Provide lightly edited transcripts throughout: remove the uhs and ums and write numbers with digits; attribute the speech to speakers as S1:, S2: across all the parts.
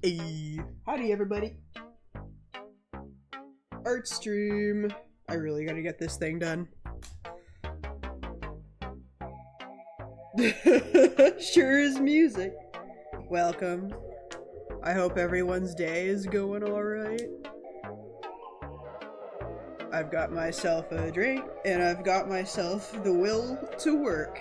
S1: Hey, howdy everybody. Art stream. I really gotta get this thing done. Sure is music. Welcome. I hope everyone's day is going alright. I've got myself a drink, and I've got myself the will to work.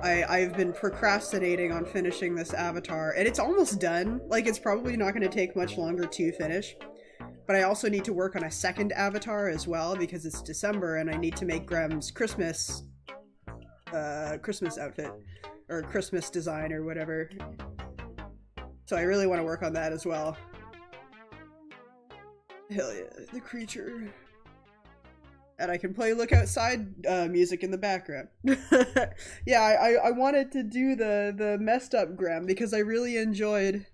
S1: I've been procrastinating on finishing this avatar, and it's almost done. Like, it's probably not going to take much longer to finish. But I also need to work on a second avatar as well, because it's December, and I need to make Grem's Christmas outfit. Or Christmas design, or whatever. So I really want to work on that as well. Hell yeah, the creature. And I can play Look Outside music in the background. Yeah, I wanted to do the messed up Grem because I really enjoyed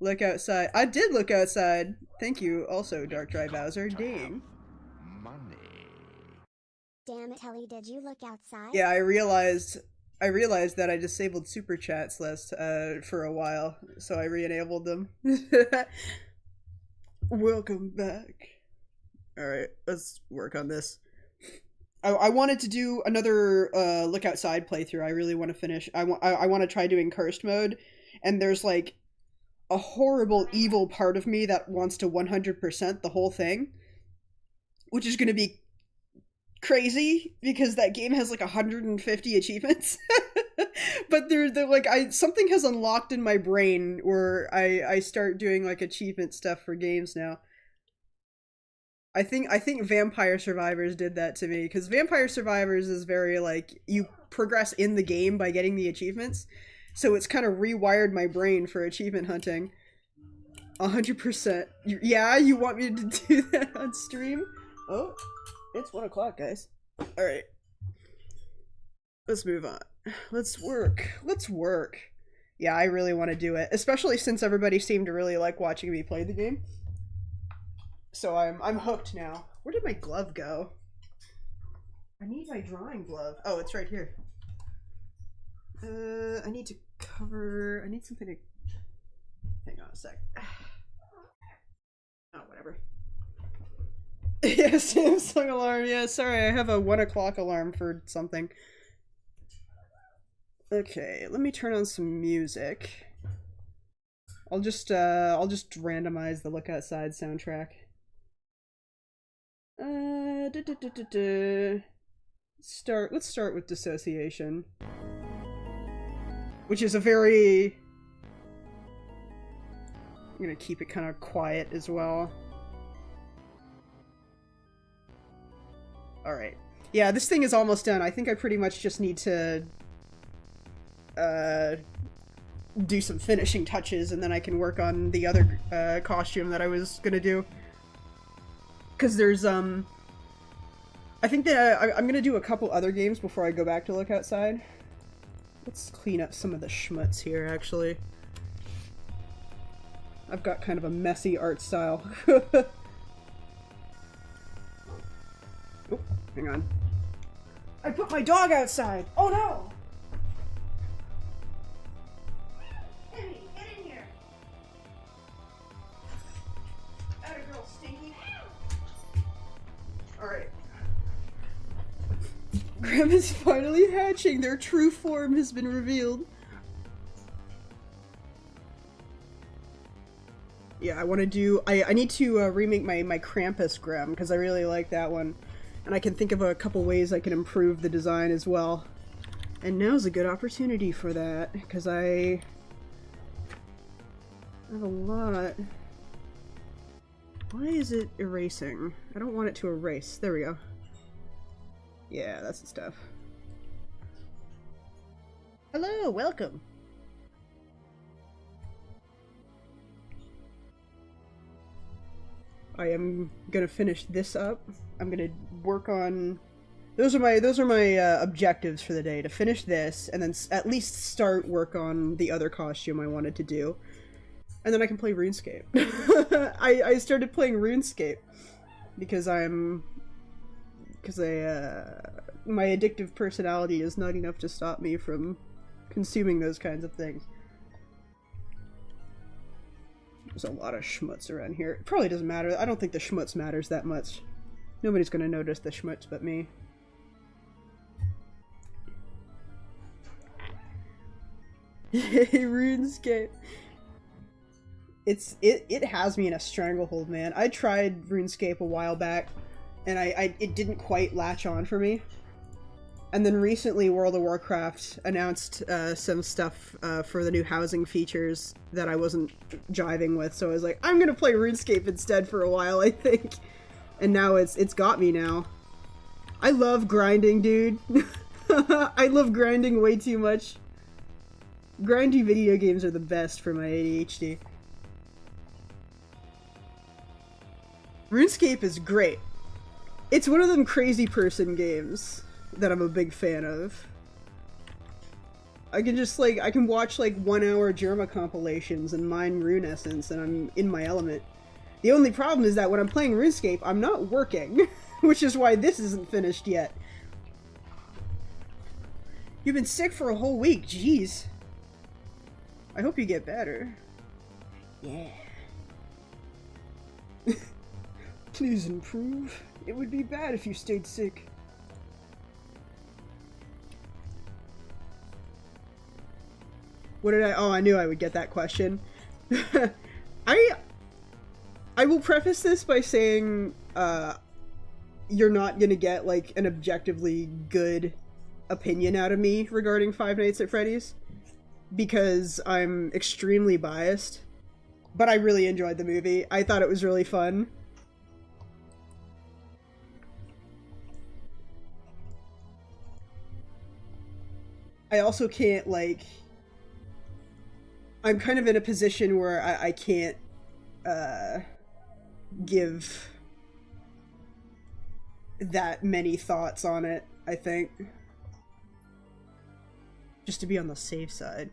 S1: Look Outside. I did look outside. Thank you also, Dark Dry Bowser. Dang.
S2: Money.
S3: Damn it, Helly, did you look outside?
S1: Yeah, I realized that I disabled super chats last for a while, so I re-enabled them. Welcome back. Alright, let's work on this. I wanted to do another Look Outside playthrough. I really want to finish. I want to try doing cursed mode, and there's like a horrible evil part of me that wants to 100% the whole thing, which is going to be crazy because that game has like 150 achievements. But they're like something has unlocked in my brain where I start doing like achievement stuff for games now. I think Vampire Survivors did that to me, because Vampire Survivors is very like, you progress in the game by getting the achievements, so it's kind of rewired my brain for achievement hunting. 100%. Yeah, you want me to do that on stream? Oh, it's 1 o'clock, guys. Alright. Let's move on. Let's work. Let's work. Yeah, I really want to do it, especially since everybody seemed to really like watching me play the game. So I'm hooked now. Where did my glove go? I need my drawing glove. Oh, it's right here. I need to cover... I need something to... Hang on a sec. Oh, whatever. Yeah, Samsung alarm. Yeah, sorry, I have a 1 o'clock alarm for something. Okay, let me turn on some music. I'll just randomize the Look Outside soundtrack. Let's start with Dissociation, which is a very... I'm gonna keep it kind of quiet as well. Alright. Yeah, this thing is almost done. I think I pretty much just need to do some finishing touches, and then I can work on the other costume that I was gonna do. Because there's, I think that I'm gonna do a couple other games before I go back to Look Outside. Let's clean up some of the schmutz here, actually. I've got kind of a messy art style. Oh, hang on. I put my dog outside! Oh no! Emmy, get in here! Atta girl, Stinky. Alright. Grem is finally hatching. Their true form has been revealed. Yeah, I want to do... I need to remake my Krampus Grem, because I really like that one. And I can think of a couple ways I can improve the design as well. And now's a good opportunity for that, because I have a lot... Why is it erasing? I don't want it to erase. There we go. Yeah, that's the stuff. Hello, welcome! I am gonna finish this up. I'm gonna work on... Those are my objectives for the day. To finish this, and then at least start work on the other costume I wanted to do. And then I can play RuneScape. I started playing RuneScape because my addictive personality is not enough to stop me from consuming those kinds of things. There's a lot of schmutz around here. It probably doesn't matter. I don't think the schmutz matters that much. Nobody's gonna notice the schmutz but me. RuneScape. It has me in a stranglehold, man. I tried RuneScape a while back, and it didn't quite latch on for me. And then recently, World of Warcraft announced some stuff for the new housing features that I wasn't jiving with, so I was like, I'm gonna play RuneScape instead for a while, I think. And now it's got me now. I love grinding, dude. I love grinding way too much. Grindy video games are the best for my ADHD. RuneScape is great. It's one of them crazy person games that I'm a big fan of. I can just I can watch 1 hour Jerma compilations and mine rune essence and I'm in my element. The only problem is that when I'm playing RuneScape, I'm not working, which is why this isn't finished yet. You've been sick for a whole week, jeez. I hope you get better. Yeah. Please improve. It would be bad if you stayed sick. What did I... Oh, I knew I would get that question. I will preface this by saying, you're not gonna get, an objectively good opinion out of me regarding Five Nights at Freddy's. Because I'm extremely biased. But I really enjoyed the movie. I thought it was really fun. I also can't, I'm kind of in a position where I can't, give that many thoughts on it, I think. Just to be on the safe side.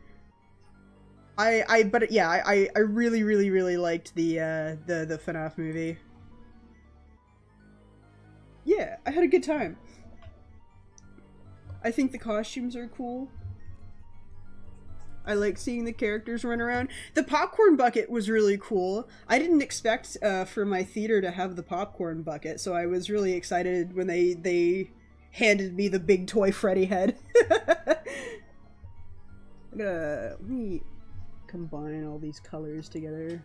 S1: But yeah, I really, really, really liked the FNAF movie. Yeah, I had a good time. I think the costumes are cool. I like seeing the characters run around. The popcorn bucket was really cool. I didn't expect for my theater to have the popcorn bucket, so I was really excited when they handed me the big toy Freddy head. Let me combine all these colors together.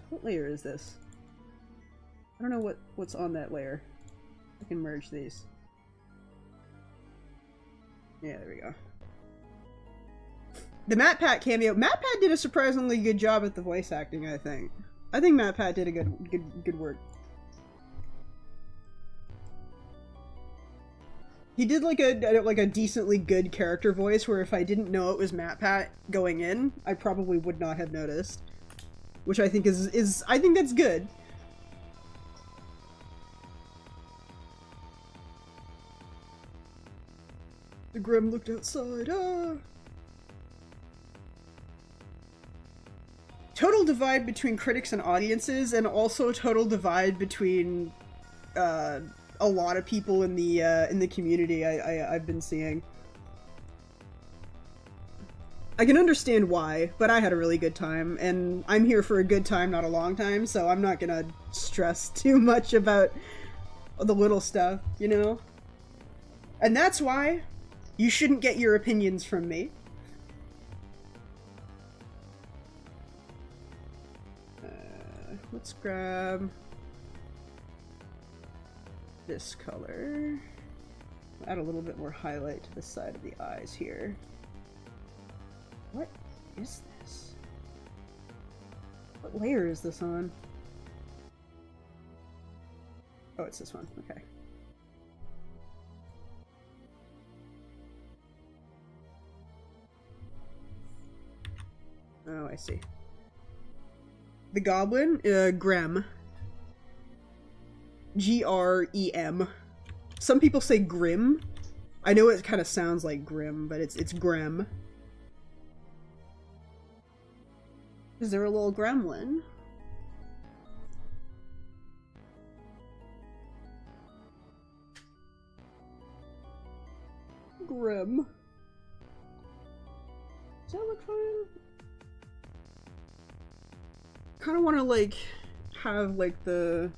S1: What layer is this? I don't know what's on that layer. I can merge these. Yeah, there we go. The MatPat cameo. MatPat did a surprisingly good job at the voice acting, I think. I think MatPat did a good work. He did like a decently good character voice where if I didn't know it was MatPat going in, I probably would not have noticed. Which I think is I think that's good. The Grim looked outside. Ah. Total divide between critics and audiences, and also total divide between a lot of people in the community. I've been seeing. I can understand why, but I had a really good time, and I'm here for a good time, not a long time, so I'm not gonna stress too much about the little stuff, you know? And that's why you shouldn't get your opinions from me. Let's grab this color. Add a little bit more highlight to the side of the eyes here. What is this? What layer is this on? Oh, it's this one. Okay. Oh, I see. The goblin, Grem. G-R-E-M. Some people say Grim. I know it kind of sounds like Grim, but it's Grem. Is there a little gremlin? Grim. Does that look fine? kind of want to like have like the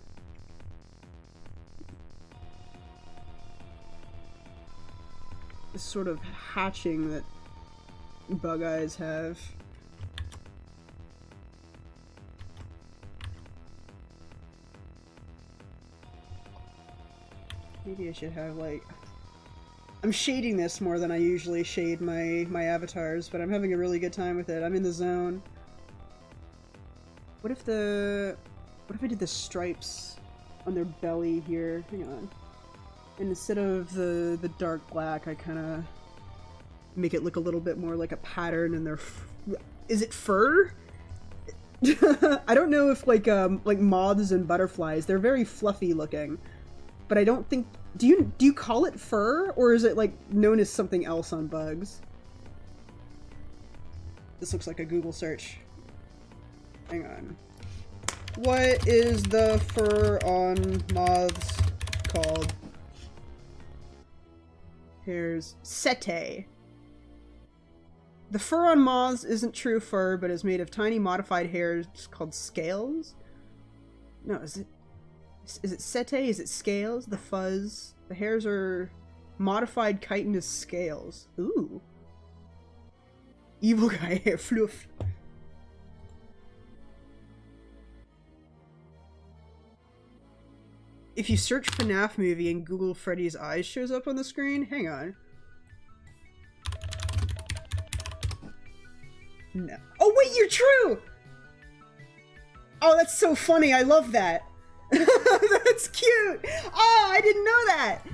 S1: this sort of hatching that bug eyes have. Maybe I should have like, I'm shading this more than I usually shade my avatars, but I'm having a really good time with it. I'm in the zone. What if I did the stripes on their belly here? Hang on. And instead of the dark black, I kind of make it look a little bit more like a pattern in their is it fur? I don't know if like moths and butterflies, they're very fluffy looking. But I don't think, do you call it fur, or is it like known as something else on bugs? This looks like a Google search. Hang on. What is the fur on moths called? Here's setae. The fur on moths isn't true fur, but is made of tiny modified hairs called scales. No, is it setae? Is it scales? The fuzz. The hairs are modified chitinous scales. Ooh. Evil guy hair fluff. If you search FNAF movie and Google Freddy's eyes shows up on the screen, hang on. No. Oh wait, you're true! Oh, that's so funny. I love that. That's cute. Oh, I didn't know that.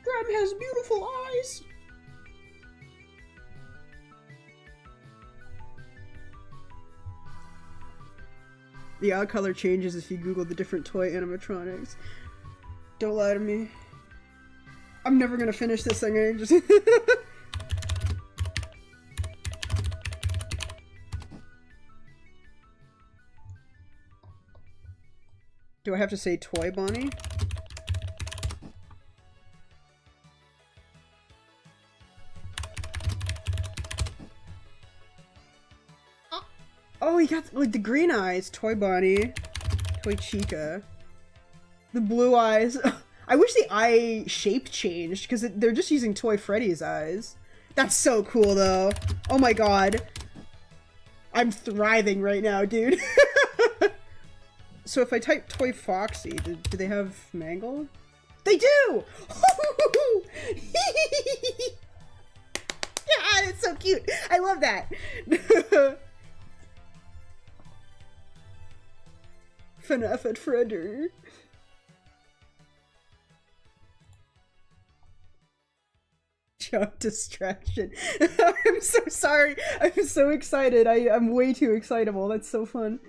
S1: Grab has beautiful eyes. The eye color changes if you Google the different toy animatronics. Don't lie to me. I'm never gonna finish this thing. I just Do I have to say toy Bonnie? Oh, he got like the green eyes. Toy Bonnie. Toy Chica. The blue eyes. I wish the eye shape changed, because they're just using Toy Freddy's eyes. That's so cool, though. Oh my god. I'm thriving right now, dude. So if I type Toy Foxy, do they have Mangle? They do! Yeah, it's so cute. I love that. FNAF at Fredder. Job distraction. I'm so sorry. I'm so excited. I'm way too excitable. That's so fun.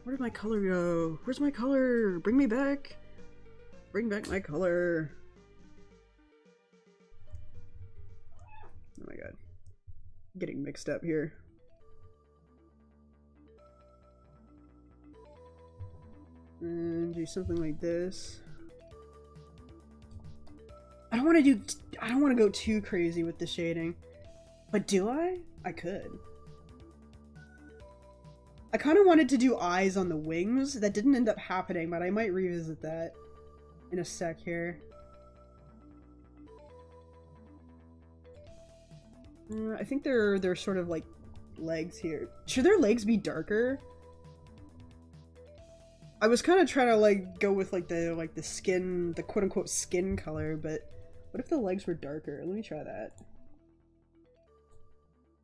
S1: Where did my color go? Where's my color? Bring me back. Bring back my color. Oh my god. I'm getting mixed up here. And do something like this. I don't want to go too crazy with the shading. But do I? I could. I kind of wanted to do eyes on the wings. That didn't end up happening, but I might revisit that in a sec here. I think they're sort of like legs here. Should their legs be darker? I was kind of trying to like go with like the skin, the quote unquote skin color, but what if the legs were darker? Let me try that.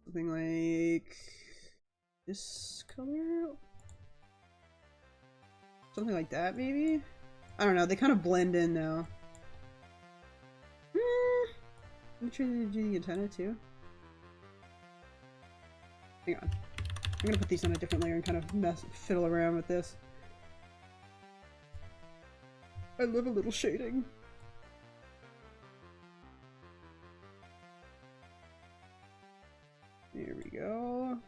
S1: Something like this color? Something like that, maybe? I don't know, they kind of blend in now. Let me try to do the antenna too. Hang on. I'm gonna put these on a different layer and kind of fiddle around with this. I love a little shading. There we go.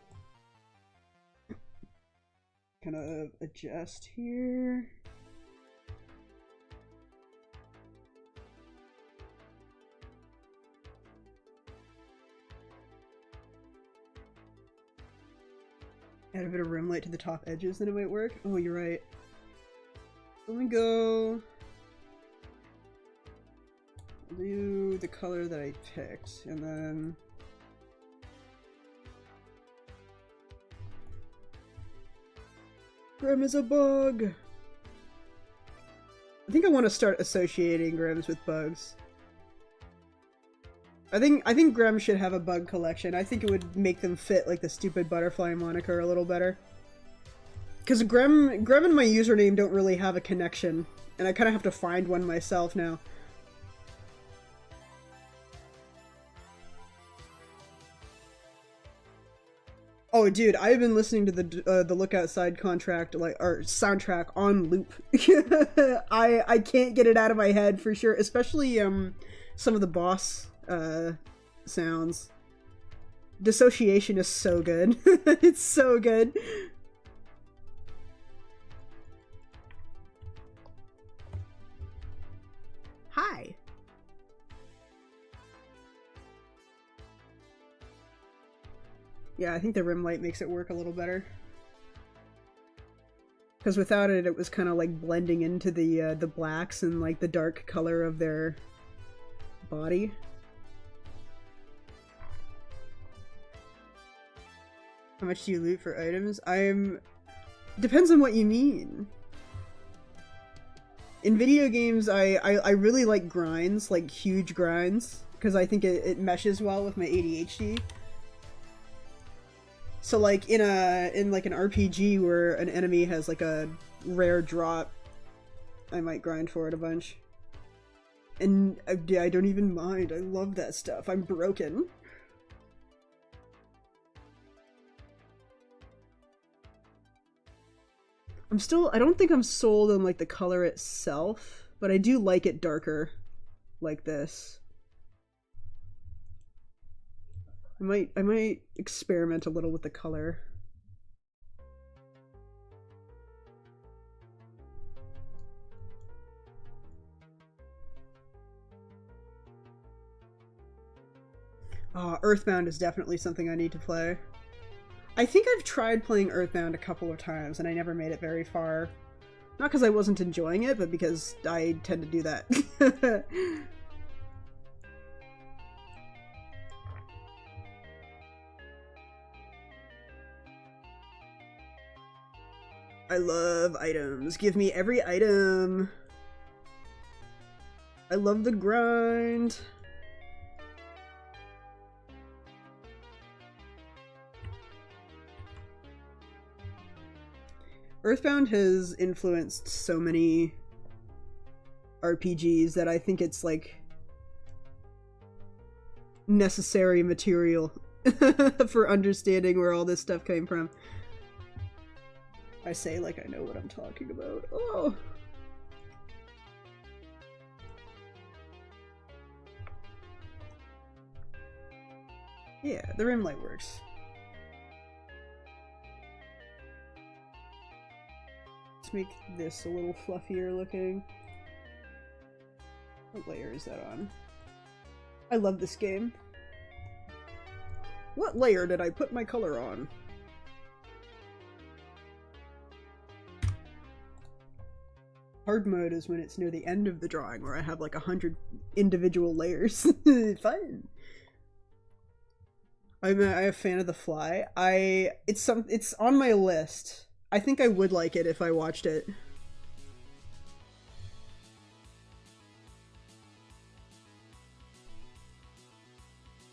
S1: Kind of adjust here. Add a bit of rim light to the top edges, then it might work. Oh, you're right. Let me go. I'll do the color that I picked, and then Grim is a bug. I think I want to start associating Grims with bugs. I think Grem should have a bug collection. I think it would make them fit like the stupid butterfly moniker a little better. Because Grem and my username don't really have a connection, and I kind of have to find one myself now. Oh, dude, I've been listening to the Look Outside contract, or soundtrack on loop. I can't get it out of my head for sure, especially some of the boss sounds. Dissociation is so good. It's so good. Hi. Yeah, I think the rim light makes it work a little better. Because without it, it was kind of like blending into the blacks and like the dark color of their body. How much do you loot for items? Depends on what you mean. In video games, I really like grinds, like huge grinds, because I think it meshes well with my ADHD. So like in like an RPG where an enemy has like a rare drop, I might grind for it a bunch. And I don't even mind. I love that stuff. I'm broken. I don't think I'm sold on like the color itself, but I do like it darker like this. I might experiment a little with the color. Earthbound is definitely something I need to play. I think I've tried playing Earthbound a couple of times and I never made it very far. Not because I wasn't enjoying it, but because I tend to do that. I love items. Give me every item. I love the grind. Earthbound has influenced so many RPGs that I think it's like necessary material for understanding where all this stuff came from. I say like I know what I'm talking about. Oh! Yeah, the rim light works. Let's make this a little fluffier looking. What layer is that on? I love this game. What layer did I put my color on? Hard mode is when it's near the end of the drawing where I have like 100 individual layers. Fun! I'm a fan of The Fly. It's on my list. I think I would like it if I watched it.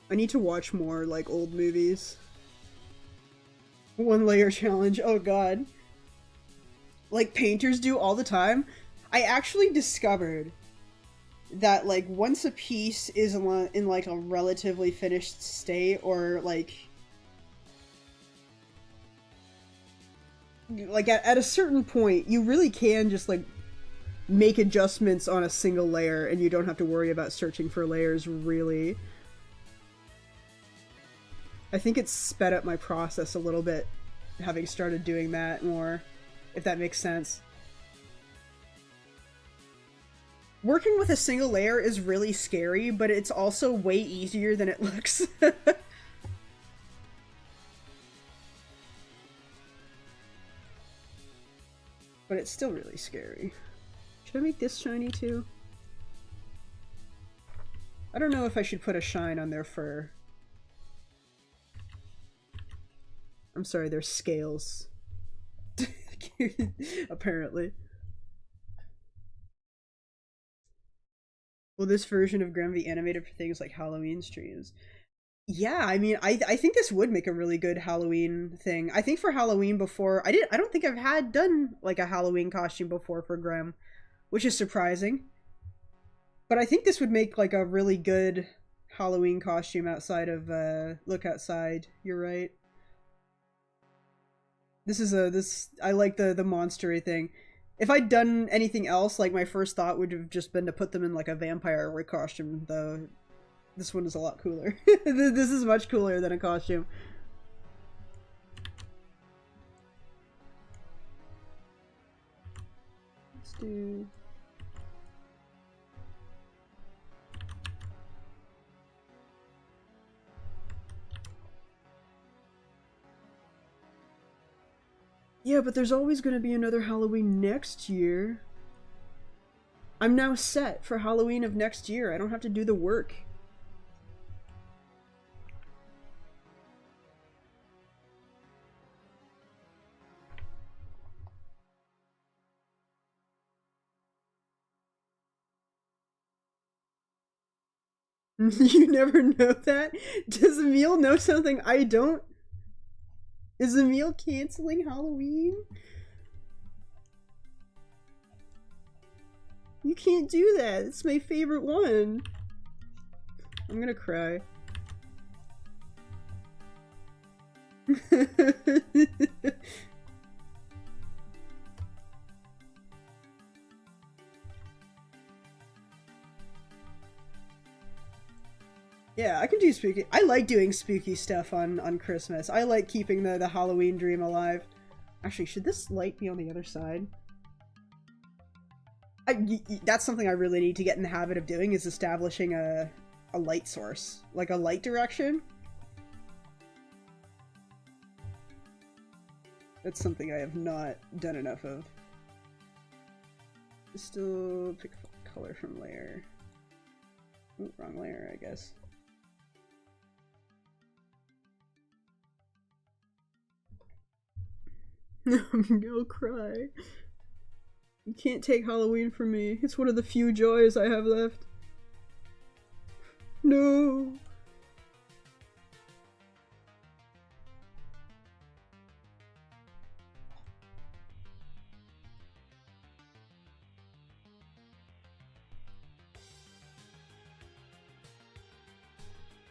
S1: I need to watch more, like, old movies. 1 layer challenge, oh god. Like painters do all the time. I actually discovered that, like, once a piece is in like, a relatively finished state, or, like at a certain point, you really can just, like, make adjustments on a single layer and you don't have to worry about searching for layers, really. I think it's sped up my process a little bit, having started doing that more, if that makes sense. Working with a single layer is really scary, but it's also way easier than it looks. But it's still really scary. Should I make this shiny too? I don't know if I should put a shine on their fur. I'm sorry, they're scales. Apparently. Will this version of Graham be animated for things like Halloween streams? Yeah, I mean, I think this would make a really good Halloween thing. I think for Halloween before, I don't think I've done like a Halloween costume before for Graham, which is surprising. But I think this would make like a really good Halloween costume outside of Look Outside. You're right. This is I like the monstery thing. If I'd done anything else, like my first thought would have just been to put them in like a vampire costume, though this one is a lot cooler. This is much cooler than a costume. Let's do... Yeah, but there's always going to be another Halloween next year. I'm now set for Halloween of next year. I don't have to do the work. You never know that? Does Emil know something I don't? Is Emil canceling Halloween? You can't do that. It's my favorite one. I'm gonna cry. Yeah, I can do spooky. I like doing spooky stuff on Christmas. I like keeping the Halloween dream alive. Actually, should this light be on the other side? That's something I really need to get in the habit of doing, is establishing a light source. Like a light direction. That's something I have not done enough of. Still pick color from layer. Ooh, wrong layer, I guess. I'll cry. You can't take Halloween from me. It's one of the few joys I have left. No.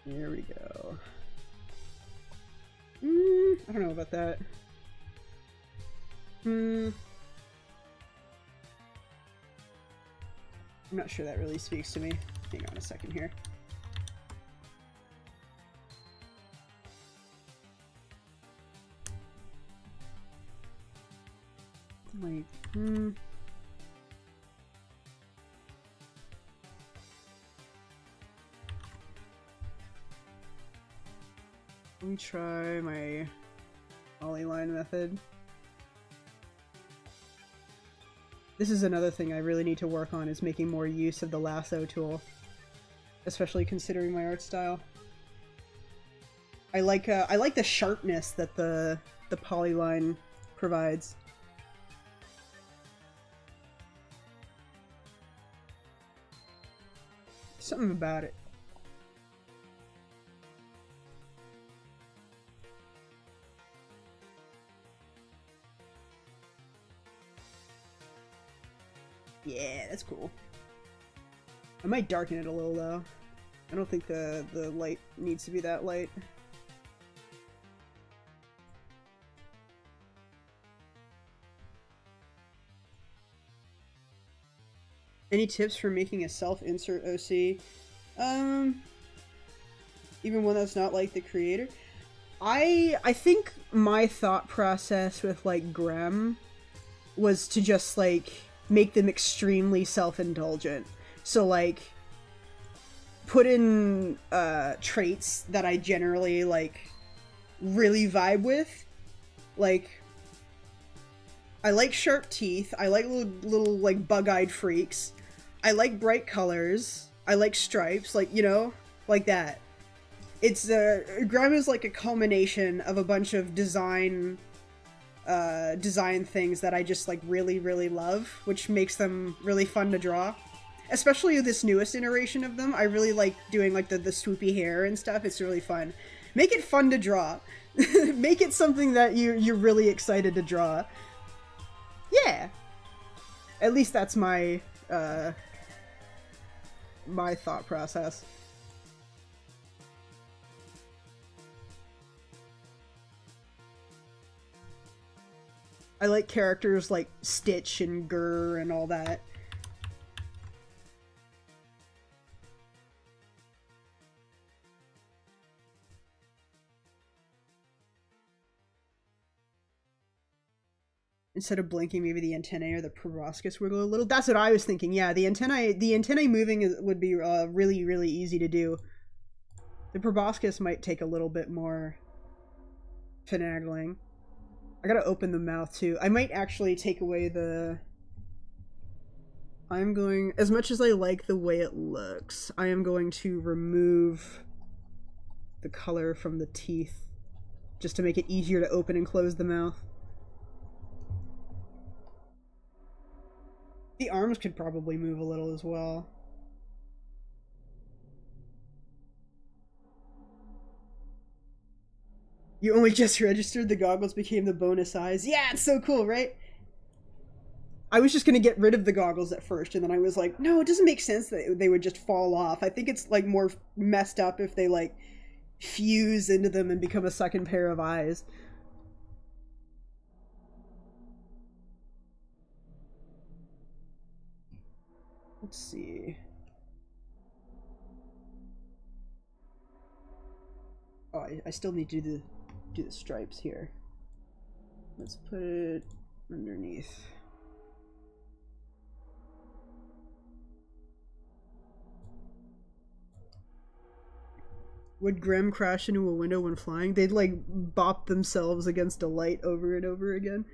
S1: There we go. I don't know about that. I'm not sure that really speaks to me. Hang on a second here. Like, Let me try my polyline method. This is another thing I really need to work on, is making more use of the lasso tool. Especially considering my art style. I like the sharpness that the polyline provides. Something about it. Yeah, that's cool. I might darken it a little though. I don't think the light needs to be that light. Any tips for making a self-insert OC? Even one that's not like the creator? I think my thought process with like Grem was to just like make them extremely self-indulgent. So like put in traits that I generally like really vibe with. Like I like sharp teeth, I like little like bug-eyed freaks. I like bright colors. I like stripes, like, you know, like that. It's Grime is like a culmination of a bunch of design things that I just like really love, which makes them really fun to draw. Especially this newest iteration of them. I really like doing like the swoopy hair and stuff. It's really fun. Make it fun to draw. Make it something that you're really excited to draw. Yeah. At least that's my my thought process. I like characters like Stitch and Gurr and all that. Instead of blinking, maybe the antennae or the proboscis wiggle a little. That's what I was thinking. Yeah, the antennae moving would be really easy to do. The proboscis might take a little bit more finagling. I gotta open the mouth too. I might actually take away the... I'm going... As much as I like the way it looks, I am going to remove the color from the teeth just to make it easier to open and close the mouth. The arms could probably move a little as well. You only just registered, the goggles became the bonus eyes. Yeah, it's so cool, right? I was just gonna get rid of the goggles at first, and then I was like, no, it doesn't make sense that they would just fall off. I think it's like more messed up if they like fuse into them and become a second pair of eyes. Let's see. Oh, I still need to do the stripes here. Let's put it underneath. Would Grem crash into a window when flying? They'd like bop themselves against a light over and over again.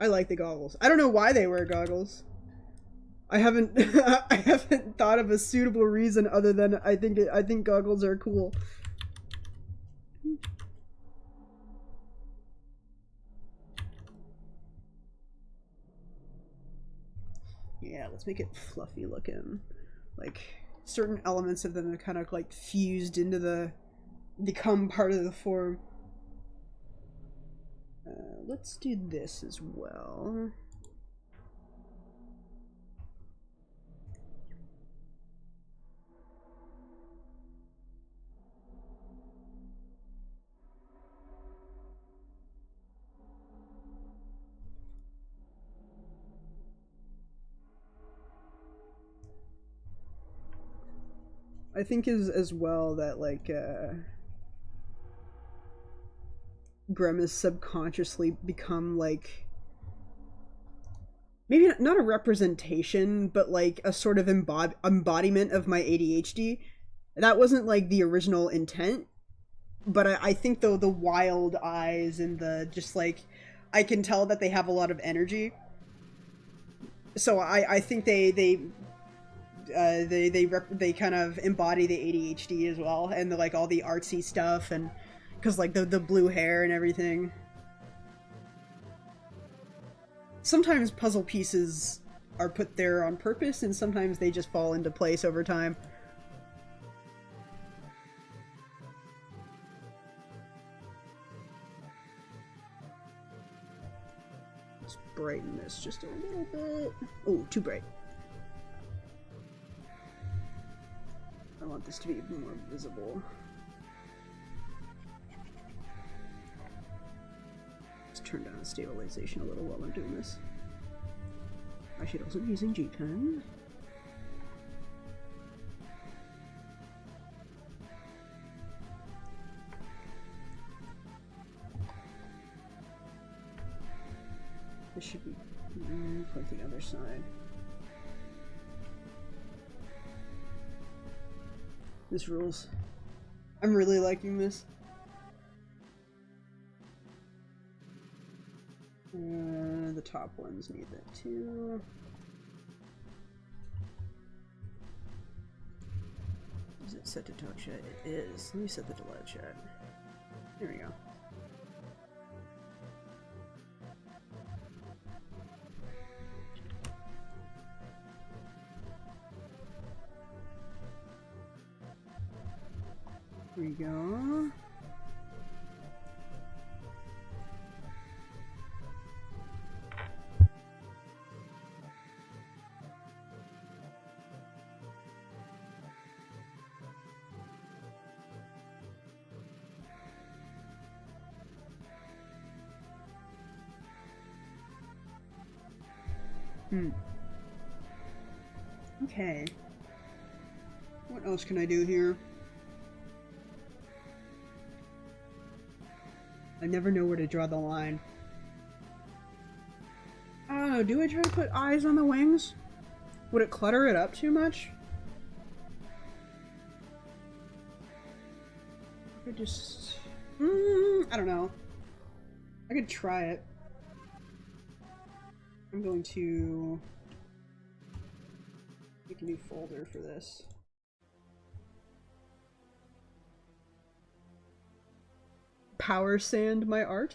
S1: I like the goggles. I don't know why they wear goggles. I haven't I haven't thought of a suitable reason other than I think goggles are cool. Yeah, let's make it fluffy looking. Like certain elements of them are kind of like fused into the become part of the form. Let's do this as well. I think as well that like Grem has subconsciously become like maybe not a representation, but like a sort of embodiment of my ADHD. That wasn't like the original intent, but I think though the wild eyes and the just like I can tell that they have a lot of energy. So I think they kind of embody the ADHD as well, and the, like all the artsy stuff, and because like the blue hair and everything. Sometimes puzzle pieces are put there on purpose, and sometimes they just fall into place over time. Let's brighten this just a little bit. Oh, too bright. I want want this to be more visible. Let's turn down the stabilization a little while I'm doing this. I should also be using G-Pen. This should be quite the other side. This rules. I'm really liking this. The top ones need that too. Is it set to talk chat? It is. Let me set that to loud chat. There we go. There we go. Okay. What else can I do here? I never know where to draw the line. I don't know, do I try to put eyes on the wings? Would it clutter it up too much? I could just... I don't know. I could try it. I'm going to make a new folder for this. Power sand my art?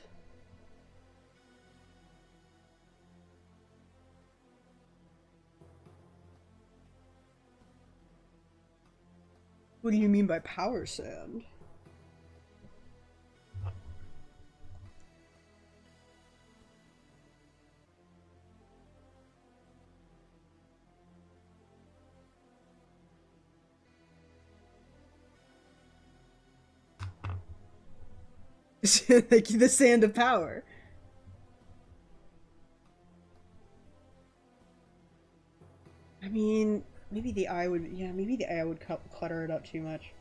S1: What do you mean by power sand? Like the sand of power. I mean, maybe the eye would, yeah, maybe the eye would clutter it up too much.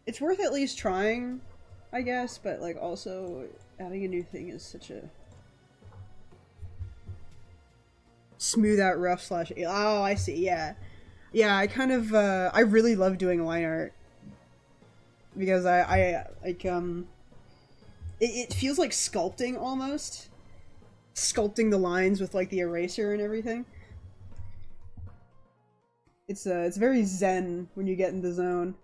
S1: It's worth at least trying, I guess, but like also adding a new thing is such a smooth out rough slash. Oh, I see. Yeah, yeah. I kind of I really love doing line art because I like it feels like sculpting almost. Sculpting the lines with like the eraser and everything. It's very zen when you get in the zone.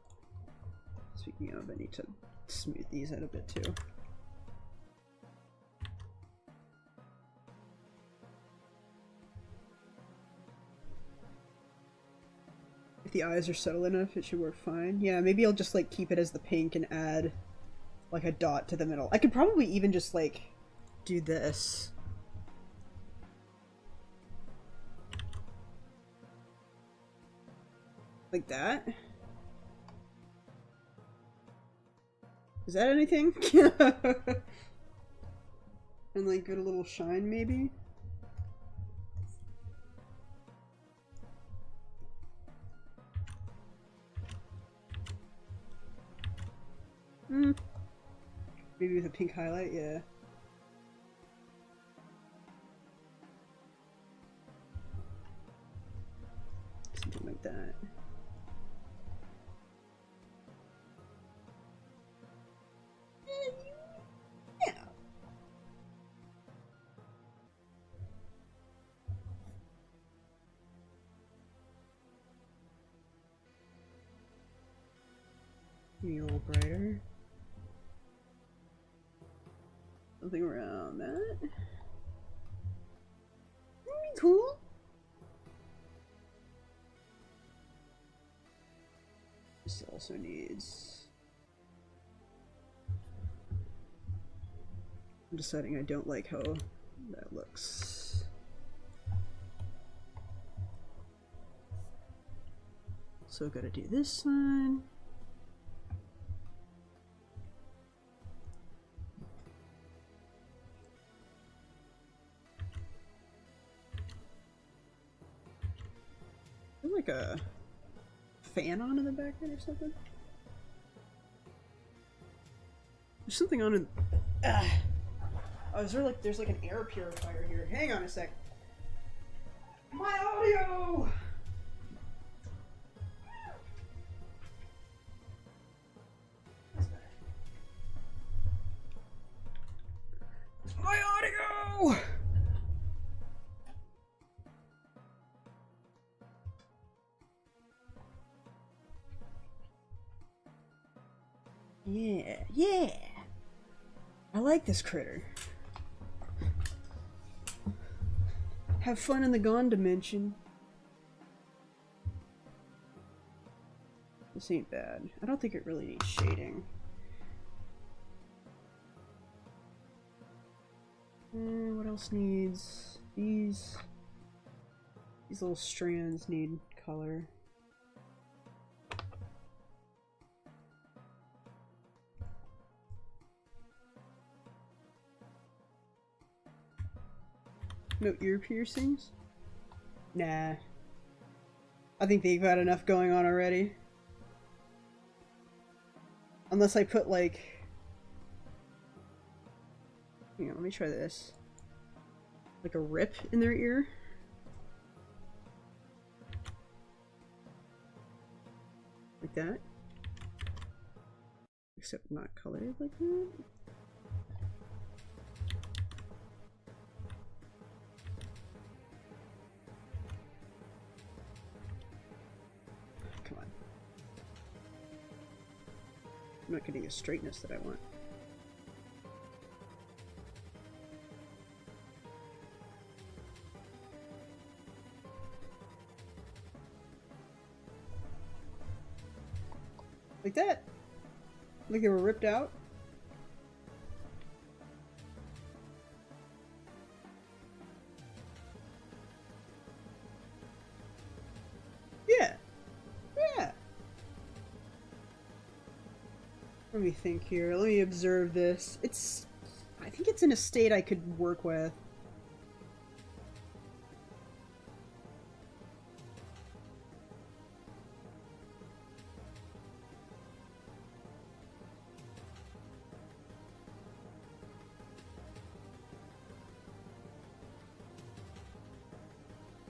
S1: Speaking of, I need to smooth these out a bit too. If the eyes are subtle enough, it should work fine. Yeah, maybe I'll just like keep it as the pink and add like a dot to the middle. I could probably even just like do this. Like that? Is that anything? And like get a little shine maybe? Maybe with a pink highlight, yeah. Something like that. Yeah. Maybe a little brighter. Something around that. That'd be cool. This also needs... I'm deciding I don't like how that looks. So gotta do this one. There's like a fan on in the background or something. There's something on in. Oh, is there like there's like an air purifier here? Hang on a sec. My audio. My audio. Yeah, yeah. I like this critter. Have fun in the Gone dimension. This ain't bad. I don't think it really needs shading. What else needs? These little strands need color. No ear piercings? Nah. I think they've got enough going on already. Unless I put like... Hang on, let me try this. Like a rip in their ear. Like that. Except not colored like that. Come on. I'm not getting a straightness that I want. Like that. Like they were ripped out. Yeah. Yeah. Let me think here. Let me observe this. I think it's in a state I could work with.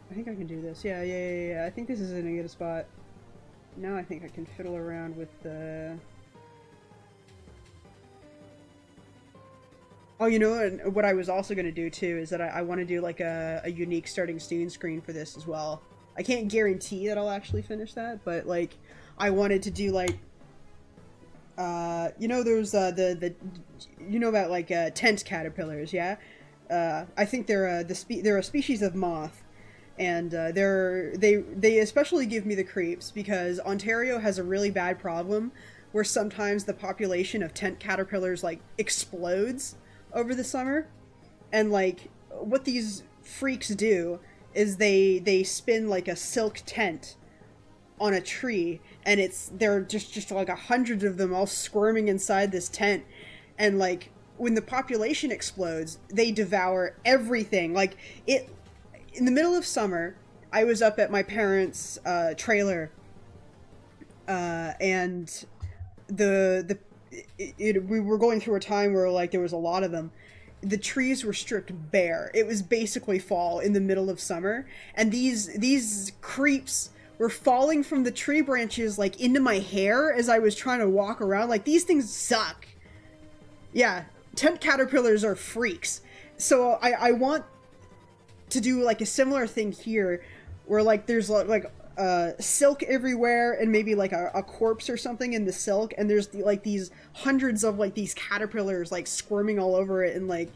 S1: I think I can do this. Yeah. I think this is in a good spot. Now I think I can fiddle around with the... Oh, you know what I was also going to do too is that I want to do like a unique starting screen for this as well. I can't guarantee that I'll actually finish that, but like I wanted to do like you know there's you know about like tent caterpillars, yeah? I think they're they're a species of moth. And they especially give me the creeps because Ontario has a really bad problem where sometimes the population of tent caterpillars like explodes over the summer, and like what these freaks do is they spin like a silk tent on a tree, and they're just like 100 of them all squirming inside this tent, and like when the population explodes, they devour everything. Like it. In the middle of summer, I was up at my parents' trailer, and we were going through a time where like there was a lot of them. The trees were stripped bare. It was basically fall in the middle of summer, and these creeps were falling from the tree branches like into my hair as I was trying to walk around. Like these things suck. Yeah, tent caterpillars are freaks. So I want to do like a similar thing here where like there's like silk everywhere and maybe like a corpse or something in the silk, and there's like these hundreds of like these caterpillars like squirming all over it, and like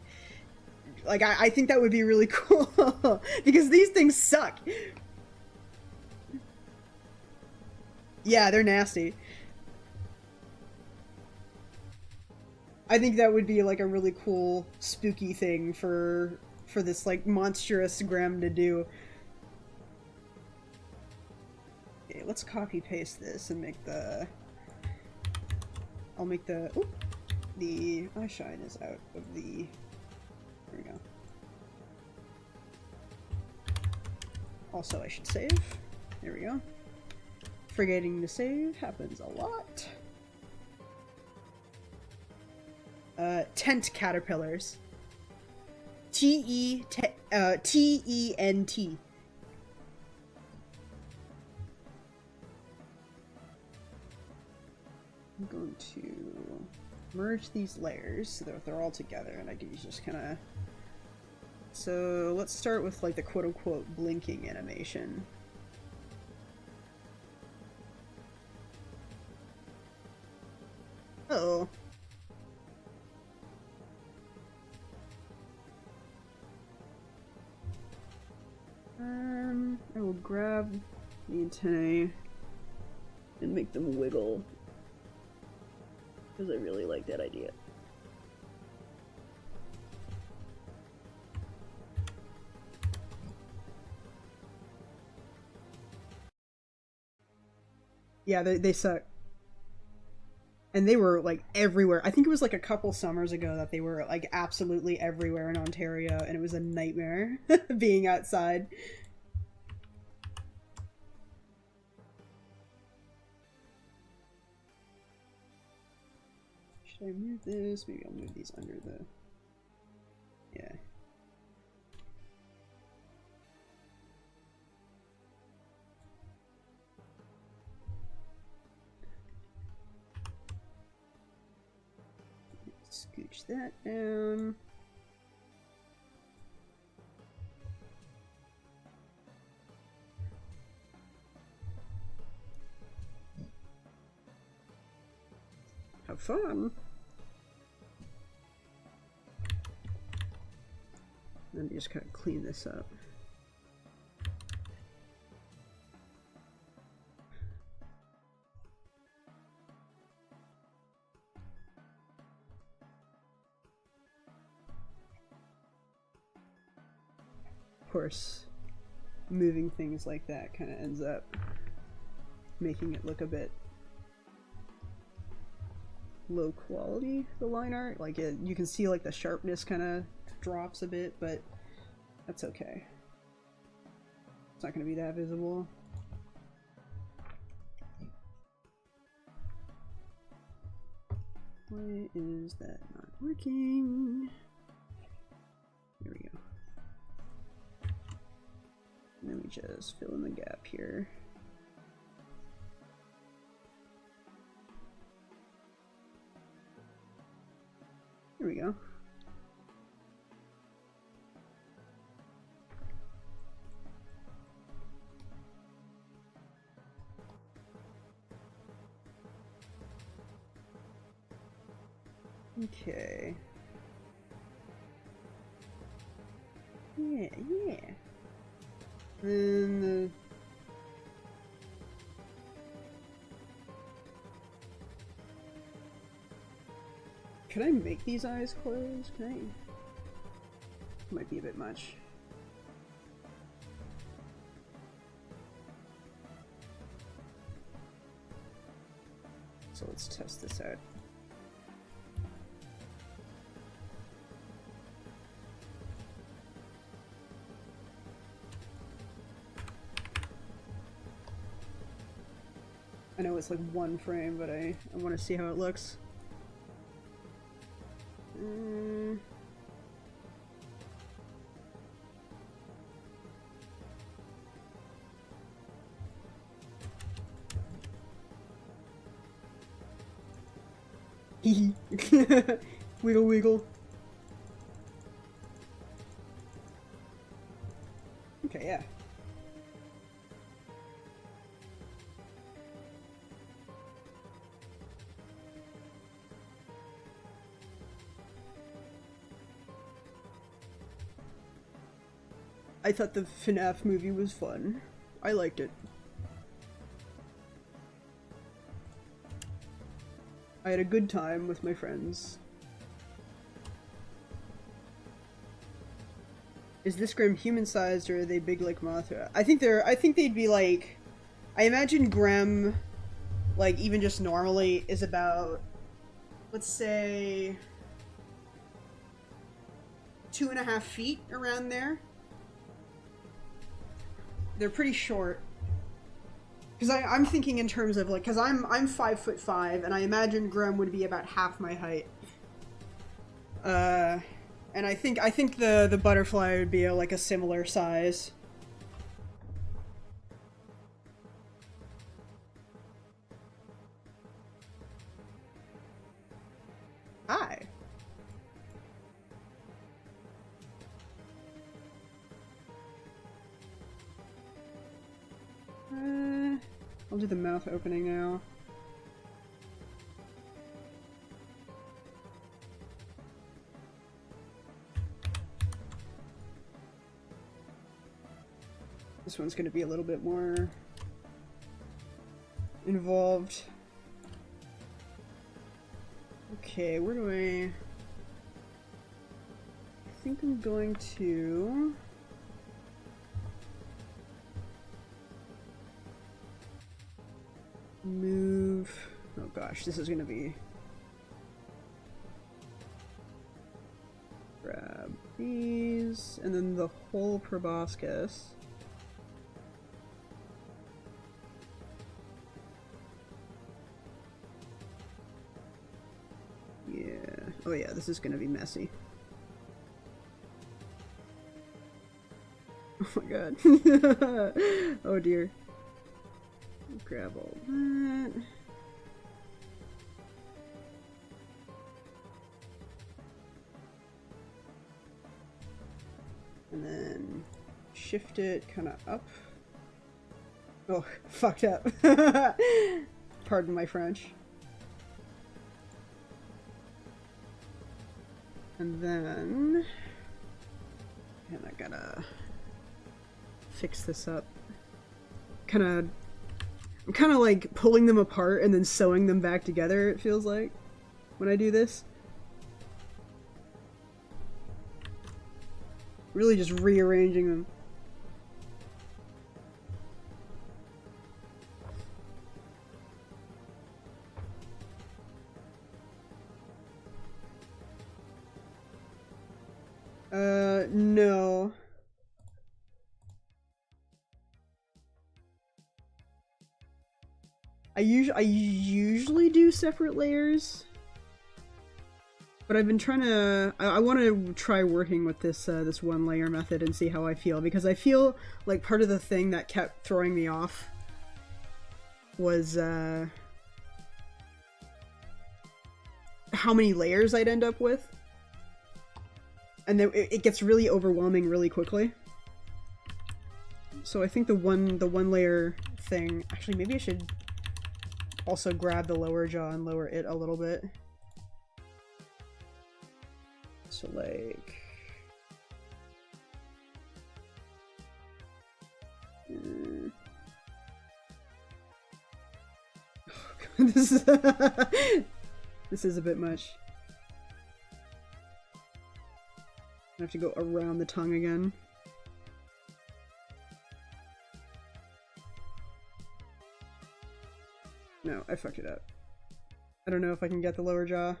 S1: I think that would be really cool because these things suck. Yeah, they're nasty. I think that would be like a really cool spooky thing for this like monstrous Grem to do. Okay, let's copy paste this and make the... I'll make the... Oop, the eye shine is out of the... There we go. Also, I should save. There we go. Forgetting to save happens a lot. Tent caterpillars. T-E-T-E-N-T. I'm going to merge these layers so that they're all together and I can just kind of... So let's start with like the quote-unquote blinking animation. Uh-oh. I will grab the antennae and make them wiggle because I really like that idea. Yeah, they suck. And they were like everywhere. I think it was like a couple summers ago that they were like absolutely everywhere in Ontario, and it was a nightmare being outside. Should I move this? Maybe I'll move these under the... Yeah. Scooch that down. Have fun. Let me just kind of clean this up. Of course, moving things like that kind of ends up making it look a bit low quality, the line art. Like you can see like the sharpness kind of drops a bit, but that's okay. It's not going to be that visible. Why is that not working? There we go. And then we just fill in the gap here. There we go. Okay. Yeah, yeah. Then could I make these eyes close? Can I? Might be a bit much. So let's test this out. I know it's like one frame, but I want to see how it looks. Wiggle wiggle. Okay, yeah. I thought the FNAF movie was fun. I liked it. I had a good time with my friends. Is this Grim human-sized or are they big like Mothra? I think they'd be like I imagine Grem, like, even just normally, is about, let's say, 2.5 feet around there. They're pretty short. Because I'm thinking in terms of, like, because I'm 5'5", and I imagine Grem would be about half my height. And I think the butterfly would be like a similar size. Hi. I'll do the mouth opening now. This one's going to be a little bit more involved. Okay, where do I think I'm going to... move... oh gosh, this is going to be... grab these, and then the whole proboscis. Yeah. Oh yeah, this is gonna be messy. Oh my god. Oh dear. Grab all that. And then shift it kind of up. Oh, fucked up. Pardon my French. And then... and I gotta fix this up. I'm kind of like pulling them apart and then sewing them back together, it feels like, when I do this. Really just rearranging them. No. I usually do separate layers, but I've been trying to. I want to try working with this this one layer method and see how I feel, because I feel like part of the thing that kept throwing me off was how many layers I'd end up with. And then it gets really overwhelming really quickly. So I think the one layer thing... actually, maybe I should also grab the lower jaw and lower it a little bit. So like... this is this is a bit much. I have to go around the tongue again. No, I fucked it up. I don't know if I can get the lower jaw.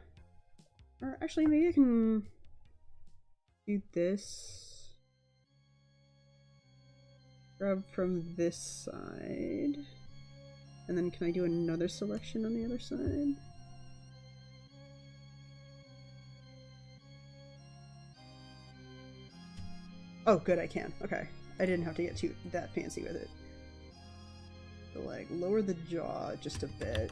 S1: Or actually, maybe I can do this. Grab from this side. And then can I do another selection on the other side? Oh, good, I can. Okay. I didn't have to get that fancy with it. So, like, lower the jaw just a bit.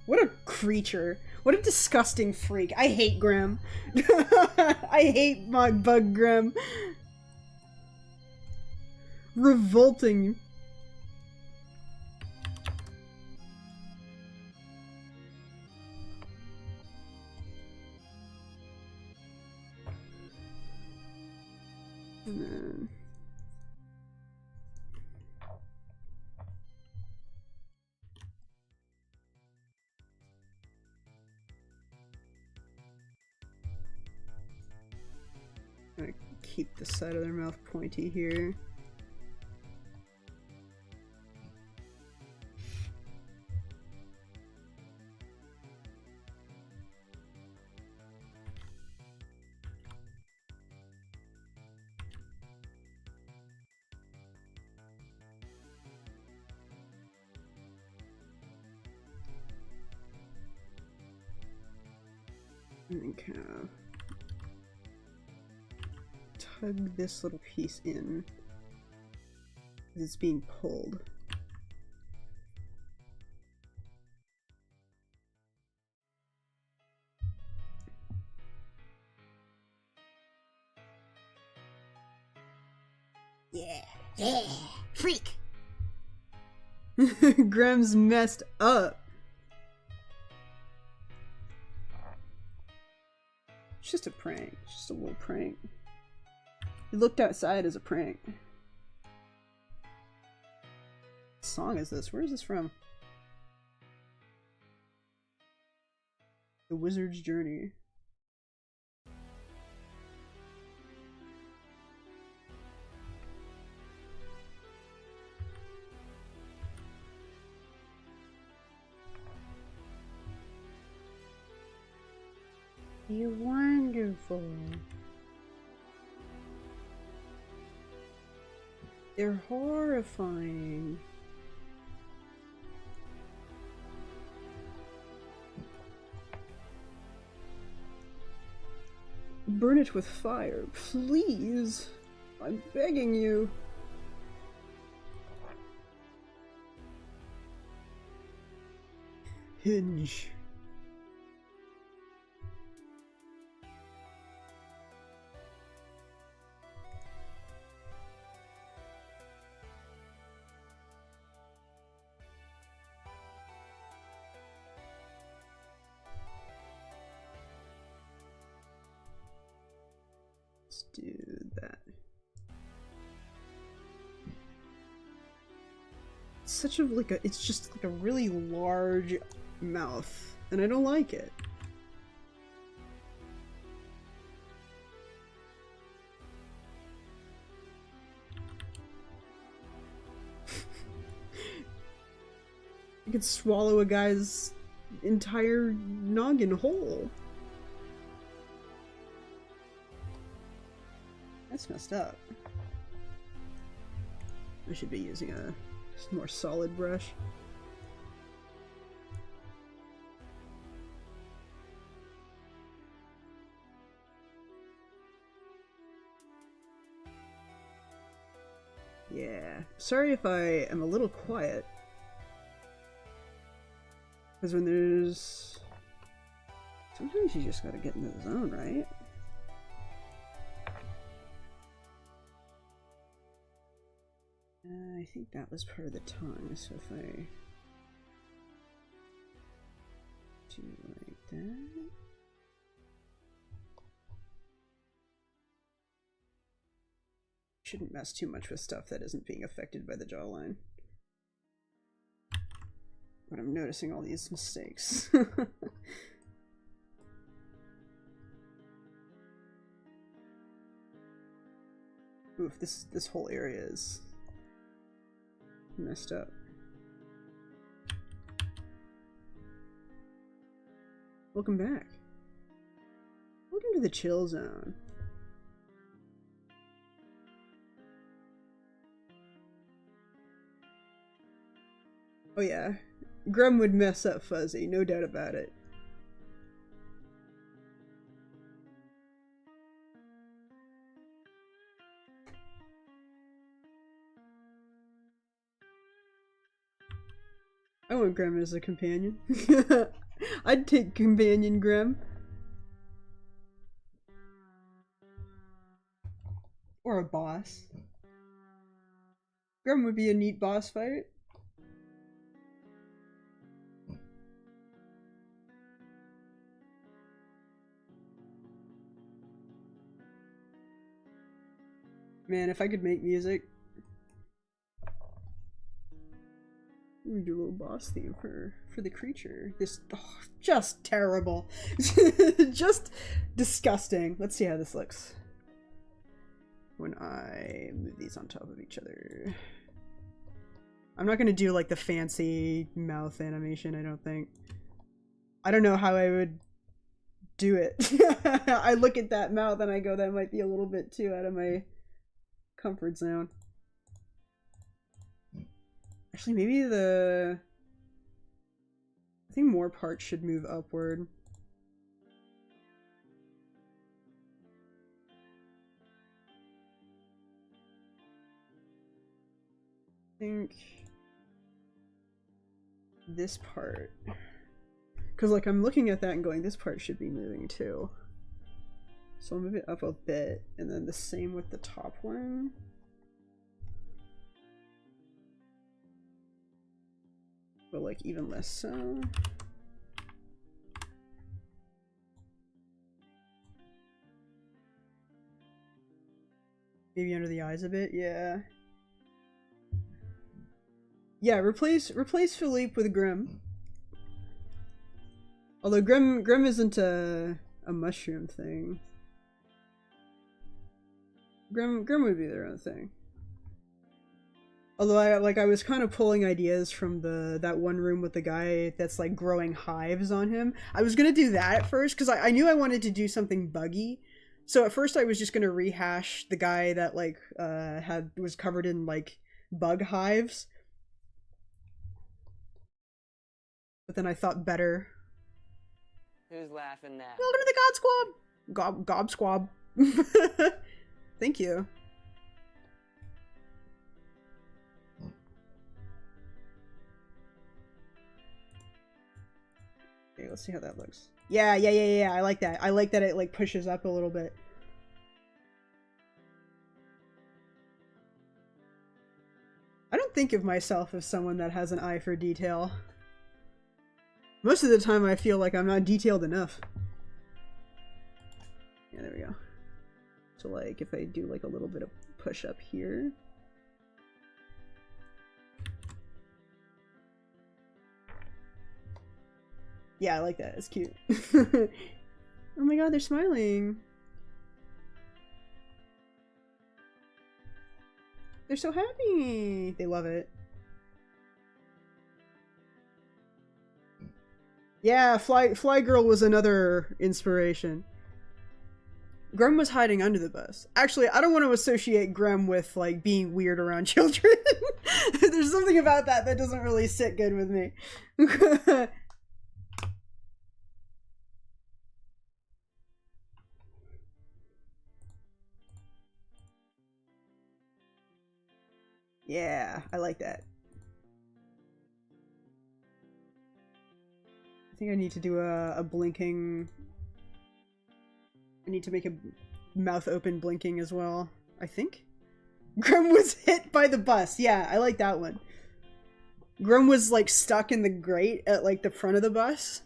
S1: What a creature. What a disgusting freak. I hate Grem. I hate my bug Grem. Revolting. And then... keep the side of their mouth pointy here. And then kind of tug this little piece in as it's being pulled.
S2: Yeah, freak!
S1: Grem's messed up. It's just a prank. It's just a little prank. He looked outside as a prank. What song is this? Where is this from? The Wizard's Journey. You're wonderful. They're horrifying. Burn it with fire, please. I'm begging you. Hinge. Let's do that. It's such a it's just like a really large mouth, and I don't like it. You could swallow a guy's entire noggin whole. That's messed up. I should be using a more solid brush. Yeah. Sorry if I am a little quiet. Because when there's... sometimes you just gotta get into the zone, right? I think that was part of the tongue, so if I do like that. Shouldn't mess too much with stuff that isn't being affected by the jawline. But I'm noticing all these mistakes. Oof, this whole area is messed up. Welcome back. Welcome to the chill zone. Oh yeah, Grem would mess up Fuzzy, no doubt about it. I want Grem as a companion. I'd take companion Grem. Or a boss. Grem would be a neat boss fight. Man, if I could make music. Let me do a little boss theme for the creature. This, oh, just terrible. Just disgusting. Let's see how this looks. when I move these on top of each other. I'm not gonna do like the fancy mouth animation, I don't think. I don't know how I would do it. I look at that mouth and I go, that might be a little bit too out of my comfort zone. Actually, maybe I think more parts should move upward. I think this part, because like I'm looking at that and going, this part should be moving too. So I'll move it up a bit, and then the same with the top one. But like even less so. Maybe under the eyes a bit, yeah. Yeah, replace Philippe with Grim. Although Grim isn't a mushroom thing. Grim would be their own thing. Although I was kind of pulling ideas from that one room with the guy that's like growing hives on him. I was gonna do that at first because I knew I wanted to do something buggy. So at first I was just gonna rehash the guy that like was covered in like bug hives. But then I thought better.
S4: Who's laughing now?
S1: Welcome to the God Squad! Gob Squad. Thank you. Okay, let's see how that looks. Yeah. I like that. I like that it like pushes up a little bit. I don't think of myself as someone that has an eye for detail. Most of the time I feel like I'm not detailed enough. Yeah, there we go. So like if I do like a little bit of push up here. Yeah, I like that. It's cute. Oh my god, they're smiling. They're so happy. They love it. Yeah, Fly Girl was another inspiration. Grem was hiding under the bus. Actually, I don't want to associate Grem with, like, being weird around children. There's something about that doesn't really sit good with me. Yeah, I like that. I think I need to do a blinking... I need to make a mouth open blinking as well, I think. Grum was hit by the bus. Yeah, I like that one. Grum was like stuck in the grate at like the front of the bus.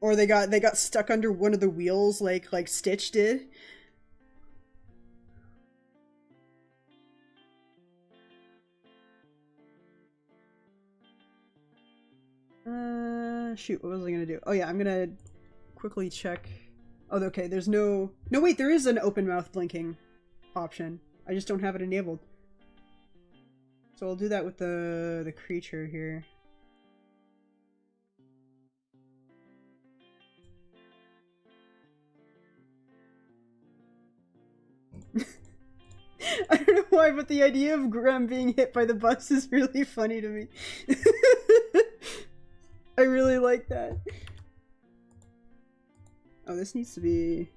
S1: Or they got stuck under one of the wheels like Stitch did. Shoot, what was I gonna do? Oh yeah, I'm gonna quickly check. Oh, okay, there's no wait, there is an open mouth blinking option. I just don't have it enabled. So I'll do that with the creature here. I don't know why, but the idea of Graham being hit by the bus is really funny to me. I really like that. Oh, this needs to be...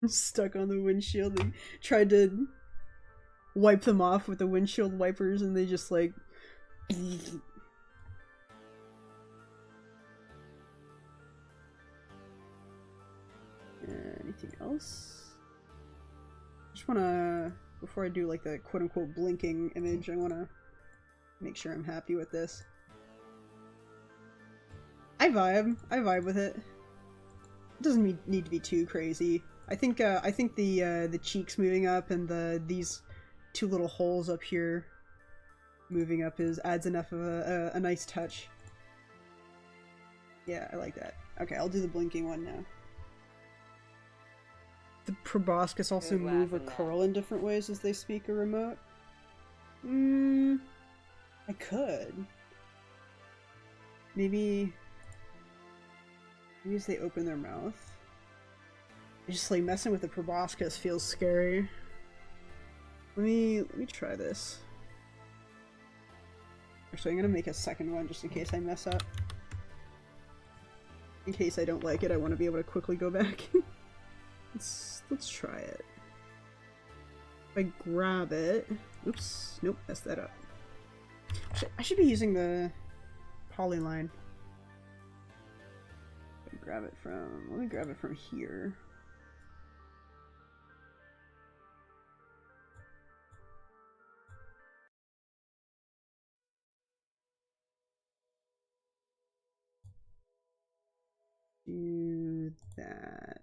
S1: stuck on the windshield and tried to wipe them off with the windshield wipers and they just like... Anything else? Just wanna, before I do like the quote-unquote blinking image, I wanna make sure I'm happy with this. I vibe with it. It doesn't need to be too crazy. I think the cheeks moving up and these two little holes up here moving up adds enough of a nice touch. Yeah, I like that. Okay, I'll do the blinking one now. The proboscis also move or curl in different ways as they speak or remote. I could. Maybe as they open their mouth. Just like messing with the proboscis feels scary. Let me try this. Actually, I'm gonna make a second one just in case I mess up. In case I don't like it, I want to be able to quickly go back. Let's try it. If I grab it... Oops. Nope, messed that up. I should be using the polyline. Let me grab it from here. Do that.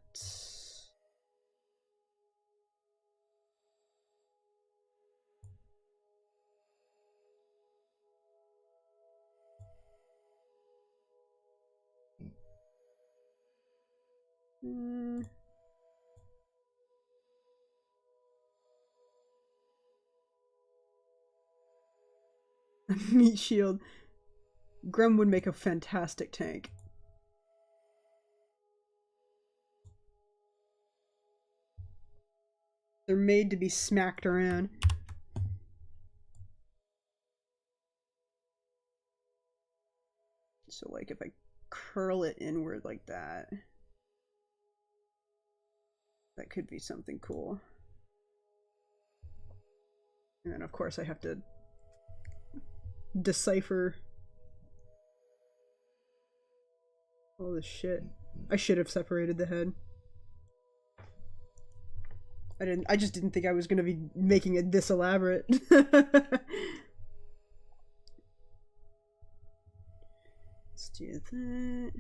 S1: Meat shield. Grem would make a fantastic tank. They're made to be smacked around. So like if I curl it inward like that, that could be something cool. And then of course I have to decipher all this shit. I should have separated the head. I just didn't think I was gonna be making it this elaborate. Let's do that.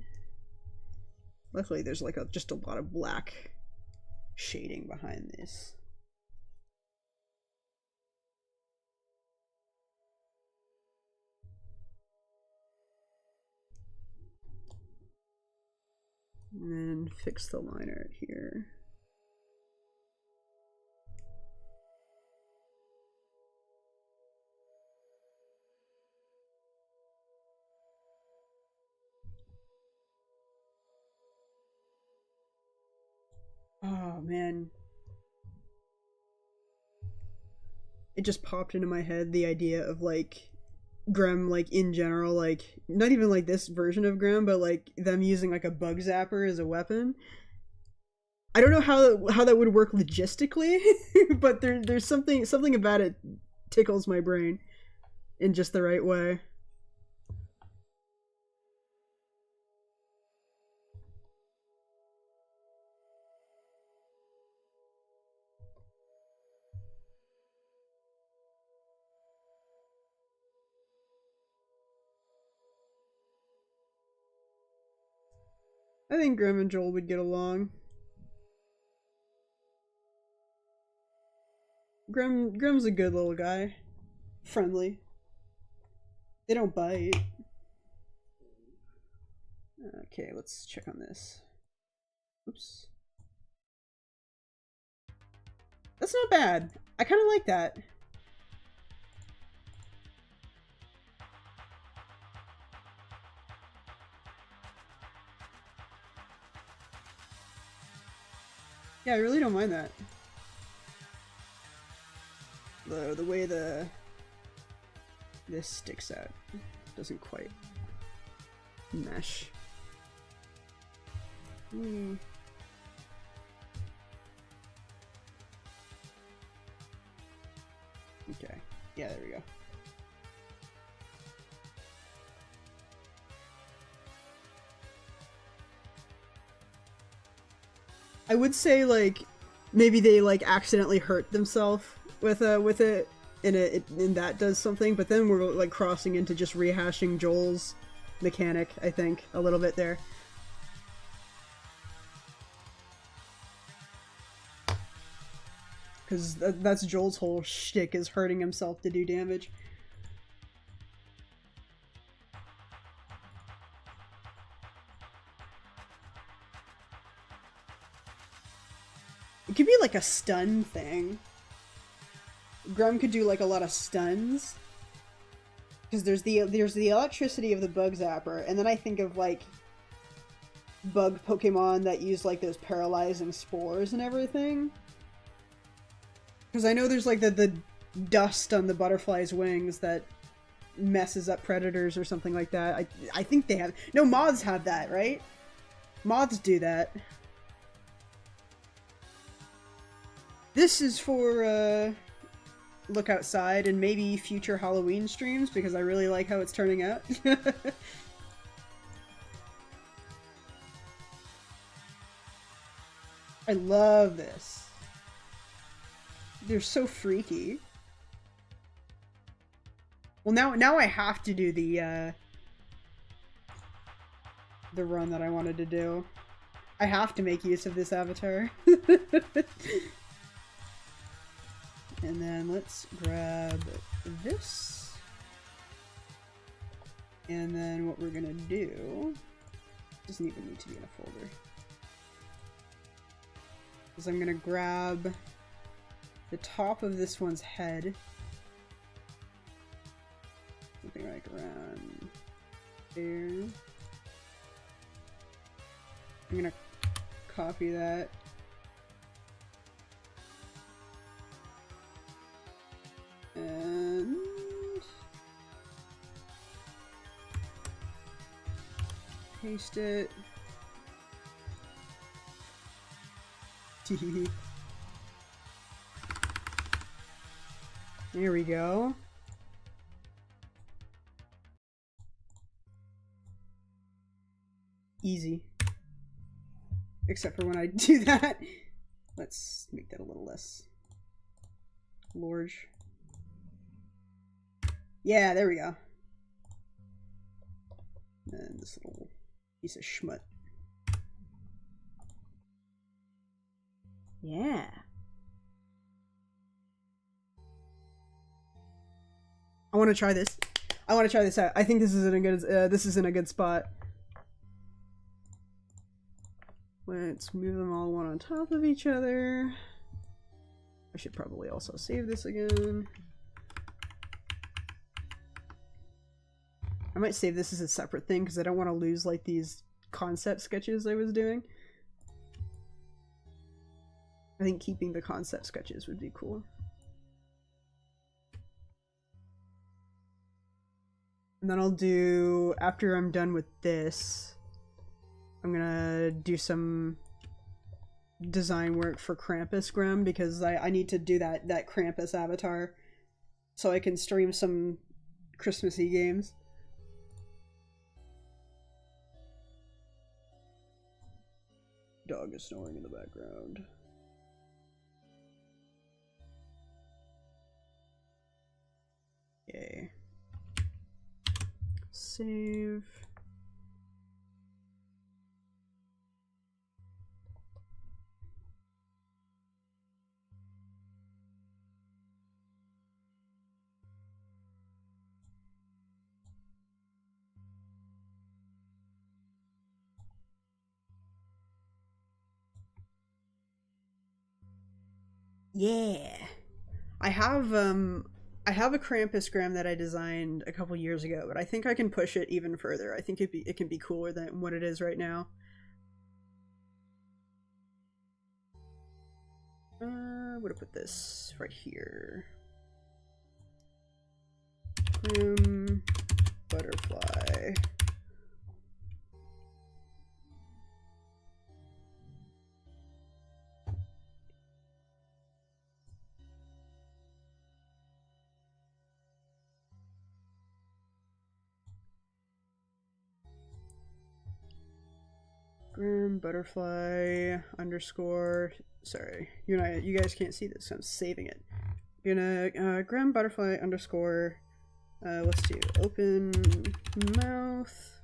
S1: Luckily there's like just a lot of black shading behind this. And then fix the line art here. Oh man. It just popped into my head, the idea of like Grem, like in general, like not even like this version of Grem, but like them using like a bug zapper as a weapon. I don't know how that would work logistically, but there's something about it tickles my brain in just the right way. I think Grem and Joel would get along. Grem's a good little guy. Friendly. They don't bite. Okay, let's check on this. Oops. That's not bad. I kind of like that. Yeah, I really don't mind that. The way this sticks out doesn't quite mesh. Okay. Yeah, there we go. I would say like maybe they like accidentally hurt themselves with it and that does something, but then we're like crossing into just rehashing Joel's mechanic, I think, a little bit there. Because that's Joel's whole shtick, is hurting himself to do damage. It could be like a stun thing. Grum could do like a lot of stuns. Because there's the electricity of the bug zapper, and then I think of like bug Pokemon that use like those paralyzing spores and everything. Because I know there's like the dust on the butterfly's wings that messes up predators or something like that. I think they have. No, moths have that, right? Moths do that. This is for look outside and maybe future Halloween streams, because I really like how it's turning out. I love this. They're so freaky. Well, now I have to do the run that I wanted to do. I have to make use of this avatar. And then let's grab this. And then what we're gonna do doesn't even need to be in a folder. Is I'm gonna grab the top of this one's head. Something like around there. I'm gonna copy that. And paste it. There we go. Easy. Except for when I do that. Let's make that a little less large. Yeah, there we go. And this little piece of schmut. Yeah. I want to try this. I want to try this out. I think this is in a good spot. Let's move them all one on top of each other. I should probably also save this again. I might save this as a separate thing because I don't want to lose like these concept sketches I was doing. I think keeping the concept sketches would be cool. And then I'll do, after I'm done with this, I'm gonna do some design work for Krampus Grim, because I need to do that Krampus avatar so I can stream some Christmassy games. Dog is snoring in the background. Okay. Save. Yeah. I have a Krampusgram that I designed a couple years ago, but I think I can push it even further. I think it can be cooler than what it is right now. I'm gonna put this right here. Butterfly. Grim butterfly underscore. Sorry, you guys can't see this, so I'm saving it. I'm gonna Grim butterfly underscore. Let's do open mouth.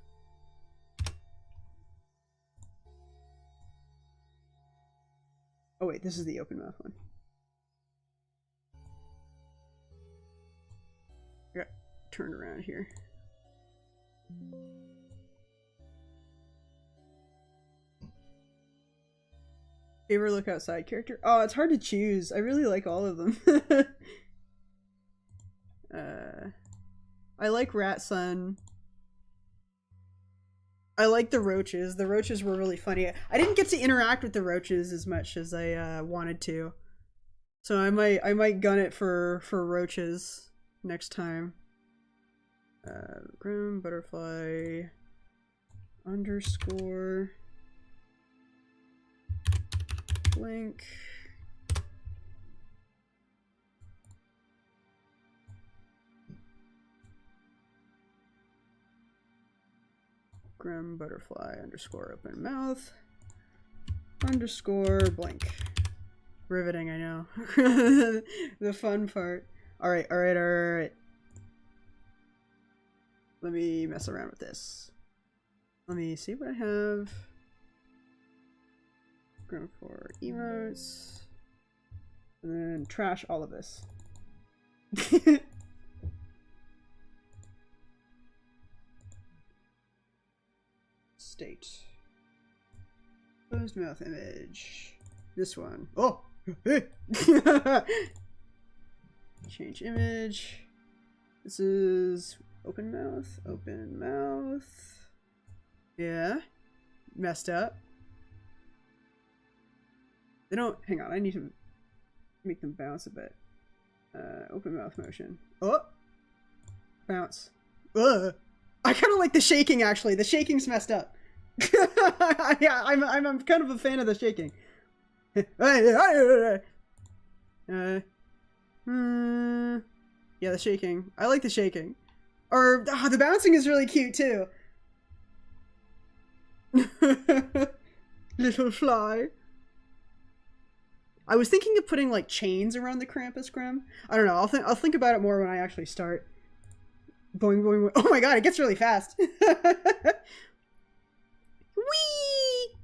S1: Oh wait, this is the open mouth one. got turned around here. Favorite look outside character? Oh, it's hard to choose. I really like all of them. I like Rat Son. I like the roaches. The roaches were really funny. I didn't get to interact with the roaches as much as I wanted to. So I might gun it for roaches next time. Grim butterfly underscore blink. Grim butterfly underscore open mouth underscore blink. Riveting, I know. The fun part. Alright. Let me mess around with this. Let me see what I have. Grim for emotes. And then trash all of this. State. Closed mouth image. This one. Oh! Change image. This is open mouth. Open mouth. Yeah. Messed up. They don't. Hang on. I need to make them bounce a bit. Open mouth motion. Oh! Bounce. Ugh! I kind of like the shaking actually. The shaking's messed up. Yeah, I'm kind of a fan of the shaking. Yeah, the shaking. I like the shaking. Or the bouncing is really cute too. Little fly. I was thinking of putting like chains around the Krampus Grim. I don't know. I'll think about it more when I actually start. Boing, boing, boing. Oh my god, it gets really fast. Wee!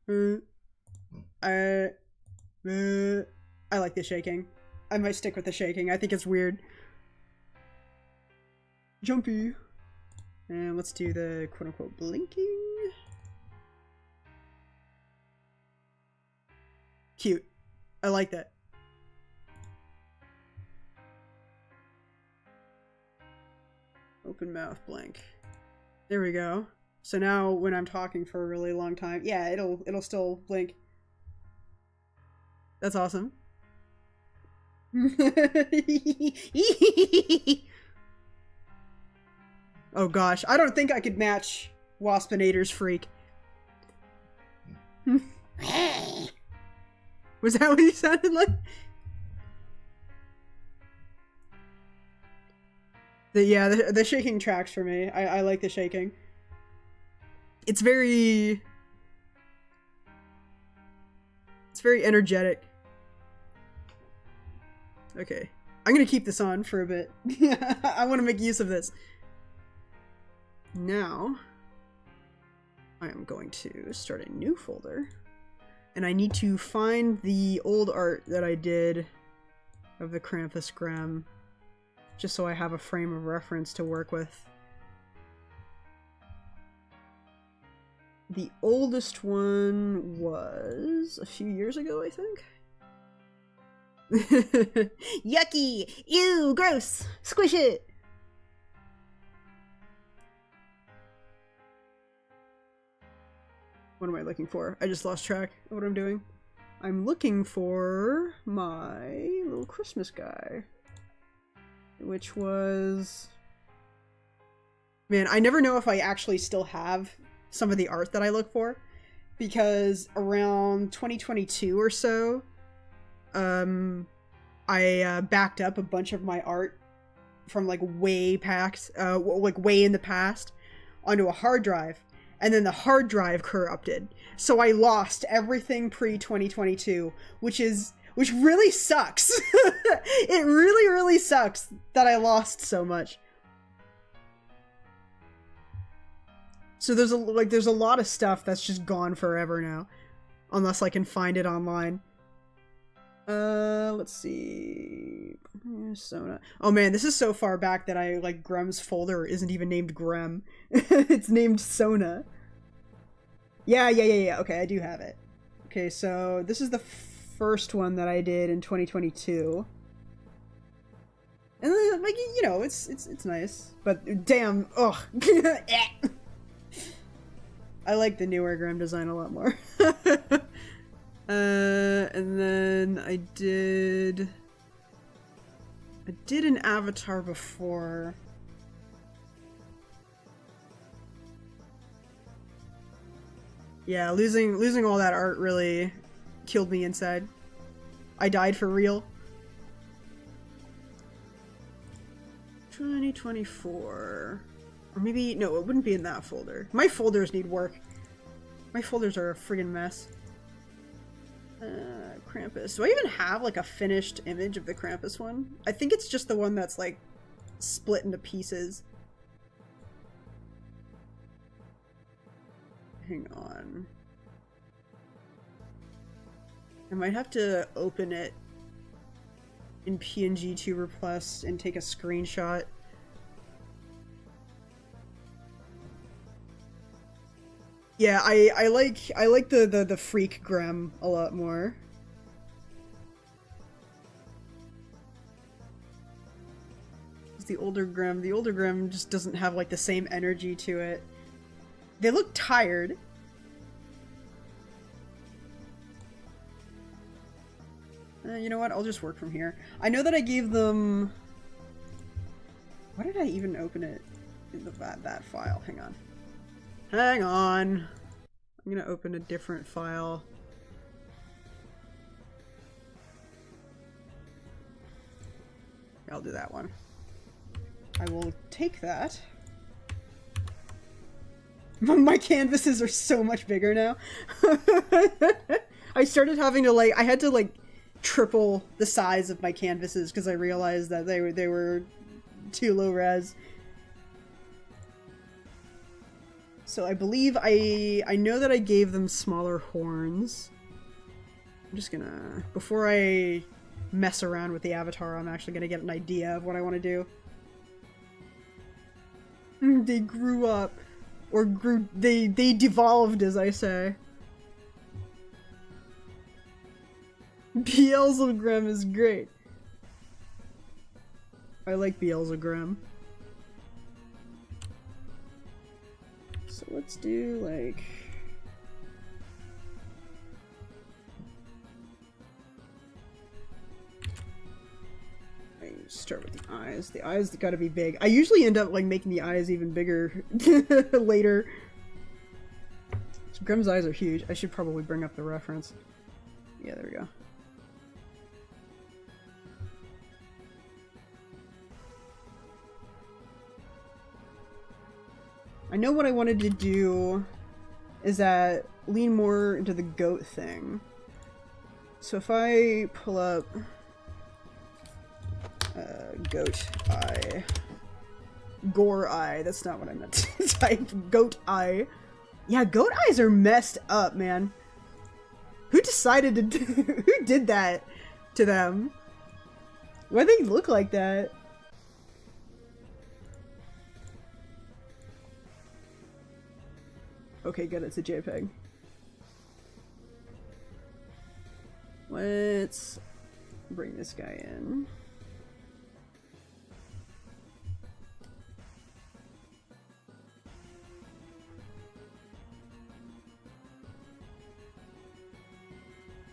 S1: Wee! I like the shaking. I might stick with the shaking. I think it's weird. Jumpy. And let's do the quote-unquote blinking. Cute. I like that. Open mouth blank. There we go. So now when I'm talking for a really long time, yeah, it'll still blink. That's awesome. Oh gosh, I don't think I could match Waspinator's freak. Was that what he sounded like? The shaking tracks for me. I like the shaking. It's very energetic. Okay. I'm gonna keep this on for a bit. I want to make use of this. Now, I am going to start a new folder. And I need to find the old art that I did of the Krampus Grim. Just so I have a frame of reference to work with. The oldest one was a few years ago, I think.
S2: Yucky! Ew! Gross! Squish it!
S1: What am I looking for? I just lost track of what I'm doing. I'm looking for my little Christmas guy. Which was... Man, I never know if I actually still have some of the art that I look for. Because around 2022 or so, I backed up a bunch of my art from like way in the past onto a hard drive. And then the hard drive corrupted. So I lost everything pre-2022, which really sucks. It really, really sucks that I lost so much. So there's a lot of stuff that's just gone forever now. Unless I can find it online. Let's see. Sona. Oh man, this is so far back that I like Grem's folder isn't even named Grem. It's named Sona. Yeah. Okay, I do have it. Okay, so this is the first one that I did in 2022. And then, like, you know, it's nice. But damn, ugh. I like the newer Grem design a lot more. And then I did an avatar before. Yeah, losing all that art really killed me inside. I died for real. 2024. Or maybe, no, it wouldn't be in that folder. My folders need work. My folders are a friggin' mess. Krampus. Do I even have like a finished image of the Krampus one? I think it's just the one that's like split into pieces. Hang on. I might have to open it in PNG Tuber Plus and take a screenshot. Yeah, I like the freak Grem a lot more. The older Grem just doesn't have like the same energy to it. They look tired. You know what? I'll just work from here. I know that I gave them... Why did I even open it in that file? Hang on. Hang on. I'm gonna open a different file. I'll do that one. I will take that. My canvases are so much bigger now. I started having to I had to triple the size of my canvases because I realized that they were too low res. So I believe I know that I gave them smaller horns. I'm just gonna, before I mess around with the avatar, I'm actually gonna get an idea of what I want to do. They grew up. Or they devolved, as I say. Beelzebub is great. I like Beelzebub. So let's do, like... I start with the eyes. The eyes gotta be big. I usually end up, making the eyes even bigger later. So Grimm's eyes are huge. I should probably bring up the reference. Yeah, there we go. I know what I wanted to do is that lean more into the goat thing. So if I pull up goat eye, gore eye, that's not what I meant to type, goat eye. Yeah, goat eyes are messed up, man. Who decided to do, who did that to them? Why do they look like that? Okay, good, it's a JPEG. Let's bring this guy in.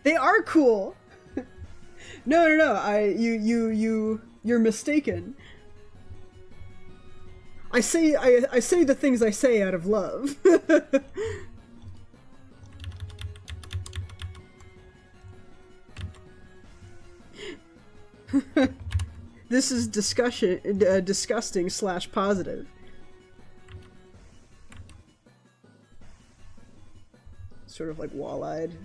S1: They are cool. No, you're mistaken. I say the things I say out of love. This is disgusting / positive. Sort of like wall-eyed.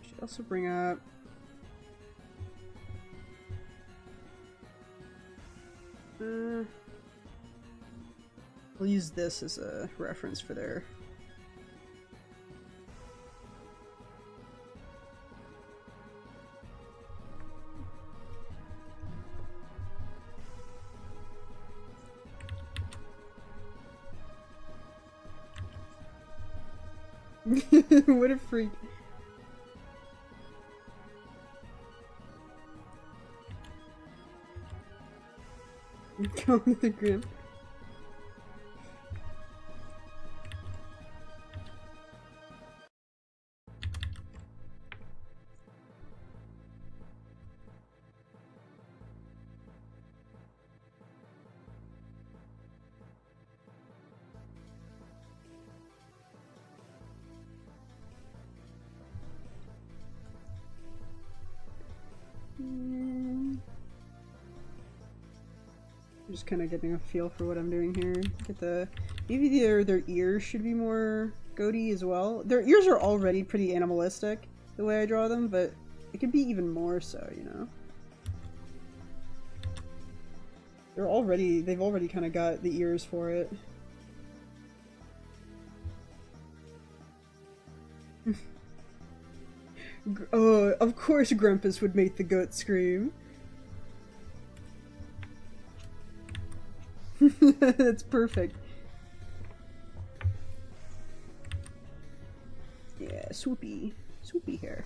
S1: Should also bring up We'll use this as a reference for their... What a freak. Go to the grim. Just kind of getting a feel for what I'm doing here. Get the maybe their ears should be more goaty as well. Their ears are already pretty animalistic the way I draw them, but it could be even more so, you know. They've already kind of got the ears for it. Oh, of course Grumpus would make the goat scream. That's perfect. Yeah, swoopy hair.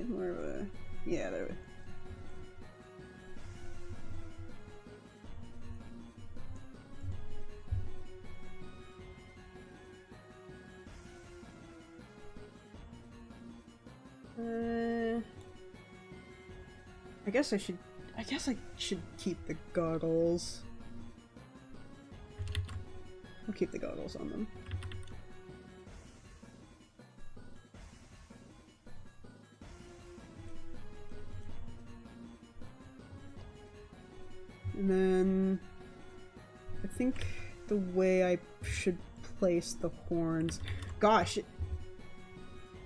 S1: More of a... yeah, there we go. I guess I should keep the goggles. I'll keep the goggles on them. And then I think the way I should place the horns. Gosh,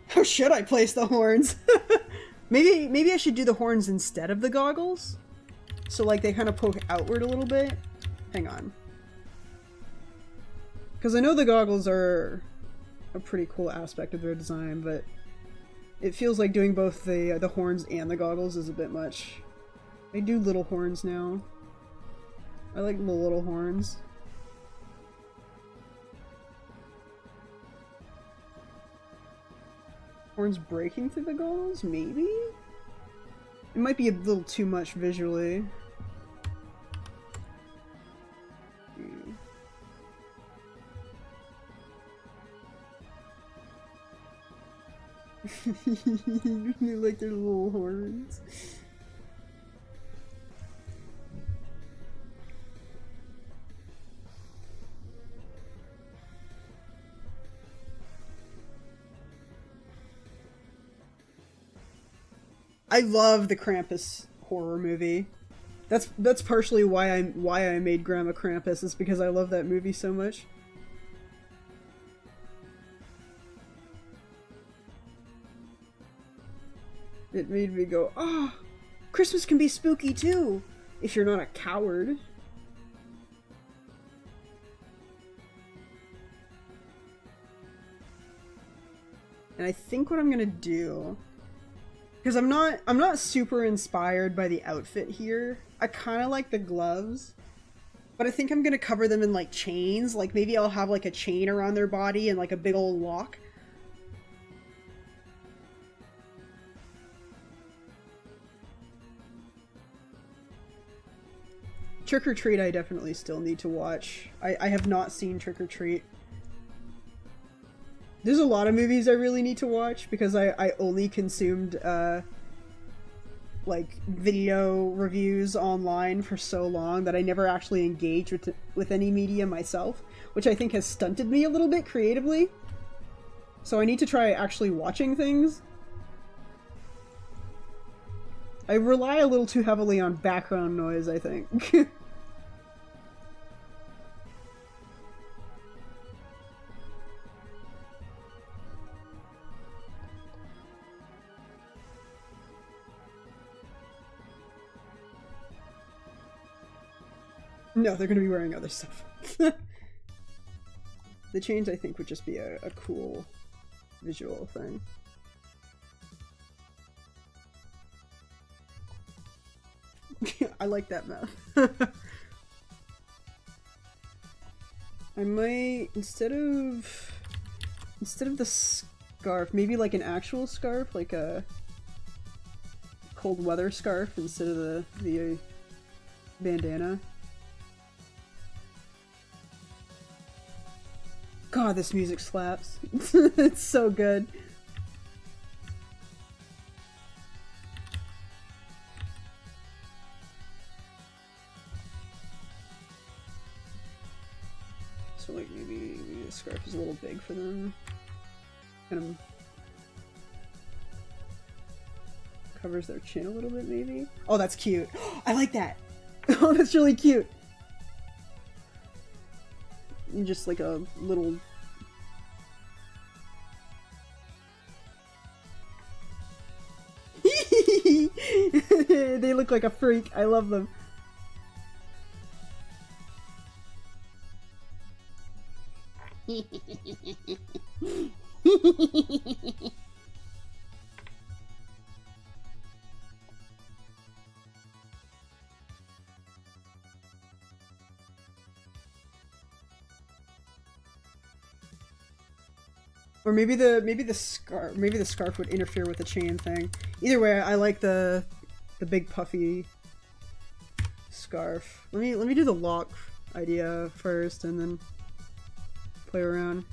S1: how should I place the horns? Maybe I should do the horns instead of the goggles? So like they kind of poke outward a little bit? Hang on. Because I know the goggles are a pretty cool aspect of their design, but it feels like doing both the horns and the goggles is a bit much. I do little horns now. I like the little horns. Horns breaking through the goggles? Maybe? It might be a little too much visually. You like their little horns? I love the Krampus horror movie. That's partially why I made Grandma Krampus, is because I love that movie so much. It made me go, "Oh, Christmas can be spooky too, if you're not a coward." And I think what I'm gonna do, because I'm not super inspired by the outfit here. I kind of like the gloves, but I think I'm gonna cover them in like chains. Like maybe I'll have like a chain around their body and like a big old lock. Trick or Treat I definitely still need to watch. I have not seen Trick or Treat. There's a lot of movies I really need to watch because I only consumed like video reviews online for so long that I never actually engaged with any media myself, which I think has stunted me a little bit creatively. So I need to try actually watching things. I rely a little too heavily on background noise, I think. No, they're gonna be wearing other stuff. The chains, I think, would just be a cool visual thing. I like that map. I might, instead of the scarf, maybe like an actual scarf, like a cold weather scarf instead of the bandana. God, this music slaps. It's so good. So like maybe the scarf is a little big for them. Kind of covers their chin a little bit maybe. Oh, that's cute. I like that. Oh, that's really cute. Just like a little... They look like a freak. I love them. Or maybe the scarf would interfere with the chain thing. Either way, I like the big puffy scarf. Let me do the lock idea first and then play around.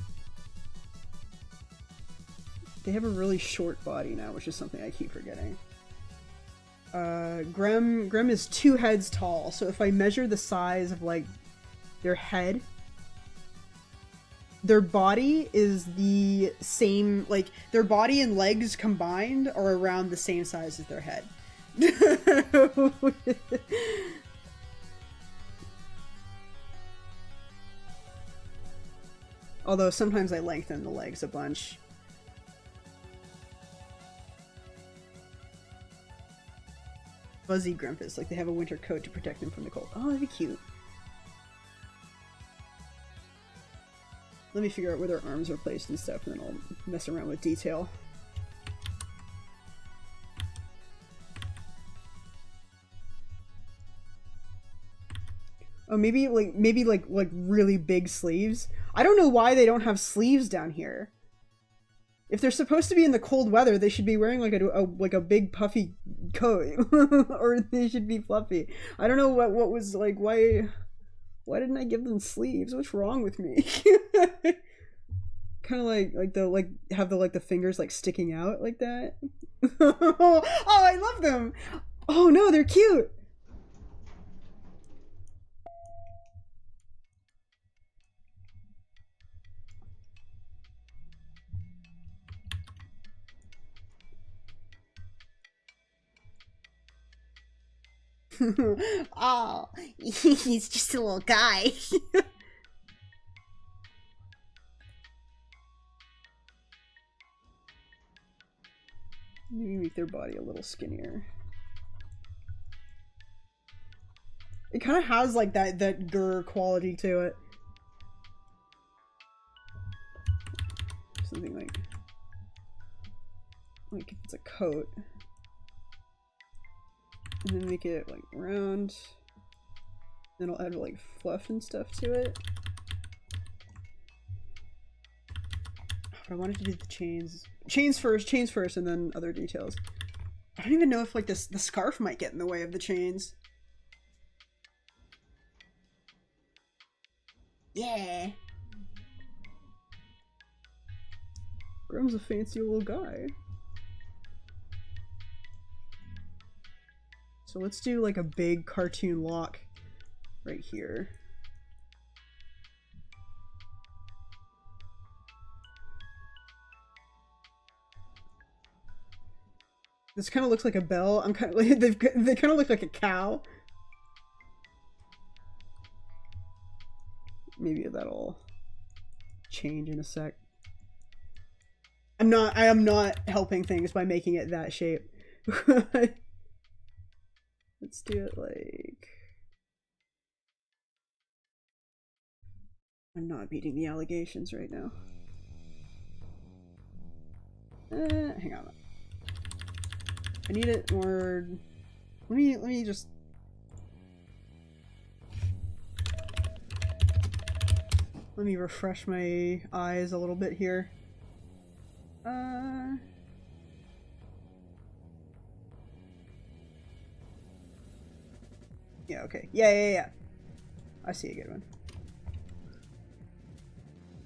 S1: They have a really short body now, which is something I keep forgetting. Grem is 2 heads tall, so if I measure the size of like their head, their body is the same, like their body and legs combined are around the same size as their head. Although sometimes I lengthen the legs a bunch. Fuzzy Grumpus, like they have a winter coat to protect them from the cold. Oh, that'd be cute. Let me figure out where their arms are placed and stuff, and then I'll mess around with detail. Oh, maybe like really big sleeves. I don't know why they don't have sleeves down here. If they're supposed to be in the cold weather, they should be wearing like a big puffy coat, or they should be fluffy. I don't know what was like why didn't I give them sleeves? What's wrong with me? Kind of like have the fingers like sticking out like that. Oh, I love them. Oh no, they're cute.
S2: Oh, he's just a little guy.
S1: Maybe make their body a little skinnier. It kind of has like that grr quality to it. Something like if it's a coat. And then make it like round. Then I'll add like fluff and stuff to it. I wanted to do the chains. Chains first, and then other details. I don't even know if like the scarf might get in the way of the chains.
S2: Yeah.
S1: Grum's a fancy little guy. So let's do like a big cartoon lock right here. This kind of looks like a bell. I'm kind of like they kind of look like a cow. Maybe that'll change in a sec. I am not helping things by making it that shape. Let's do it like I'm not beating the allegations right now. Hang on. I need it more. Let me just. Let me refresh my eyes a little bit here. Yeah, okay. Yeah. I see a good one.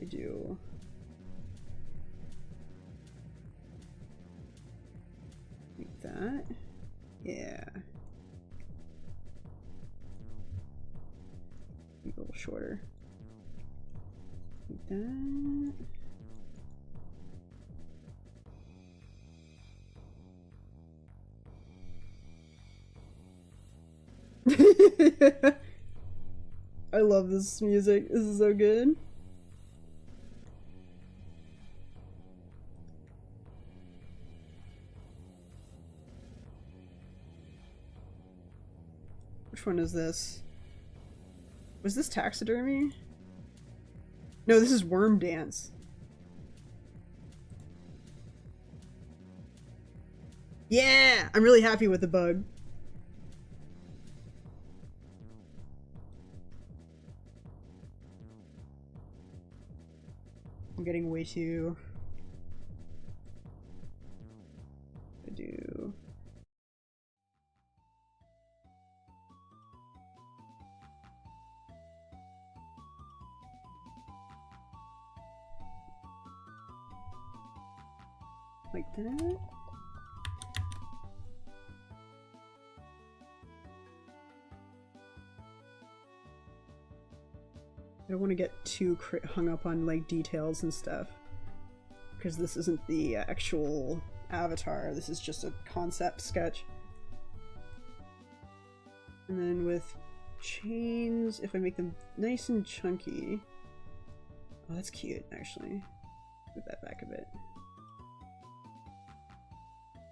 S1: I do. Like that. Yeah. A little shorter. Like that. I love this music. This is so good. Which one is this? Was this taxidermy? No, this is Worm Dance. Yeah! I'm really happy with the bug. I'm getting way too... I do... like that. I don't want to get too hung up on like details and stuff, because this isn't the actual avatar. This is just a concept sketch. And then with chains, if I make them nice and chunky, oh, that's cute actually. Move that back a bit.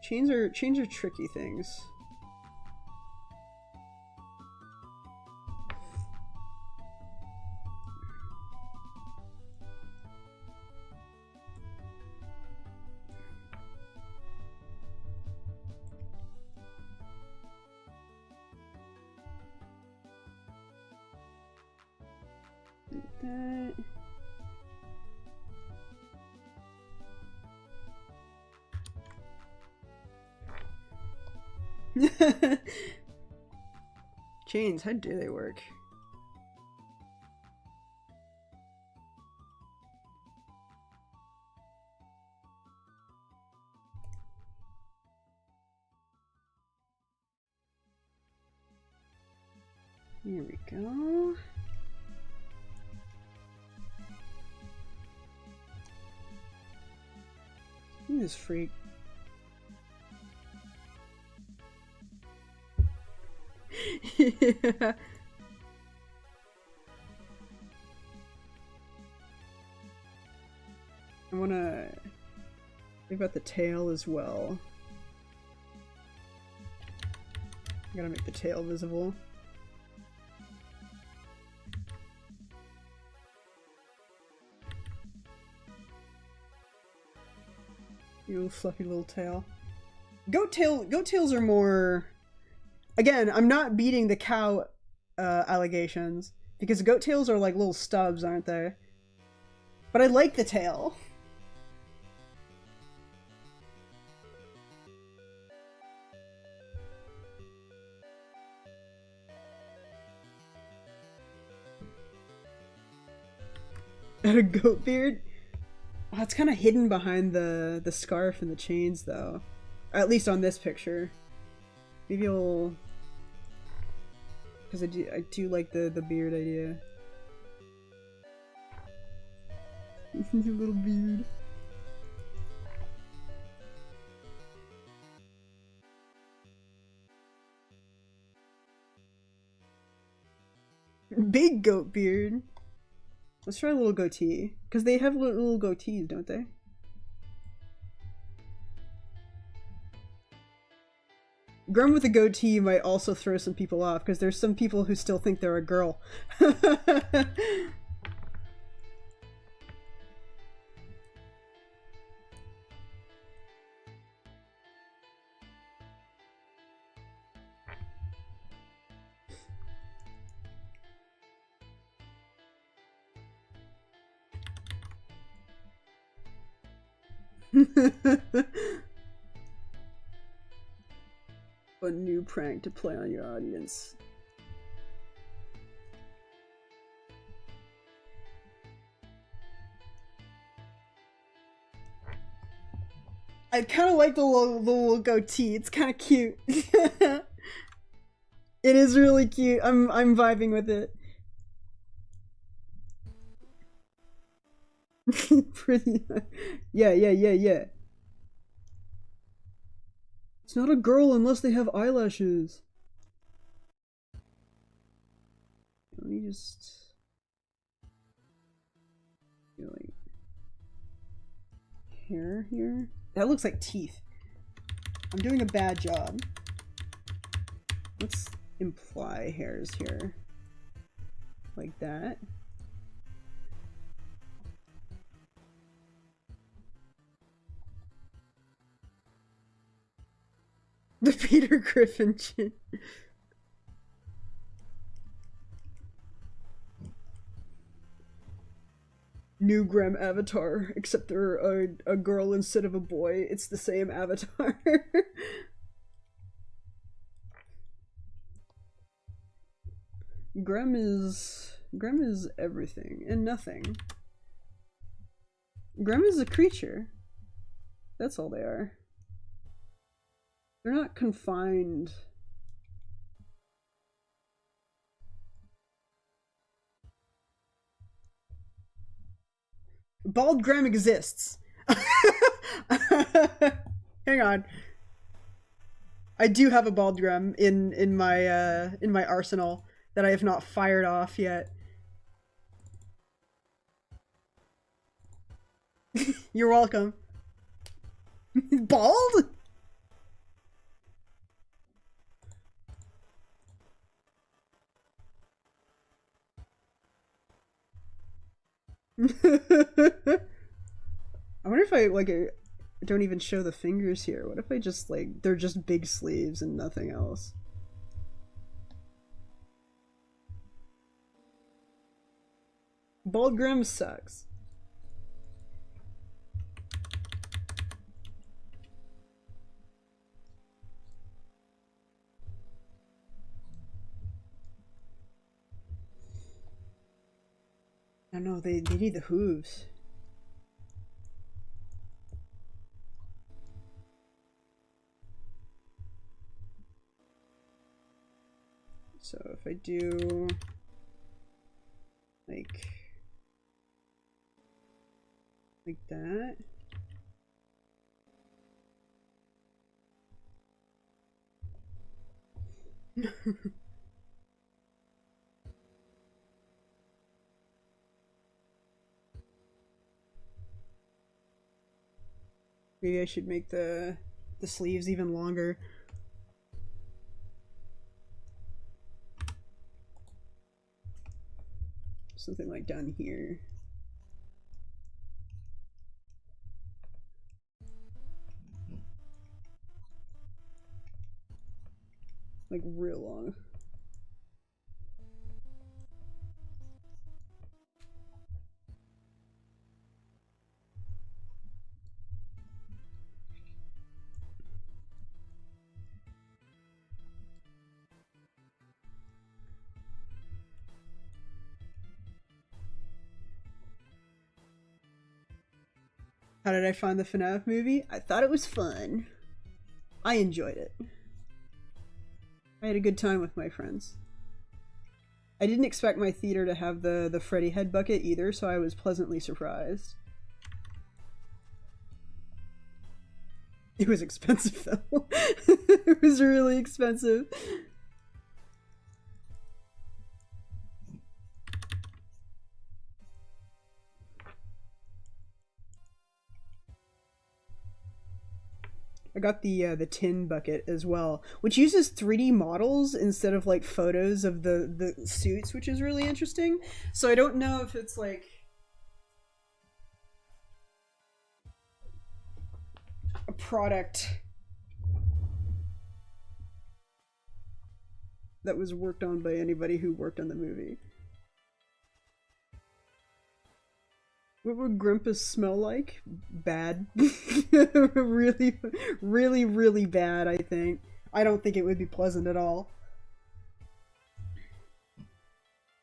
S1: Chains are tricky things. Like that. Chains, how do they work? Here we go. This freak. Yeah. I wanna think about the tail as well. I gotta make the tail visible. You fluffy little tail. Goat tails are more... Again, I'm not beating the cow allegations, because goat tails are like little stubs, aren't they? But I like the tail. And a goat beard? Oh, it's kind of hidden behind the scarf and the chains, though. Or at least on this picture. Maybe I'll... Because I do like the beard idea. Your little beard. Big goat beard. Let's try a little goatee. Because they have little goatees, don't they? Grum with a goatee might also throw some people off, because there's some people who still think they're a girl. A new prank to play on your audience. I kind of like the little goatee. It's kind of cute. It is really cute. I'm vibing with it. Pretty. Yeah. It's not a girl unless they have eyelashes. Let me just... like... hair here? That looks like teeth. I'm doing a bad job. Let's imply hairs here. Like that. The Peter Griffin chin. New Grem avatar, except they're a girl instead of a boy. It's the same avatar. Grem is everything and nothing. Grem is a creature. That's all they are. They're not confined. Bald Grem exists. Hang on. I do have a bald Grem in my arsenal that I have not fired off yet. You're welcome. Bald? I wonder if I don't even show the fingers here. What if I just they're just big sleeves and nothing else? Bald Grim sucks. I don't know, they need the hooves. So if I do like that. Maybe I should make the sleeves even longer. Something like down here. Like real long. How did I find the FNAF movie? I thought it was fun. I enjoyed it. I had a good time with my friends. I didn't expect my theater to have the Freddy head bucket either, so I was pleasantly surprised. It was expensive though. It was really expensive. I got the tin bucket as well, which uses 3D models instead of like photos of the suits, which is really interesting. So I don't know if it's like a product that was worked on by anybody who worked on the movie. What would Grimpus smell like? Bad. Really, really, really bad, I think. I don't think it would be pleasant at all.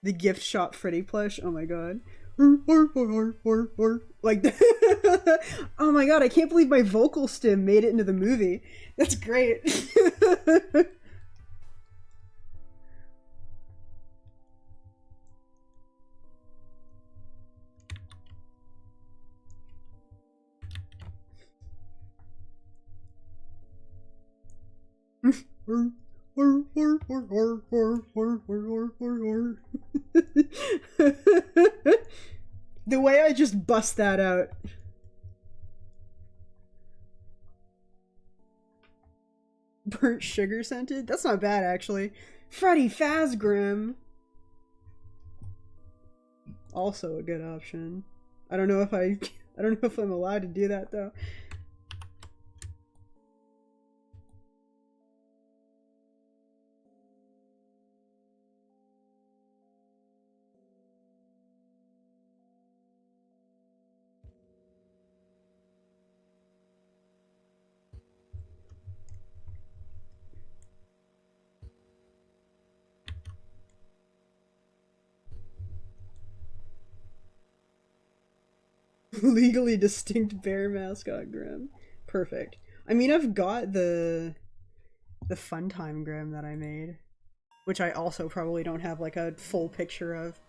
S1: The gift shop Freddy plush? Oh my god. Like that. Oh my god, I can't believe my vocal stim made it into the movie. That's great. The way I just bust that out. Burnt sugar scented? That's not bad, actually. Freddy Fazgrim! Also a good option. I don't know if I'm allowed to do that, though. Legally distinct bear mascot Grim. Perfect. I mean, I've got the fun time Grim that I made, which I also probably don't have like a full picture of.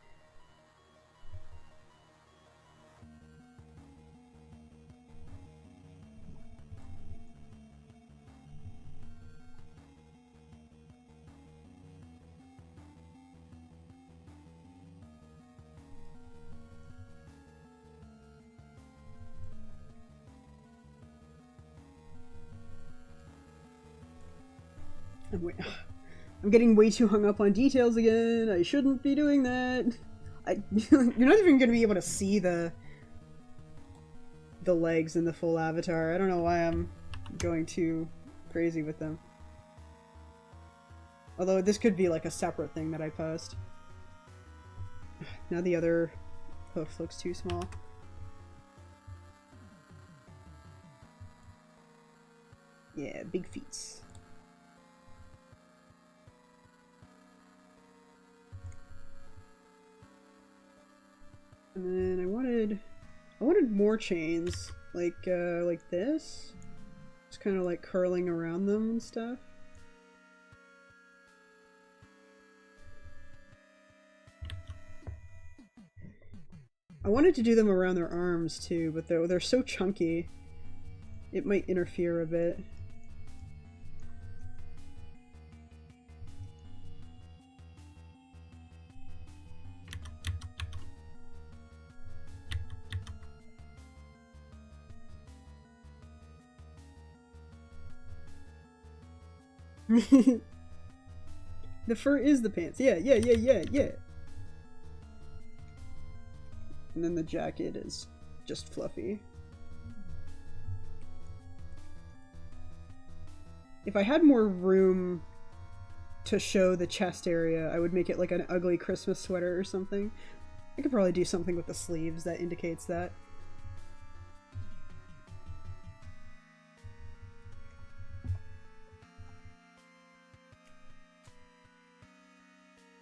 S1: I'm getting way too hung up on details again. I shouldn't be doing that. You're not even gonna be able to see the legs in the full avatar. I don't know why I'm going too crazy with them. Although this could be like a separate thing that I post. Now the other hoof looks too small. Yeah, big feet. And then I wanted more chains, like this, just kind of like curling around them and stuff. I wanted to do them around their arms too, but they're so chunky, it might interfere a bit. The fur is the pants. Yeah. And then the jacket is just fluffy. If I had more room to show the chest area, I would make it like an ugly Christmas sweater or something. I could probably do something with the sleeves that indicates that.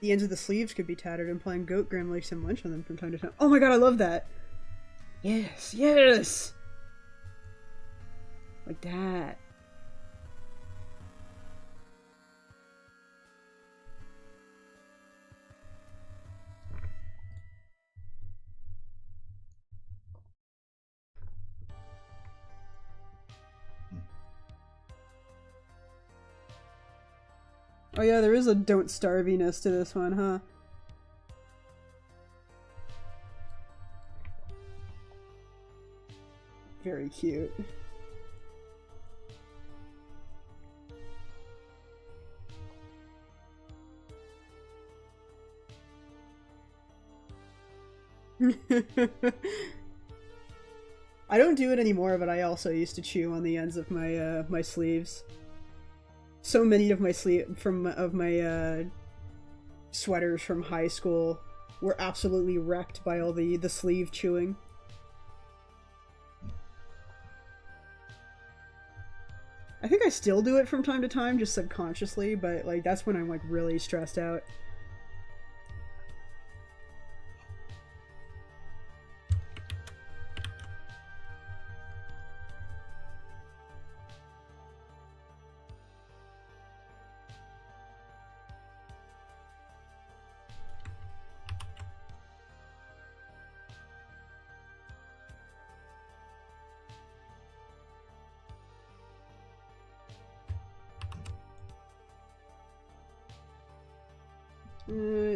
S1: The ends of the sleeves could be tattered, implying Goat Grim likes him munch on them from time to time. Oh my god, I love that! Yes, yes! Like that. Oh yeah, there is a don't starviness to this one, huh? Very cute. I don't do it anymore, but I also used to chew on the ends of my my sleeves. So many of my sweaters from high school were absolutely wrecked by all the sleeve chewing. I think I still do it from time to time, just subconsciously, but like that's when I'm like really stressed out.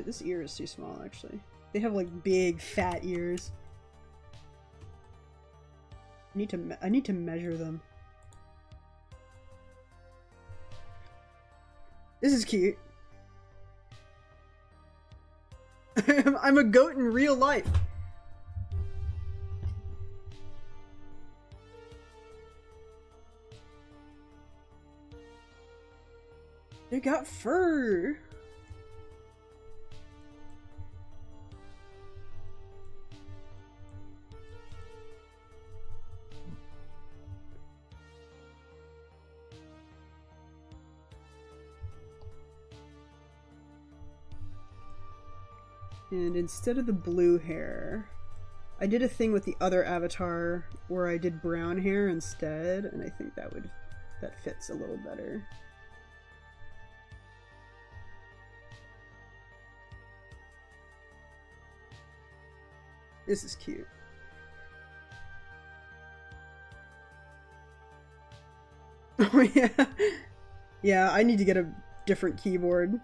S1: This ear is too small, actually. They have like big, fat ears. I need to measure them. This is cute. I'm a goat in real life. They got fur. And instead of the blue hair, I did a thing with the other avatar where I did brown hair instead, and I think that fits a little better. This is cute. Oh yeah. Yeah, I need to get a different keyboard.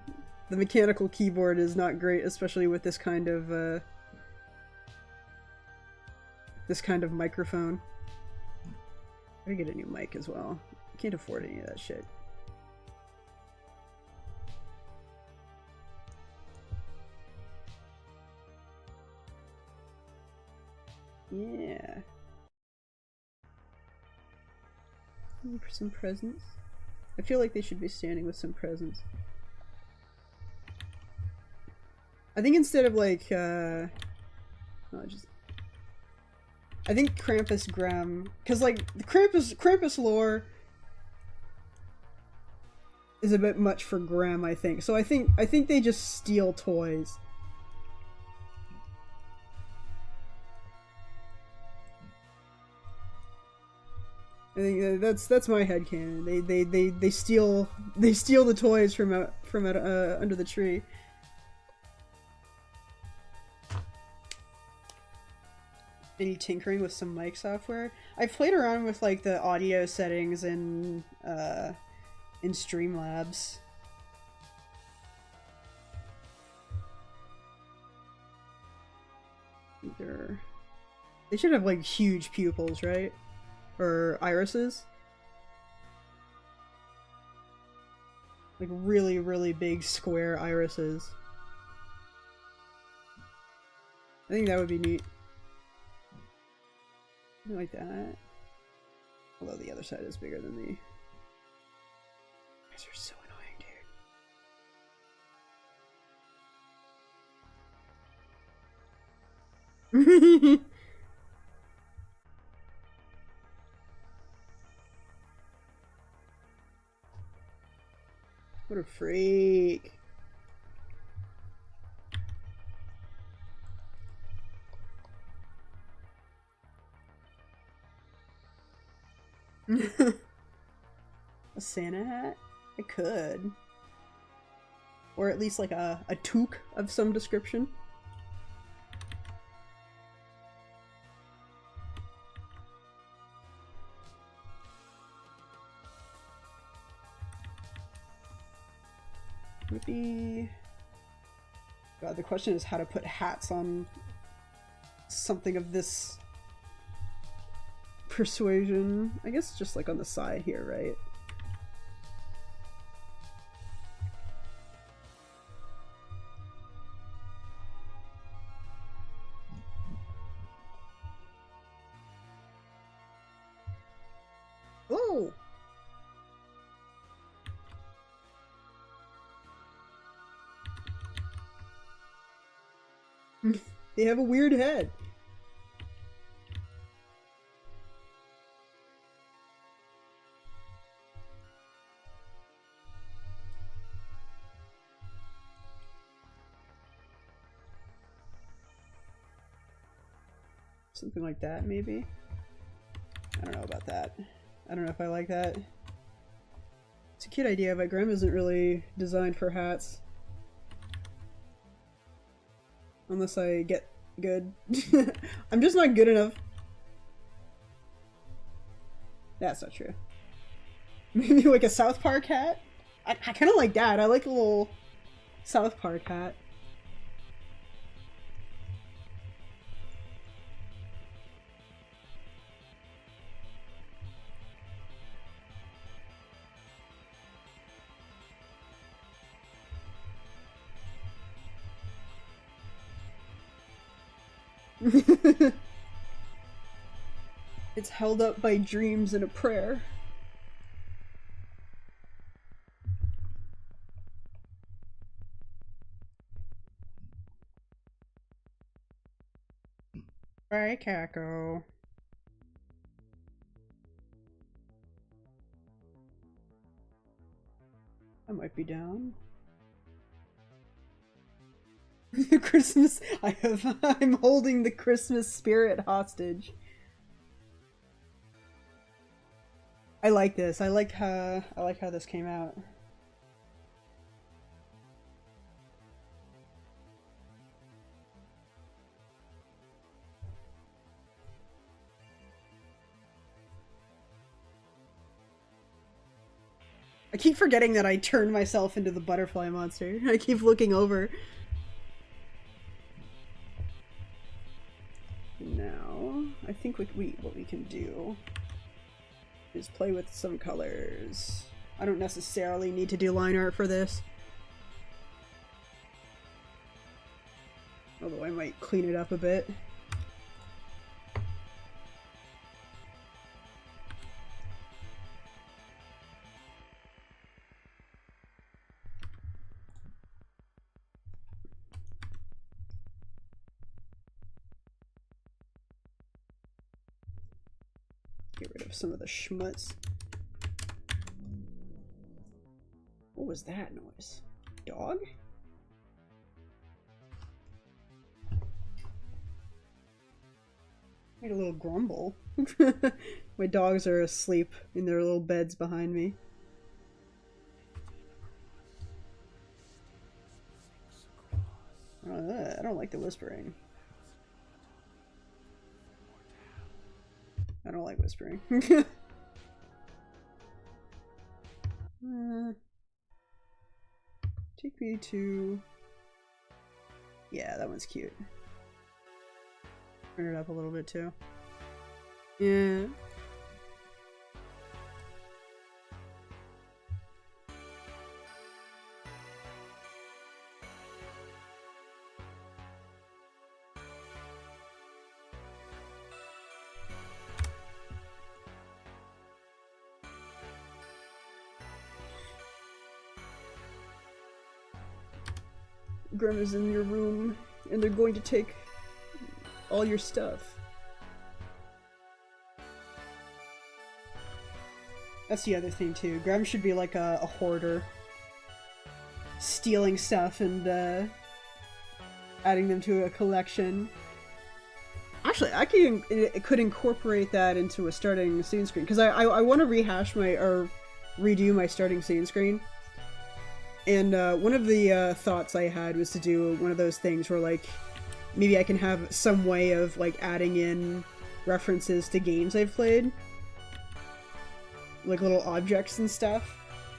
S1: The mechanical keyboard is not great, especially with this kind of microphone. I gotta get a new mic as well. I can't afford any of that shit. Yeah. Looking for some presents. I feel like they should be standing with some presents. I think instead of like, I think Krampus Graham, because like the Krampus lore is a bit much for Graham, I think. So I think they just steal toys. I think that's my headcanon. They steal the toys from out under the tree. Any tinkering with some mic software? I've played around with like the audio settings in Streamlabs. They should have like huge pupils, right? Or irises? Like really, really big square irises. I think that would be neat. Something like that. Although the other side is bigger than the... You guys are so annoying, dude. What a freak. A Santa hat? I could. Or at least like a toque of some description. Would be... God, the question is how to put hats on something of this persuasion. I guess just like on the side here, right? Oh! They have a weird head. Something like that, maybe? I don't know about that. I don't know if I like that. It's a cute idea, but Graham isn't really designed for hats. Unless I get good. I'm just not good enough. That's not true. Maybe like a South Park hat? I kind of like that. I like a little South Park hat. It's held up by dreams and a prayer. Right, Kako. I might be down. The Christmas. I'm holding the Christmas spirit hostage. I like this. I like how this came out. I keep forgetting that I turned myself into the butterfly monster. I keep looking over. Now, I think what we can do is play with some colors. I don't necessarily need to do line art for this. Although I might clean it up a bit. Get rid of some of the schmutz. What was that noise? Dog? Made a little grumble. My dogs are asleep in their little beds behind me. I don't like the whispering. I don't like whispering. Take me to... Yeah, that one's cute. Turn it up a little bit too. Yeah. Grim is in your room, and they're going to take all your stuff. That's the other thing too. Grim should be like a hoarder. Stealing stuff and adding them to a collection. Actually, I could incorporate that into a starting scene screen, because I want to rehash or redo my starting scene screen. And one of the thoughts I had was to do one of those things where, like, maybe I can have some way of, like, adding in references to games I've played. Like, little objects and stuff.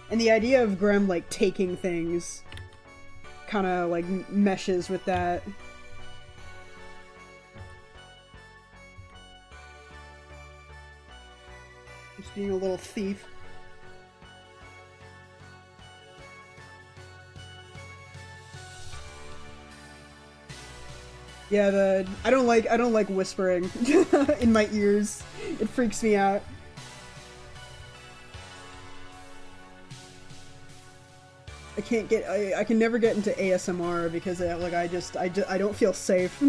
S1: And the idea of Grem, like, taking things kind of, like, meshes with that. Just being a little thief. Yeah, I don't like whispering in my ears. It freaks me out. I can never get into ASMR because like I don't feel safe.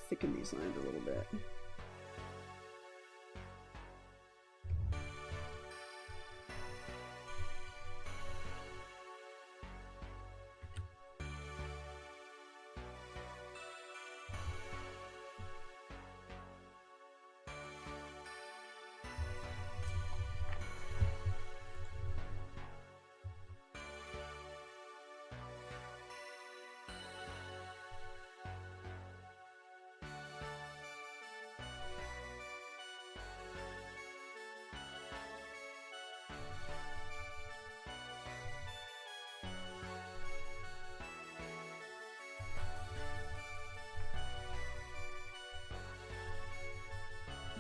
S1: thicken these lines a little bit.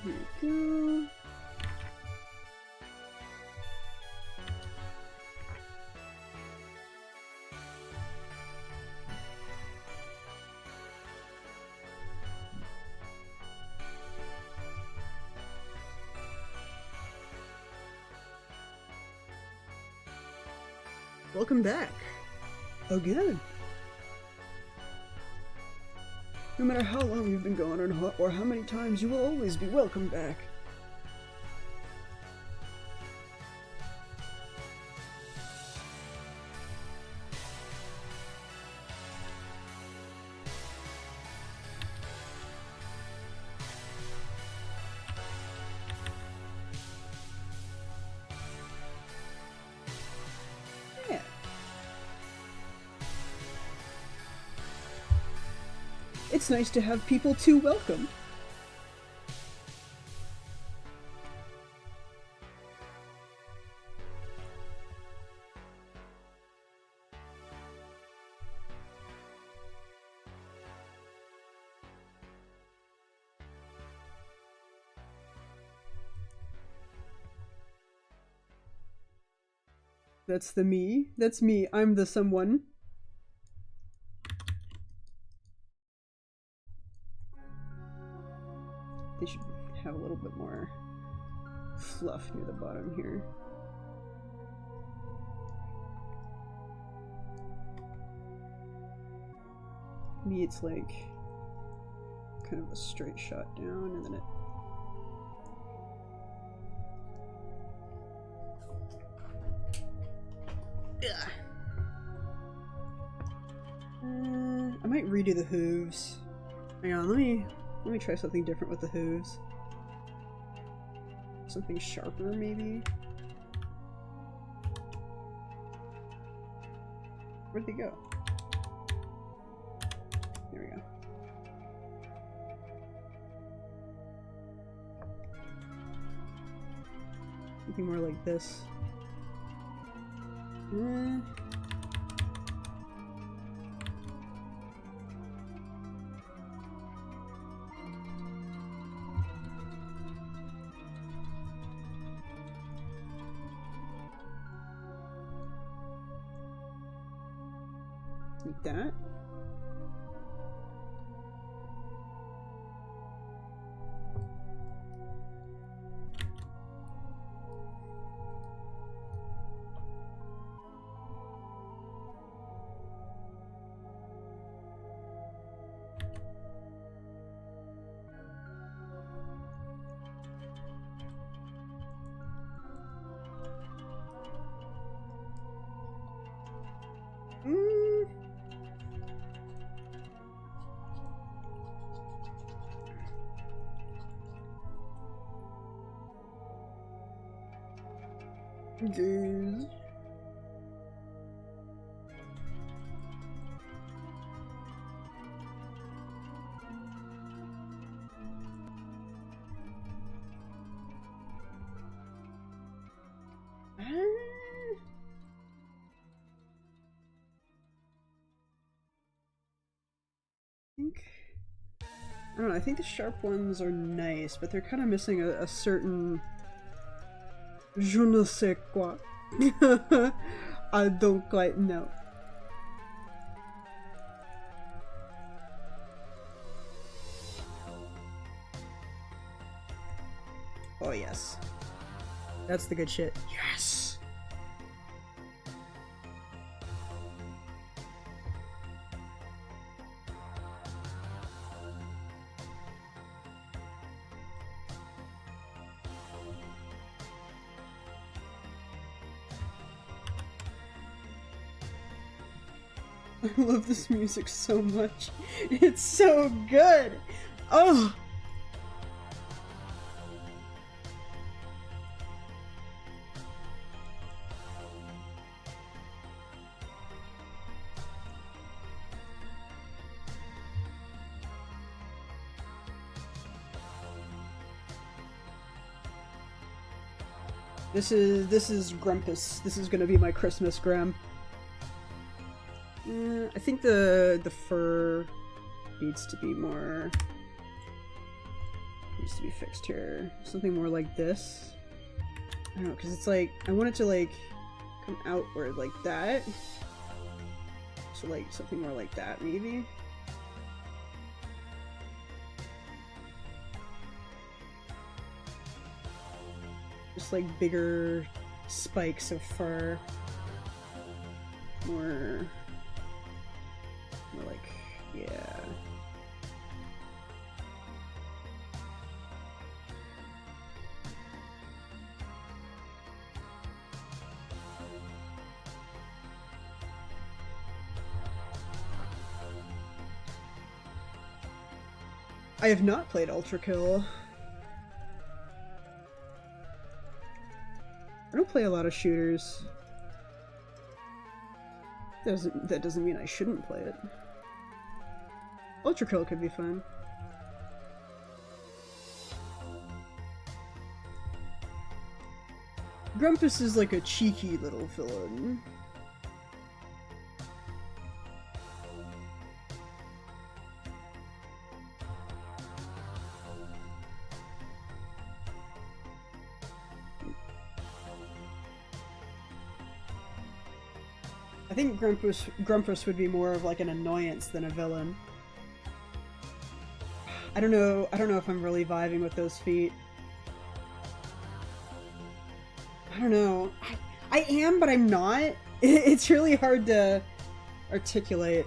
S1: Here we go. Welcome back. Again. No matter how long you've been gone or how many times, you will always be welcome back. Yeah. It's nice to have people to welcome. That's the me. That's me. I'm the someone. They should have a little bit more fluff near the bottom here. Me, it's like kind of a straight shot down and then it... I might redo the hooves. Hang on, let me try something different with the hooves. Something sharper, maybe? Where'd they go? There we go. Something more like this. Like that. Jeez. I don't know, I think the sharp ones are nice, but they're kind of missing a certain je ne sais quoi. I don't quite know. Oh yes. That's the good shit. Yes! I love this music so much. It's so good. Oh. This is Grumpus. This is gonna be my Christmas Grim. I think the fur needs to be fixed here. Something more like this. I don't know, because it's like I want it to like come outward like that. So like something more like that maybe. Just like bigger spikes of fur. More like, yeah. I have not played Ultra Kill. I don't play a lot of shooters. That doesn't mean I shouldn't play it. Ultra Kill could be fun. Grumpus is like a cheeky little villain. I think Grumpus would be more of like an annoyance than a villain. I don't know if I'm really vibing with those feet. I don't know. I am, but I'm not. It's really hard to articulate.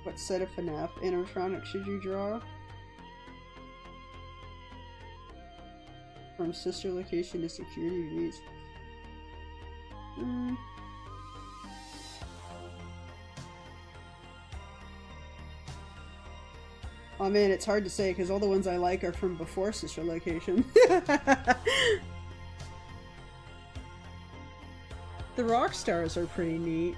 S1: What set of FNAF animatronics should you draw? From sister location to security release. Oh man, it's hard to say because all the ones I like are from before sister location. The rock stars are pretty neat.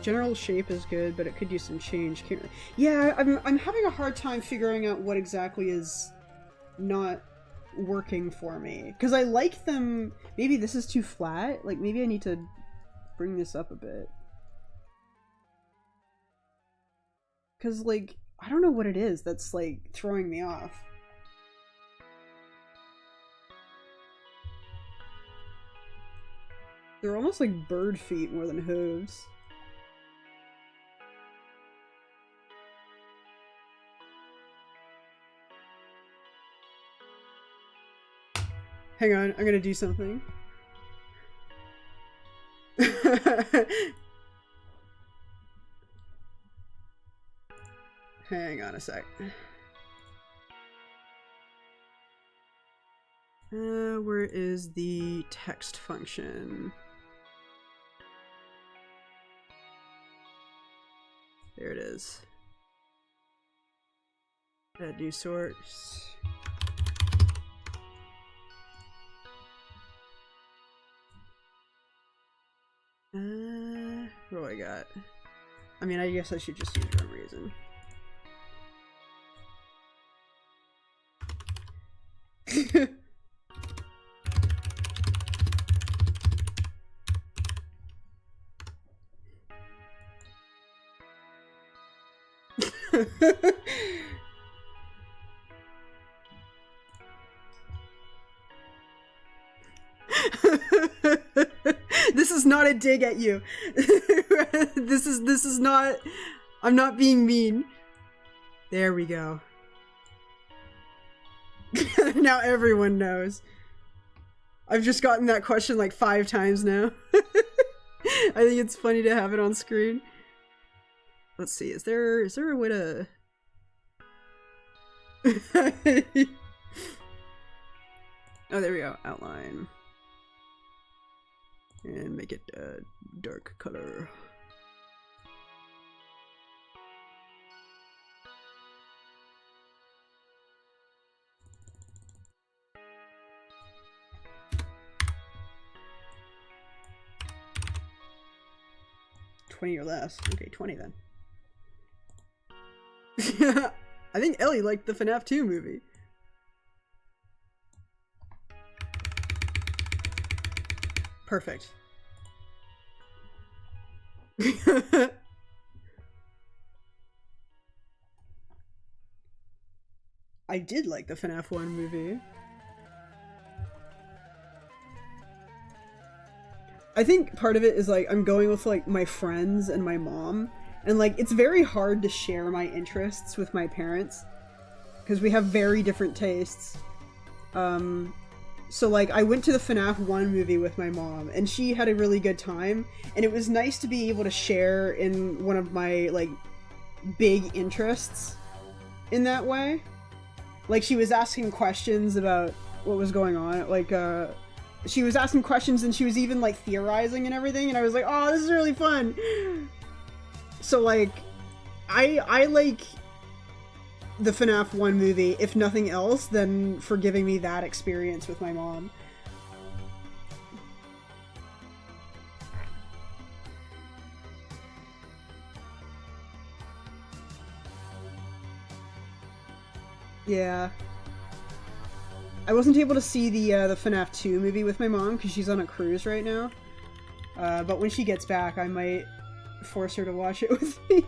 S1: General shape is good, but it could use some change. Yeah, I'm having a hard time figuring out what exactly is not working for me. Because I like them... Maybe this is too flat? Like, maybe I need to bring this up a bit. Because, like, I don't know what it is that's, like, throwing me off. They're almost like bird feet more than hooves. Hang on, I'm gonna do something. Hang on a sec. Where is the text function? There it is. Add new source. What do I got? I mean, I guess I should just use Run Reason. not a dig at you. This is not, I'm not being mean. There we go. Now everyone knows. I've just gotten that question like 5 times now. I think it's funny to have it on screen. Let's see, is there a way to... Oh, there we go. Outline. And make it a dark color. $20 or less. Okay, 20 then. I think Ellie liked the FNAF 2 movie. Perfect. I did like the FNAF 1 movie. I think part of it is like I'm going with like my friends and my mom, and like it's very hard to share my interests with my parents because we have very different tastes. So like I went to the FNAF 1 movie with my mom and she had a really good time, and it was nice to be able to share in one of my like big interests in that way. Like she was asking questions about what was going on, like she was asking questions and she was even like theorizing and everything, and I was like, oh, this is really fun. So like I like the FNAF 1 movie, if nothing else, than for giving me that experience with my mom. Yeah. I wasn't able to see the FNAF 2 movie with my mom because she's on a cruise right now. But when she gets back, I might force her to watch it with me.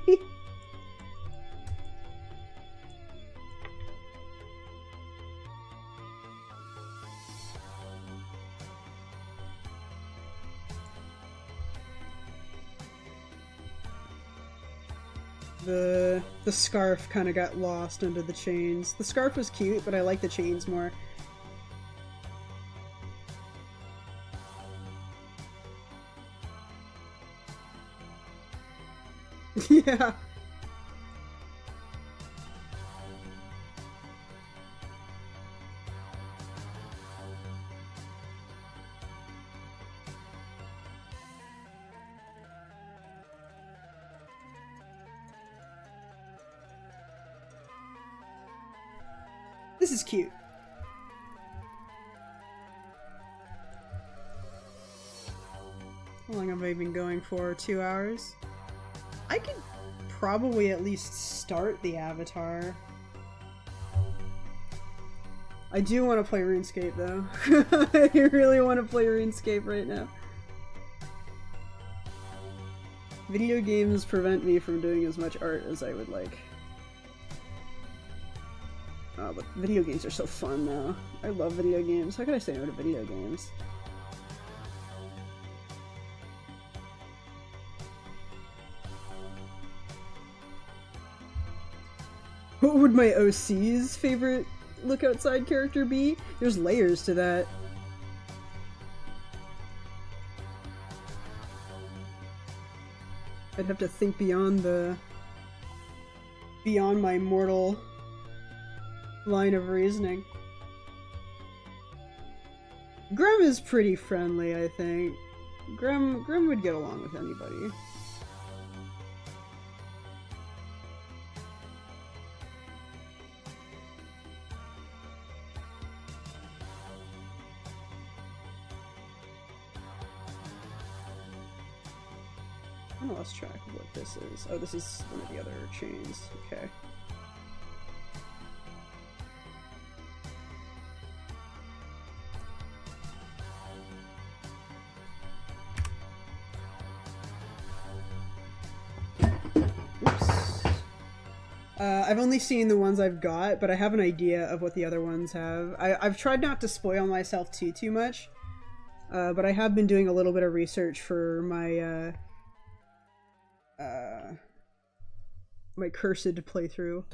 S1: The scarf kind of got lost under the chains. The scarf was cute, but I like the chains more. Yeah. This is cute. How long have I been going for? 2 hours? I could probably at least start the avatar. I do want to play RuneScape though. I really want to play RuneScape right now. Video games prevent me from doing as much art as I would like. Oh, but video games are so fun now. I love video games. How could I say no to video games? What would my OC's favorite look outside character be? There's layers to that. I'd have to think beyond my mortal line of reasoning. Grem is pretty friendly, I think. Grem would get along with anybody. I lost track of what this is. Oh, this is one of the other chains. Okay. I've only seen the ones I've got, but I have an idea of what the other ones have. I've tried not to spoil myself too much, But I have been doing a little bit of research for my my cursed playthrough.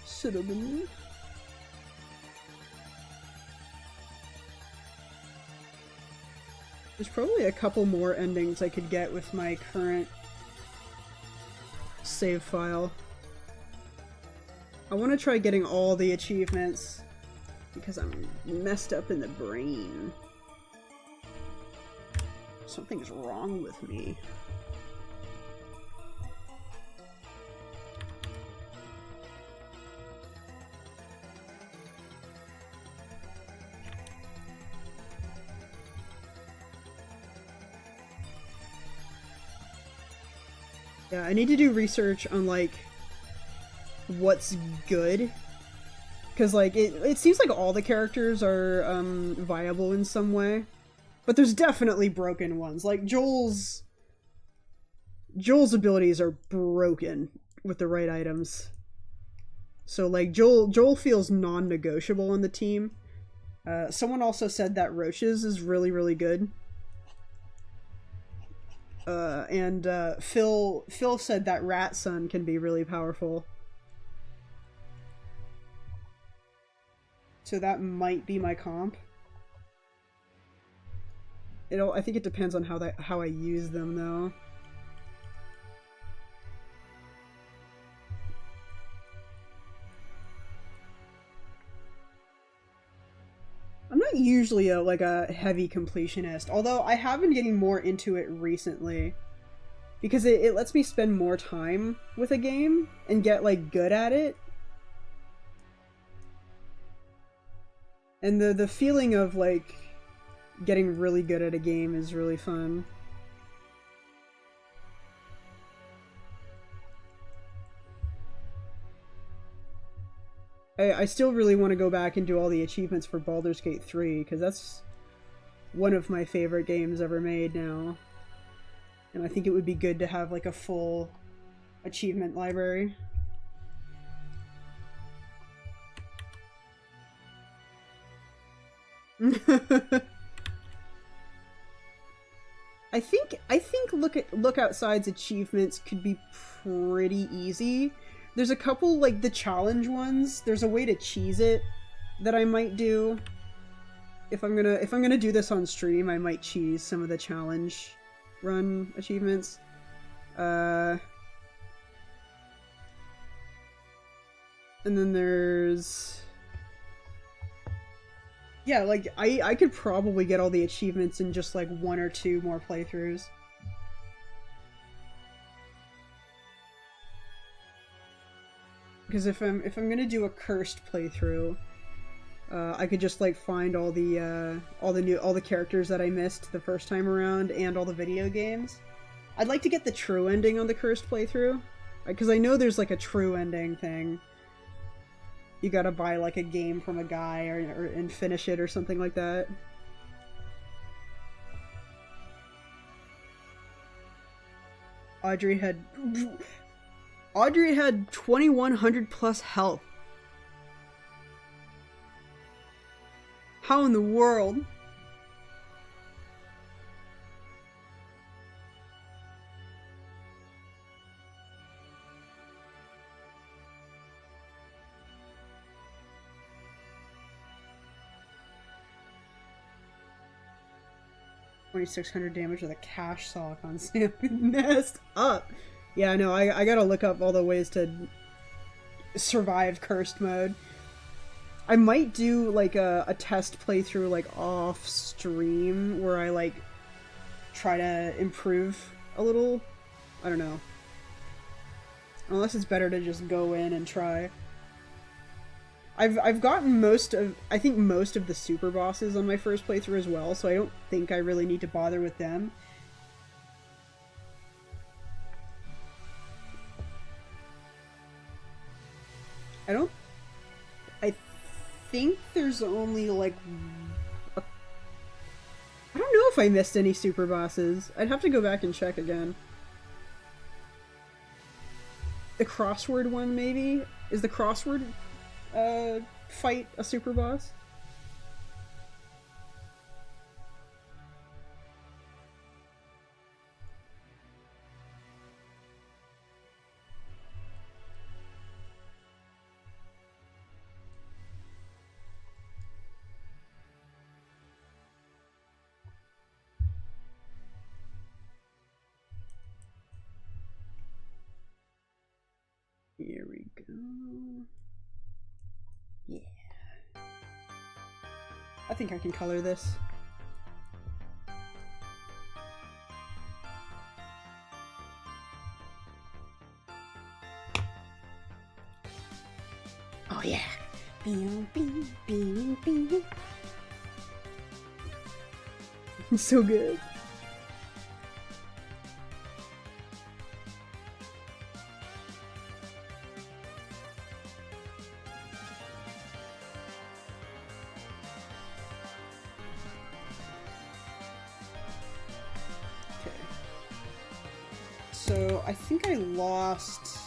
S1: Cinnamon. There's probably a couple more endings I could get with my current save file. I want to try getting all the achievements because I'm messed up in the brain. Something's wrong with me. Yeah, I need to do research on, like, what's good. Because, like, it seems like all the characters are, viable in some way. But there's definitely broken ones. Like, Joel's abilities are broken with the right items. So, like, Joel feels non-negotiable on the team. Someone also said that Roach's is really, really good. And Phil said that Rat Son can be really powerful. So that might be my comp. I think it depends on how I use them, though. I'm not usually a heavy completionist, although I have been getting more into it recently. Because it lets me spend more time with a game and get, like, good at it. And the feeling of, like, getting really good at a game is really fun. I still really want to go back and do all the achievements for Baldur's Gate 3, because that's one of my favorite games ever made now. And I think it would be good to have, like, a full achievement library. I think Look Outside's achievements could be pretty easy. There's a couple, like, the challenge ones. There's a way to cheese it that I might do. If I'm gonna do this on stream, I might cheese some of the challenge run achievements. And then there's... Yeah, like, I could probably get all the achievements in just, like, 1 or 2 more playthroughs. Because if I'm gonna do a cursed playthrough, I could just, like, find all the characters that I missed the first time around and all the video games. I'd like to get the true ending on the cursed playthrough, because I know there's, like, a true ending thing. You gotta buy, like, a game from a guy and finish it or something like that. Audrey had 2100 plus health. How in the world? $2,600 damage with a cash sock on Sam. Messed up. Yeah, no, I gotta look up all the ways to survive cursed mode. I might do, like, a test playthrough, like, off stream where I, like, try to improve a little. I don't know. Unless it's better to just go in and try. I've gotten I think most of the super bosses on my first playthrough as well, so I don't think I really need to bother with them. think there's only like I don't know if I missed any super bosses. I'd have to go back and check again. The crossword one, maybe? Is the crossword fight a super boss? Here we go. Yeah. I think I can color this.
S2: Oh yeah. Bing, bing, bing, bing.
S1: It's so good. So I think I lost.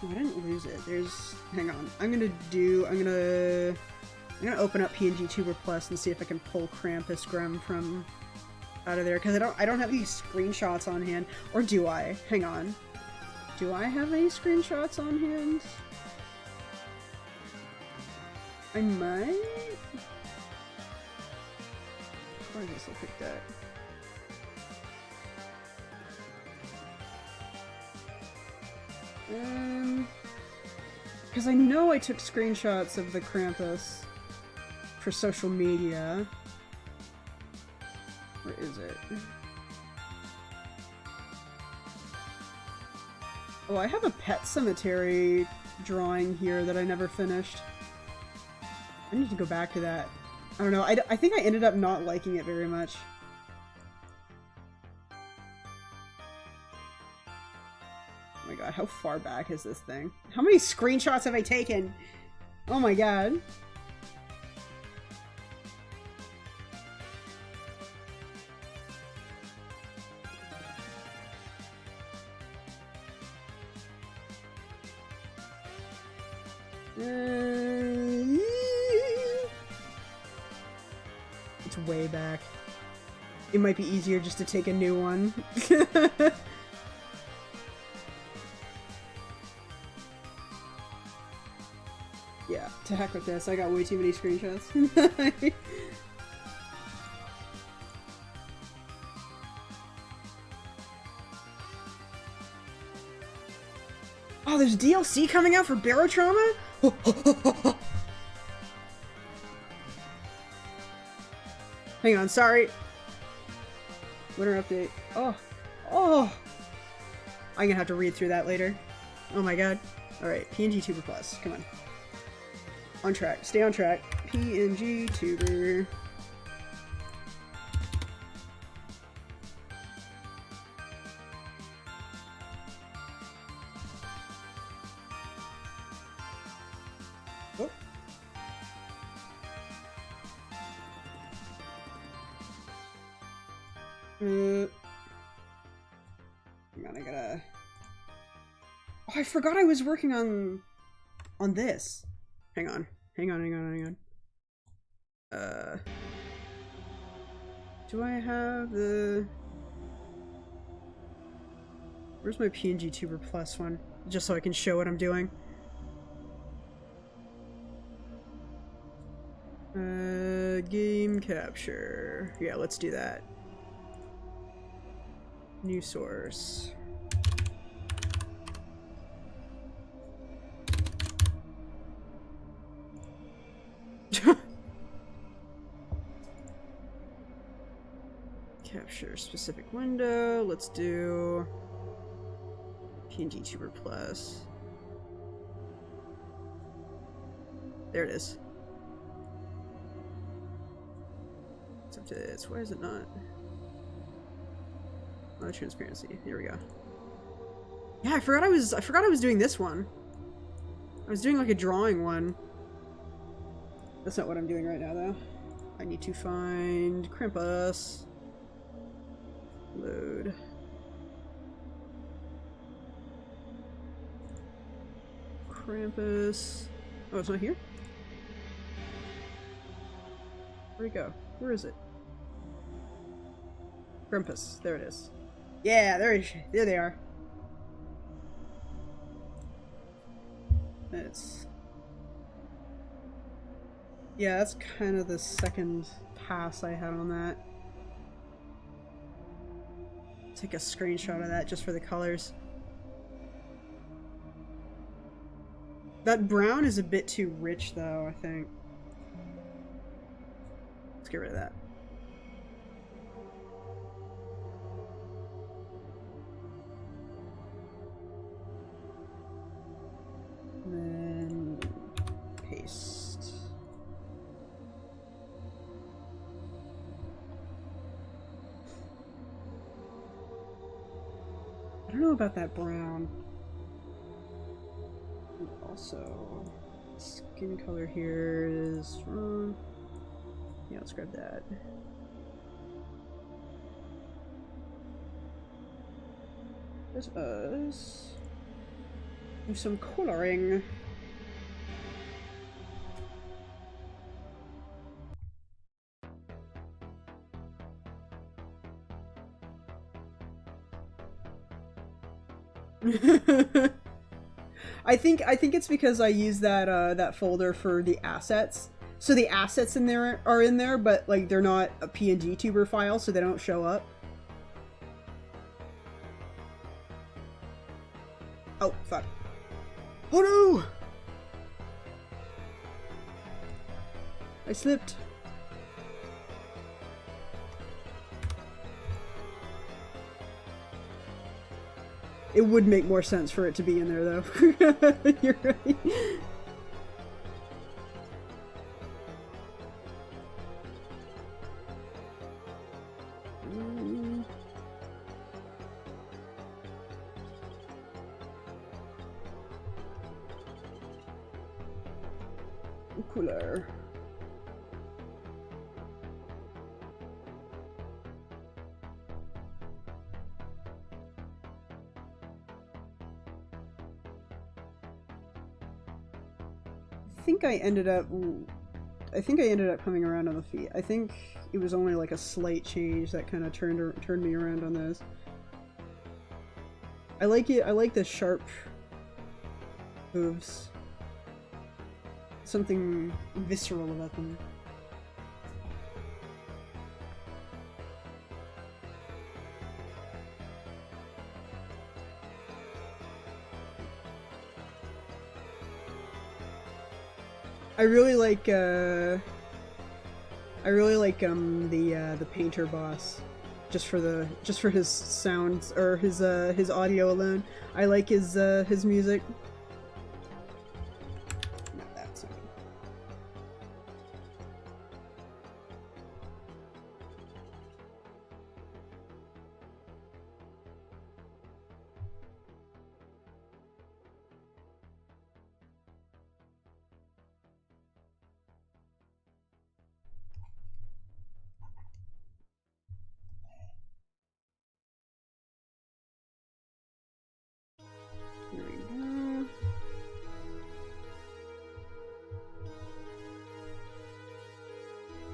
S1: No, I didn't lose it. There's. Hang on. I'm gonna open up PNG Tuber Plus and see if I can pull Krampus Grem from out of there, because I don't have any screenshots on hand. Or do I? Hang on. Do I have any screenshots on hand? I might. Or I guess I'll pick that. Because I know I took screenshots of the Krampus for social media. Where is it? Oh, I have a Pet Cemetery drawing here that I never finished. I need to go back to that. I don't know, I think I ended up not liking it very much. Oh my god, how far back is this thing? How many screenshots have I taken? Oh my god. It's way back. It might be easier just to take a new one. Yeah, to heck with this. I got way too many screenshots. Oh, there's DLC coming out for Barotrauma? Hang on, sorry. Winter update. Oh. Oh! I'm gonna have to read through that later. Oh my god. Alright, PNG Tuber Plus. Come on. On track. Stay on track. PNG Tuber. Oh. Hang on, I gotta... Oh, I forgot I was working on this. Hang on. Do I have the... Where's my PNG Tuber Plus one? Just so I can show what I'm doing. Game capture. Yeah, let's do that. New source. Capture specific window. Let's do PNG Tuber Plus. There it is. Except it's, why is it not? Oh, transparency. Here we go. Yeah, I forgot I was doing this one. I was doing like a drawing one. That's not what I'm doing right now, though. I need to find Krampus. Load. Krampus. Oh, it's not here? Where'd it go? Where is it? Krampus. There it is. Yeah, there they are. That's... Yeah, that's kind of the second pass I had on that. Take a screenshot of that just for the colors. That brown is a bit too rich though, I think. Let's get rid of that. And then paste. I don't know about that brown. And also, skin color here is wrong. Yeah, let's grab that. There's us. Do some coloring. I think it's because I use that that folder for the assets. So the assets in there are in there, but like they're not a PNG tuber file, so they don't show up. Oh fuck! Oh no! I slipped. It would make more sense for it to be in there, though. You're right. Cooler. I think I ended up coming around on the feet. I think it was only like a slight change that kind of turned me around on those. I like it. I like the sharp hooves. Something visceral about them. I really like the painter boss, just for his sounds or his audio alone. I like his music. Not that sound. There we go.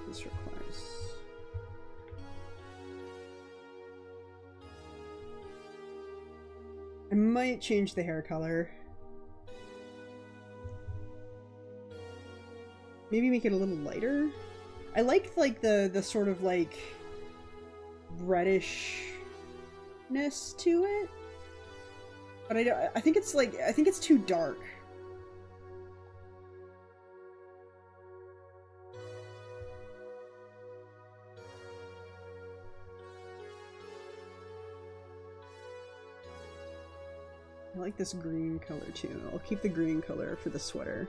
S1: This requires... I might change the hair color. Maybe make it a little lighter? I like the sort of like reddish-ness to it. But I think it's too dark. I like this green color too. I'll keep the green color for the sweater.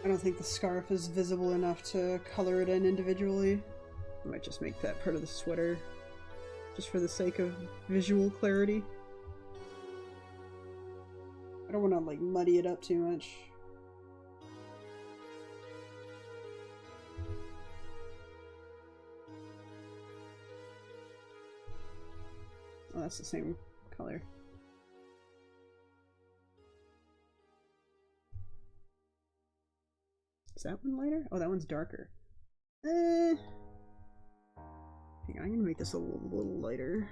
S1: I don't think the scarf is visible enough to color it in individually. I might just make that part of the sweater, just for the sake of visual clarity. I don't want to, like, muddy it up too much. Oh, that's the same color. Is that one lighter? Oh, that one's darker. Hang on, I'm gonna make this a little lighter.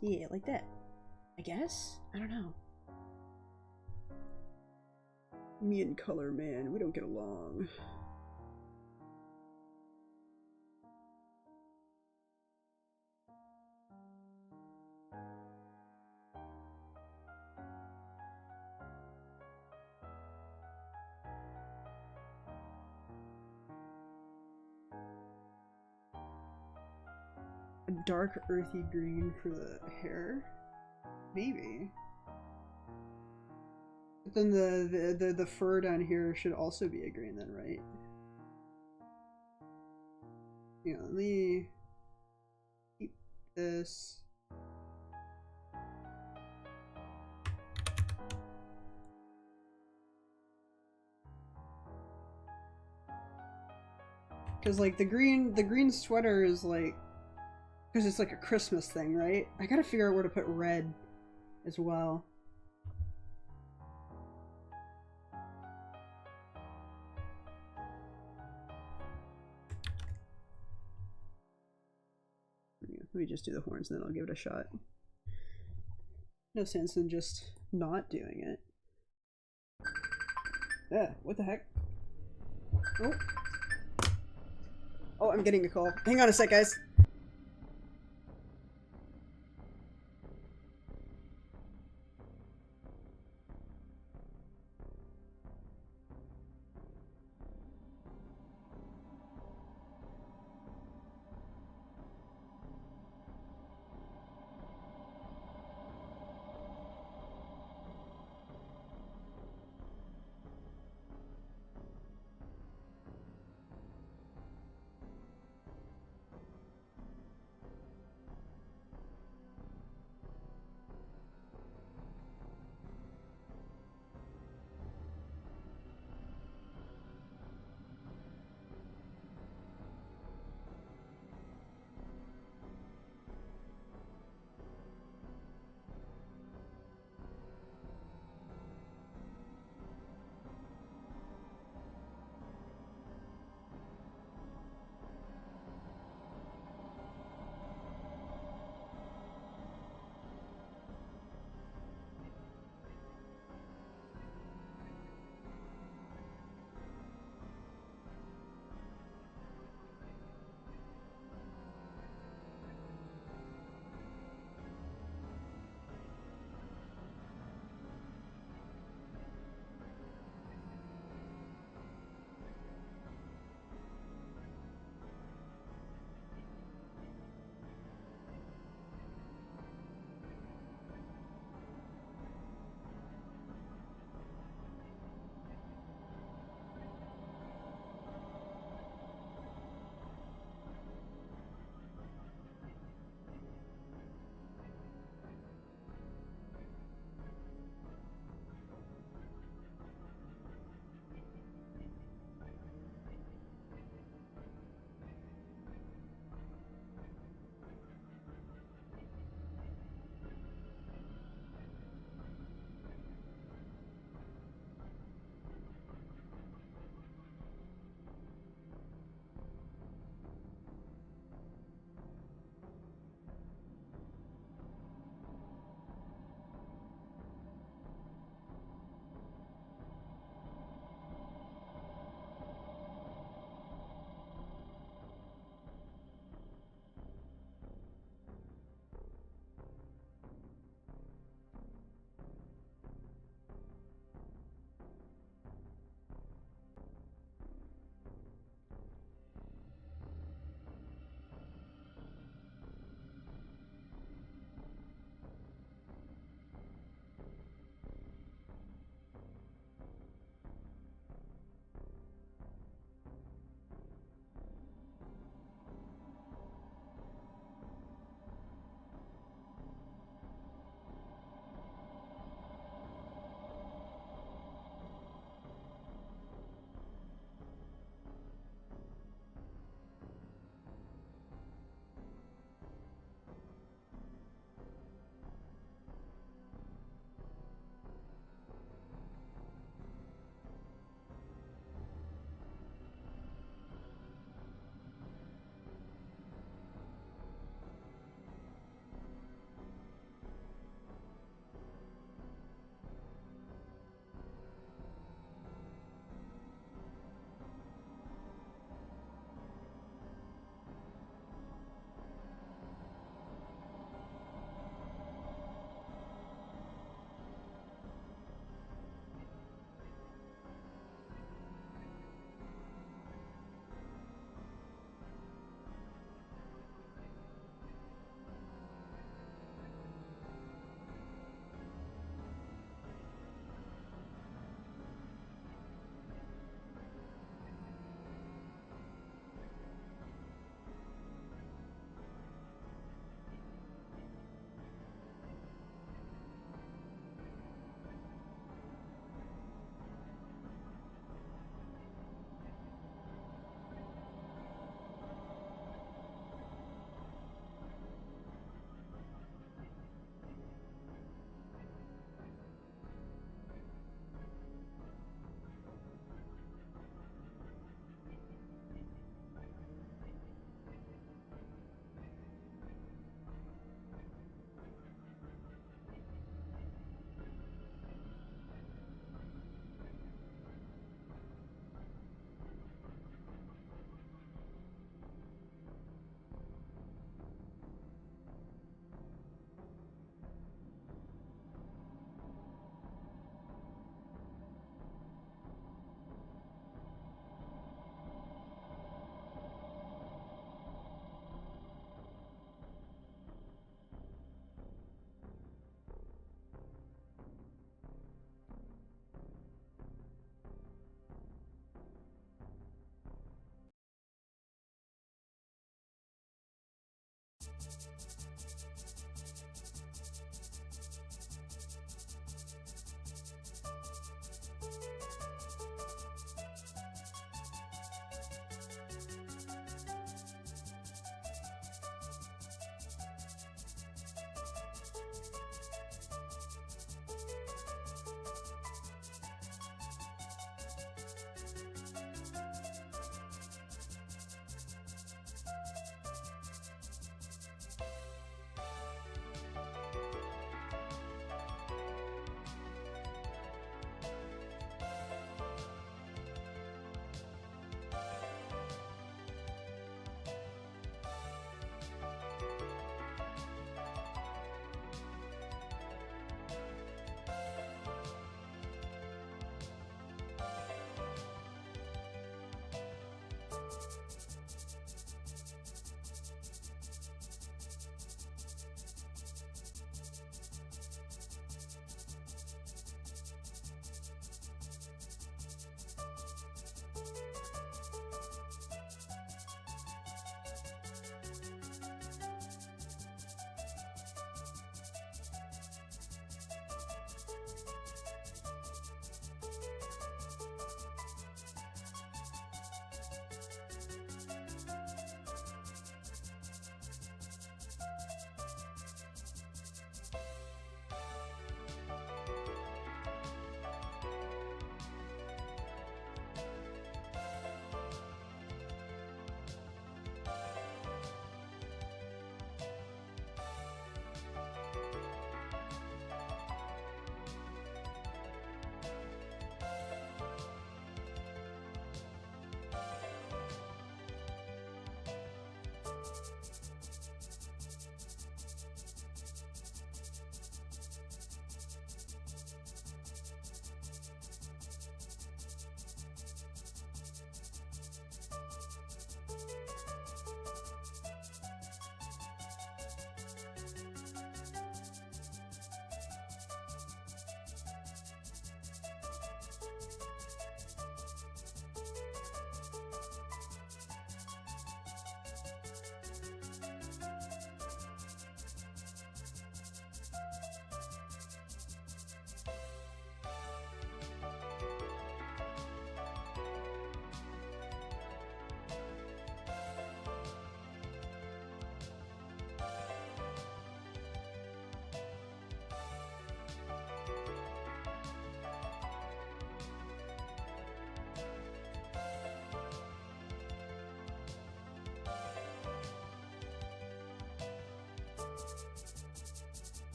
S1: Yeah, like that. I guess? I don't know. Me and color, man, we don't get along. A dark earthy green for the hair? Maybe. But then the fur down here should also be a green then, right? Yeah, let me keep this. Cause like the green sweater is like, because it's like a Christmas thing, right? I gotta figure out where to put red as well. Let me just do the horns and then I'll give it a shot. No sense in just not doing it. Yeah, what the heck? Oh. Oh, I'm getting a call. Hang on a sec, guys.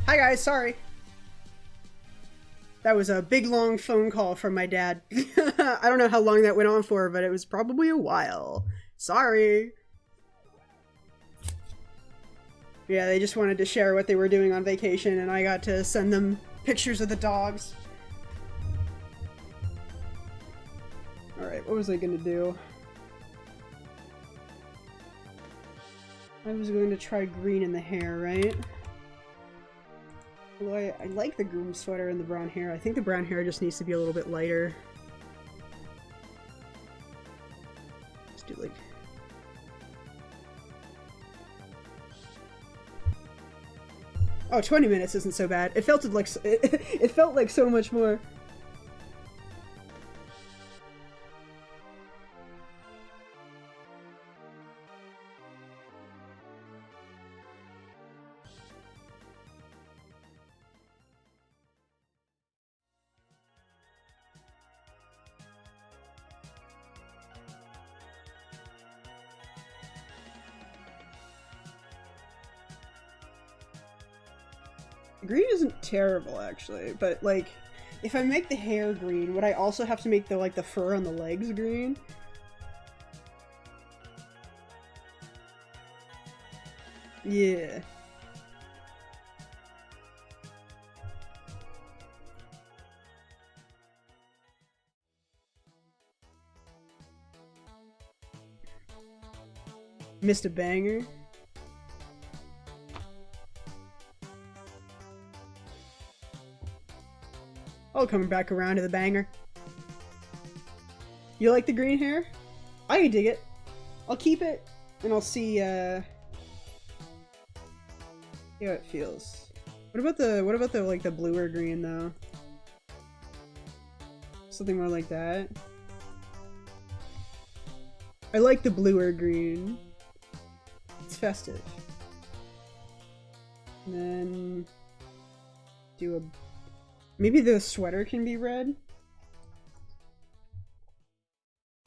S1: Hi guys, sorry. That was a big long phone call from my dad. I don't know how long that went on for, but it was probably a while. Sorry. Yeah, they just wanted to share what they were doing on vacation, and I got to send them pictures of the dogs. Alright, what was I gonna do? I was going to try green in the hair, right? Although I like the groom sweater and the brown hair. I think the brown hair just needs to be a little bit lighter. Let's do like... Oh, 20 minutes isn't so bad. It felt like it felt like so much more. Green isn't terrible, actually, but, like, if I make the hair green, would I also have to make the, like, the fur on the legs green? Yeah. Missed a banger. Oh, coming back around to the banger. You like the green hair? I can dig it. I'll keep it, and I'll see how it feels. What about the like the bluer green though? Something more like that. I like the bluer green. It's festive. And then do a... Maybe the sweater can be red?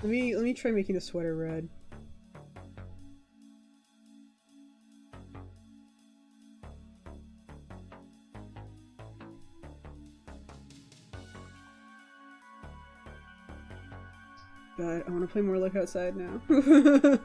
S1: Let me try making the sweater red. But I want to play more Look Outside now.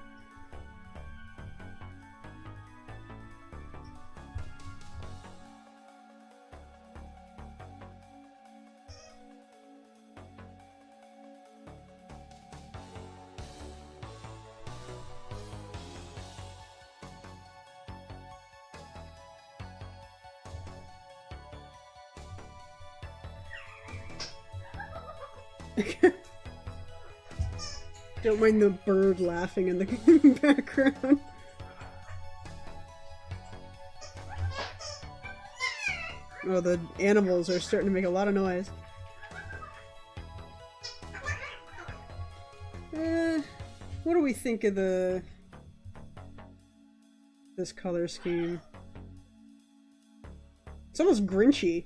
S1: Don't mind the bird laughing in the background. Oh, the animals are starting to make a lot of noise. What do we think of this color scheme? It's almost Grinchy.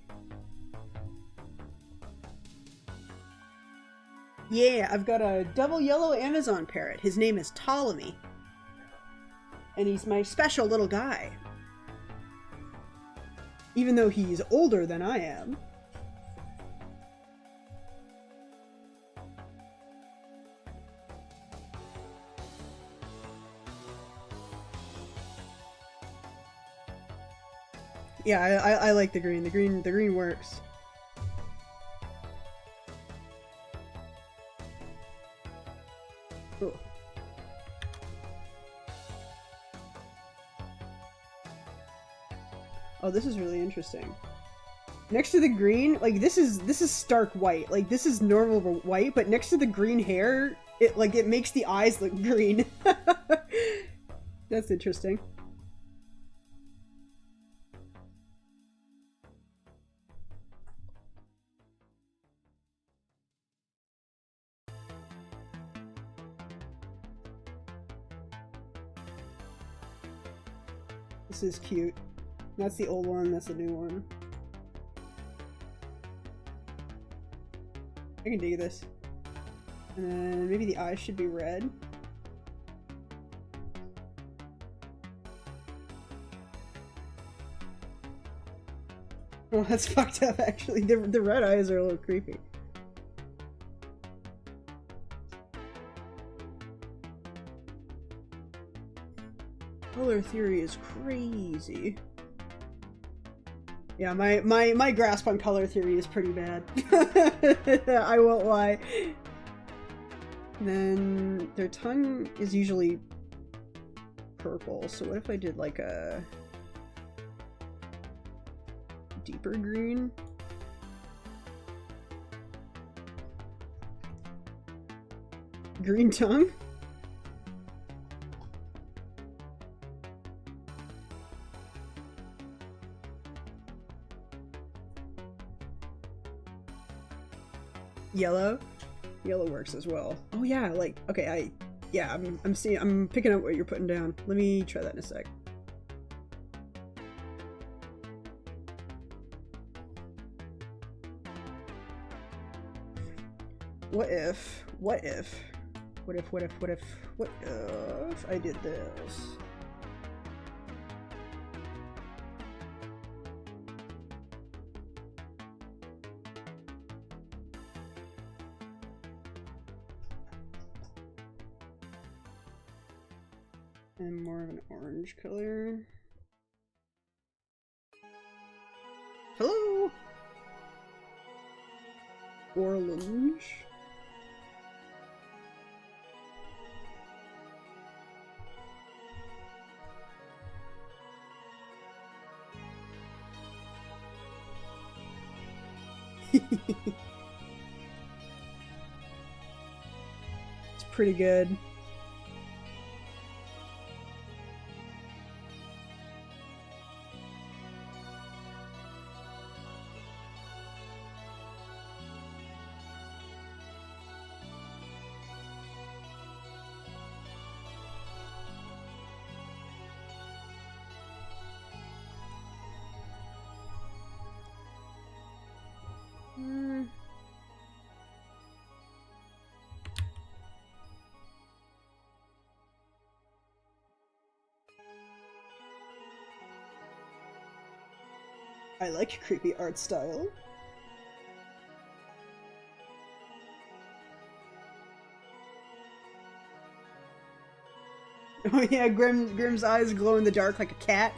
S1: Yeah, I've got a double yellow Amazon parrot. His name is Ptolemy. And he's my special little guy. Even though he's older than I am. Yeah, I like the green. The green works. Cool. Oh, this is really interesting. Next to the green, like this is stark white. Like this is normal white, but next to the green hair, it makes the eyes look green. That's interesting. This is cute. That's the old one, that's the new one. I can dig this. And then maybe the eyes should be red. Well, that's fucked up, actually. The red eyes are a little creepy. Color theory is crazy. Yeah, my grasp on color theory is pretty bad. I won't lie. Then their tongue is usually purple, so what if I did like a deeper green? Green tongue? Yellow? Yellow works as well. Oh yeah, like, okay, I'm picking up what you're putting down. Let me try that in a sec. What if I did this? And more of an orange color. Hello? Orange. It's pretty good. I like creepy art style. Oh yeah, Grimm's eyes glow in the dark like a cat.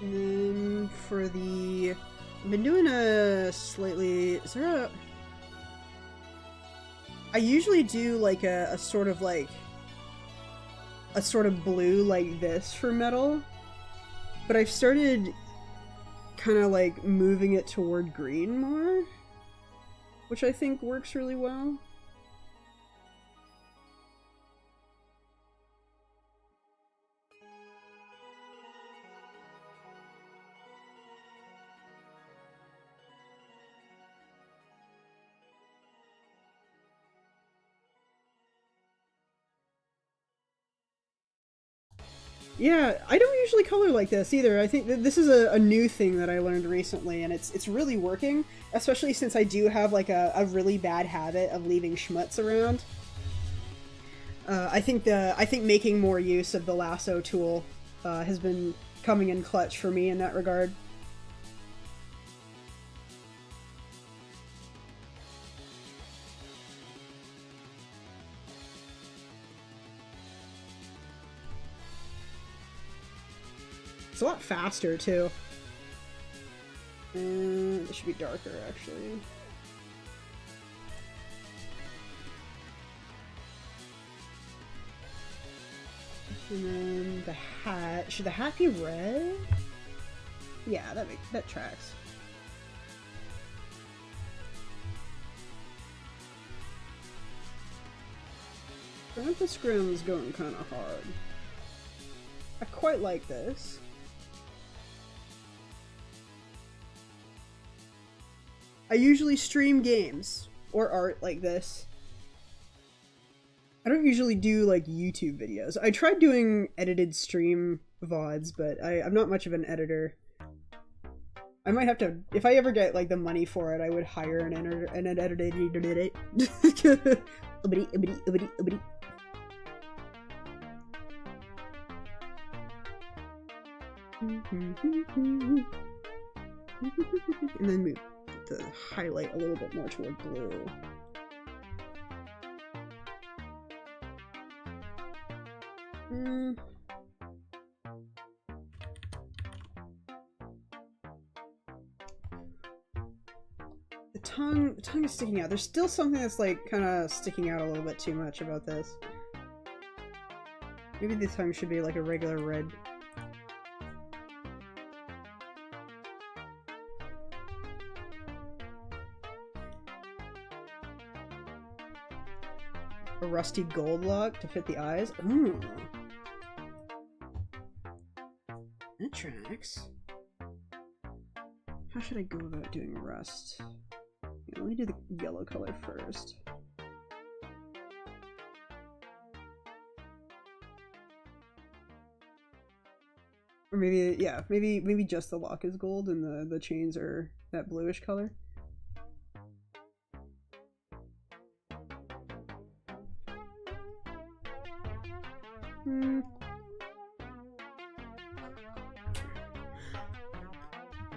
S1: And then for the... I've been doing a slightly... Is there a... I usually do like a sort of like... a sort of blue like this for metal. But I've started kind of like moving it toward green more. Which I think works really well. Yeah, I don't usually color like this either. I think that this is a new thing that I learned recently, and it's really working, especially since I do have like a really bad habit of leaving schmutz around. I think making more use of the lasso tool has been coming in clutch for me in that regard. It's a lot faster, too. And it should be darker, actually. And then the hat. Should the hat be red? Yeah, that tracks. Grandpa Scrim's going kind of hard. I quite like this. I usually stream games or art like this. I don't usually do like YouTube videos. I tried doing edited stream VODs, but I'm not much of an editor. I might have to, if I ever get like the money for it, I would hire an editor. And then move the highlight a little bit more toward blue. The tongue is sticking out. There's still something that's like kind of sticking out a little bit too much about this. Maybe the tongue should be like a regular red. A rusty gold lock to fit the eyes. Ooh. That tracks. How should I go about doing rust? Yeah, let me do the yellow color first. Or maybe, yeah, maybe just the lock is gold and the chains are that bluish color.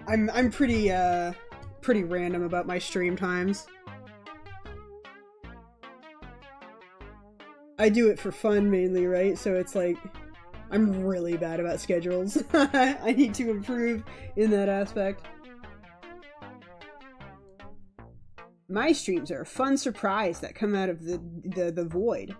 S1: I'm pretty random about my stream times. I do it for fun mainly, right? So it's like I'm really bad about schedules. I need to improve in that aspect. My streams are a fun surprise that come out of the void.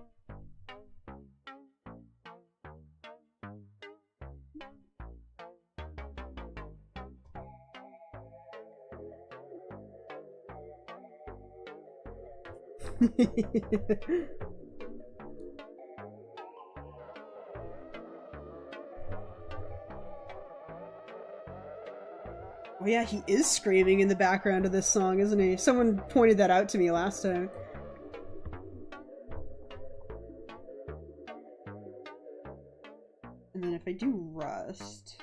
S1: Oh yeah, he is screaming in the background of this song, isn't he? Someone pointed that out to me last time. And then if I do rust...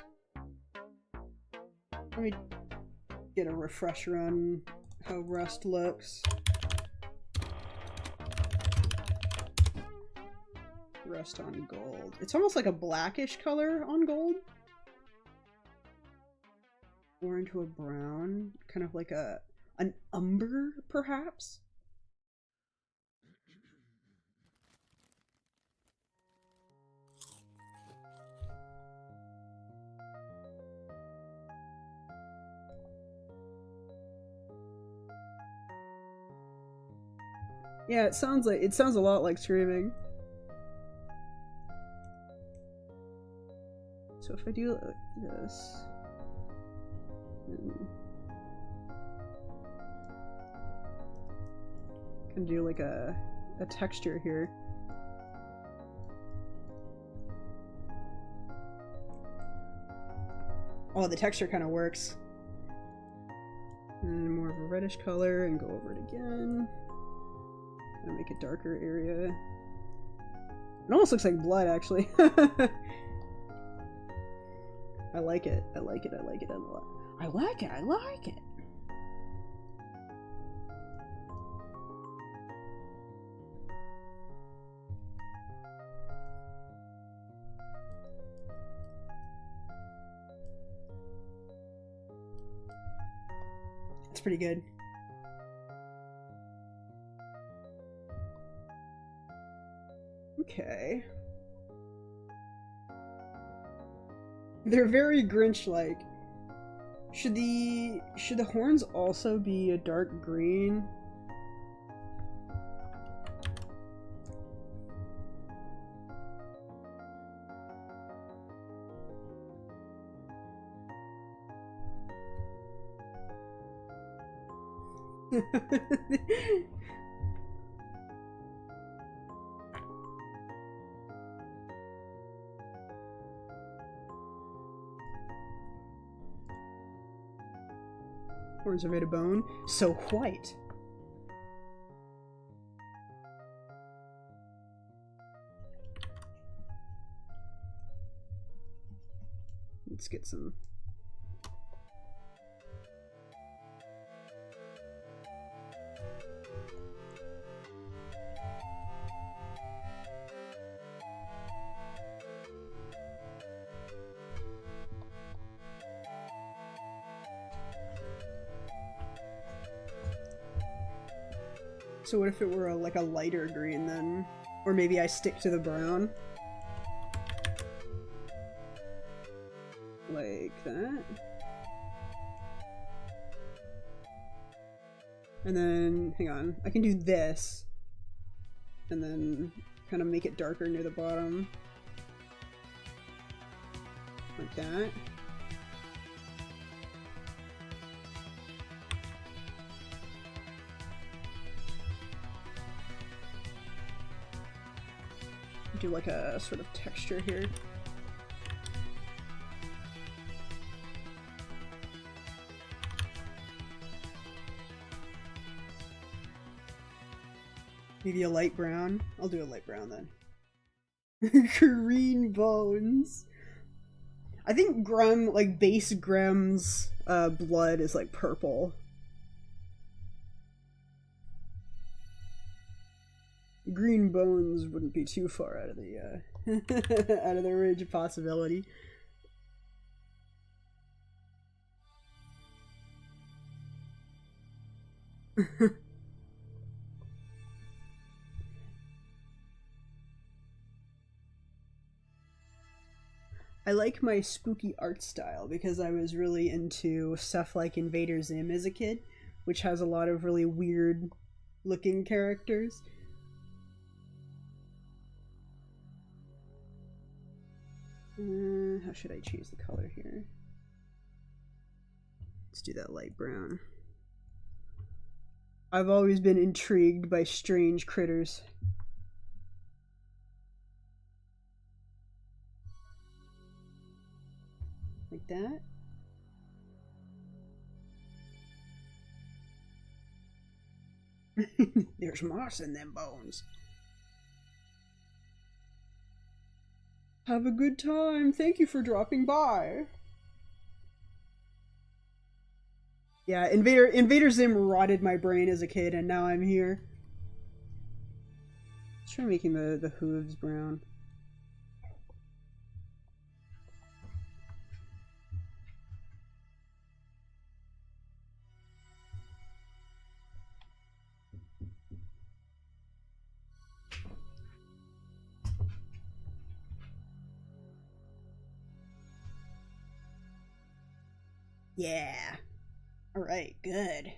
S1: Let me get a refresher on how rust looks. Rust on gold. It's almost like a blackish color on gold. Or into a brown, kind of like an umber, perhaps? Yeah, it sounds a lot like screaming. So if I do it like this, can do like a texture here. Oh, the texture kind of works. And more of a reddish color, and go over it again. Kind of make a darker area. It almost looks like blood, actually. I like it. I like it. I like it a lot. I like it. I like it. It's pretty good. Okay. They're very Grinch-like. Should the horns also be a dark green? Horns are made of bone, so white. Let's get some So what if it were like a lighter green then? Or maybe I stick to the brown? Like that. And then, hang on, I can do this. And then kind of make it darker near the bottom. Like that. Do like a sort of texture here. Maybe a light brown. I'll do a light brown then. Green bones. I think Grem, like base Grem's blood is like purple. Green bones wouldn't be too far out of the out of the range of possibility. I like my spooky art style because I was really into stuff like Invader Zim as a kid, which has a lot of really weird looking characters. How should I choose the color here? Let's do that light brown. I've always been intrigued by strange critters. Like that. There's moss in them bones. Have a good time. Thank you for dropping by. Yeah, Invader Zim rotted my brain as a kid, and now I'm here. Let's try making the hooves brown. Yeah. Alright, good.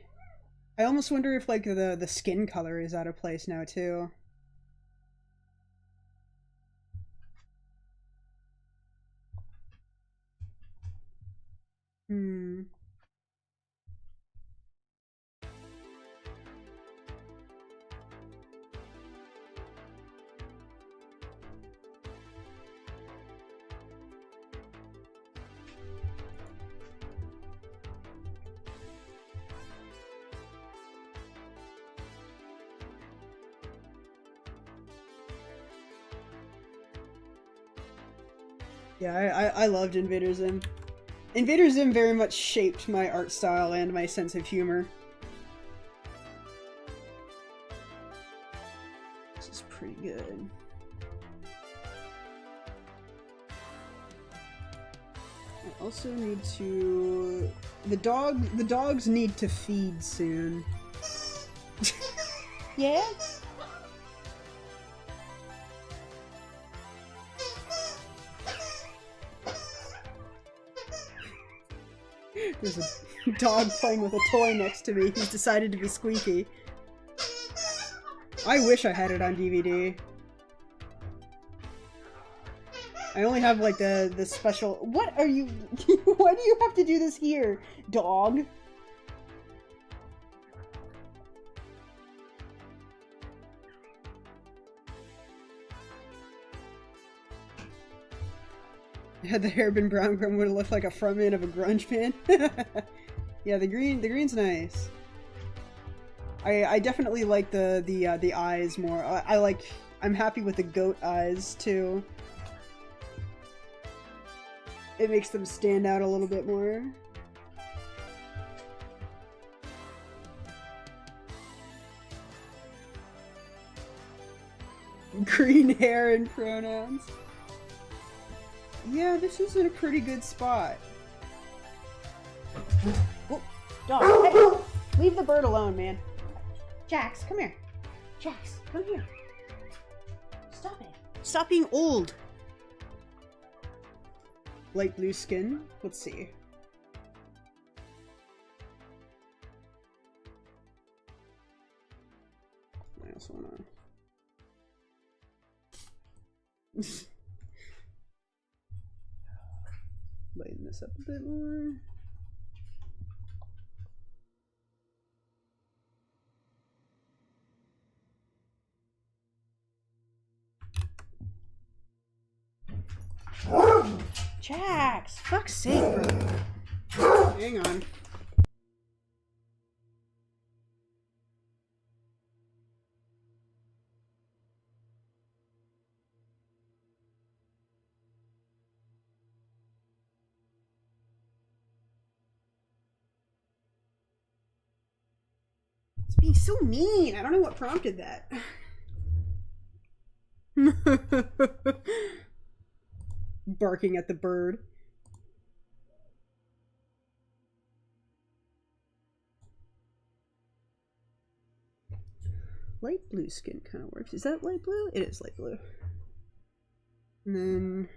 S1: I almost wonder if like the skin color is out of place now too. Yeah, I loved Invader Zim. Invader Zim very much shaped my art style and my sense of humor. This is pretty good. I also need to... The dogs need to feed soon. Yeah? There's a dog playing with a toy next to me. He's decided to be squeaky. I wish I had it on DVD. I only have like the special... What are you... Why do you have to do this here, dog? Had the hair been brown, Grim would have looked like a frontman of a grunge band. Yeah, the green's nice. I definitely like the eyes more. I'm happy with the goat eyes too. It makes them stand out a little bit more. Green hair and pronouns. Yeah, this is in a pretty good spot. Oh, dog, hey, leave the bird alone, man. Jax, come here. Jax, come here. Stop it. Stop being old. Light blue skin. Let's see. I also wanna lighten this up a bit more. Jax! Fuck's sake, bro. Hang on. It's being so mean. I don't know what prompted that. Barking at the bird. Light blue skin kind of works. Is that light blue? It is light blue. And then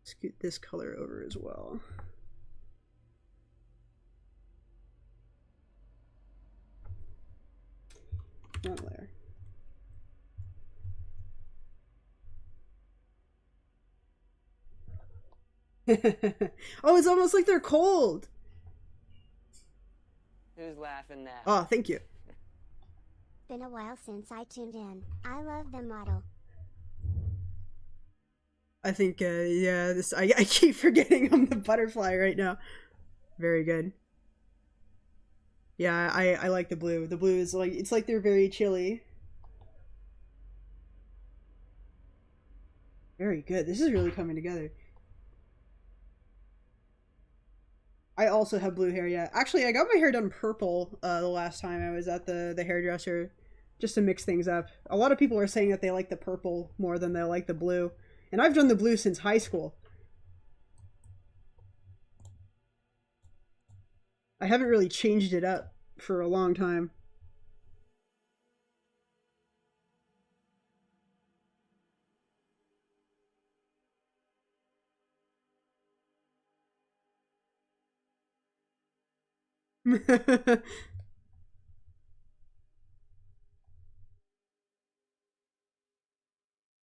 S1: scoot this color over as well. One layer. Oh, it's almost like they're cold.
S4: Who's laughing now?
S1: Oh, thank you.
S3: Been a while since I tuned in. I love the model.
S1: I think, yeah, this I keep forgetting I'm the butterfly right now. Very good. Yeah, I like the blue. The blue is like, it's like they're very chilly. Very good. This is really coming together. I also have blue hair, yeah. Actually, I got my hair done purple the last time I was at the hairdresser, just to mix things up. A lot of people are saying that they like the purple more than they like the blue. And I've done the blue since high school. I haven't really changed it up for a long time.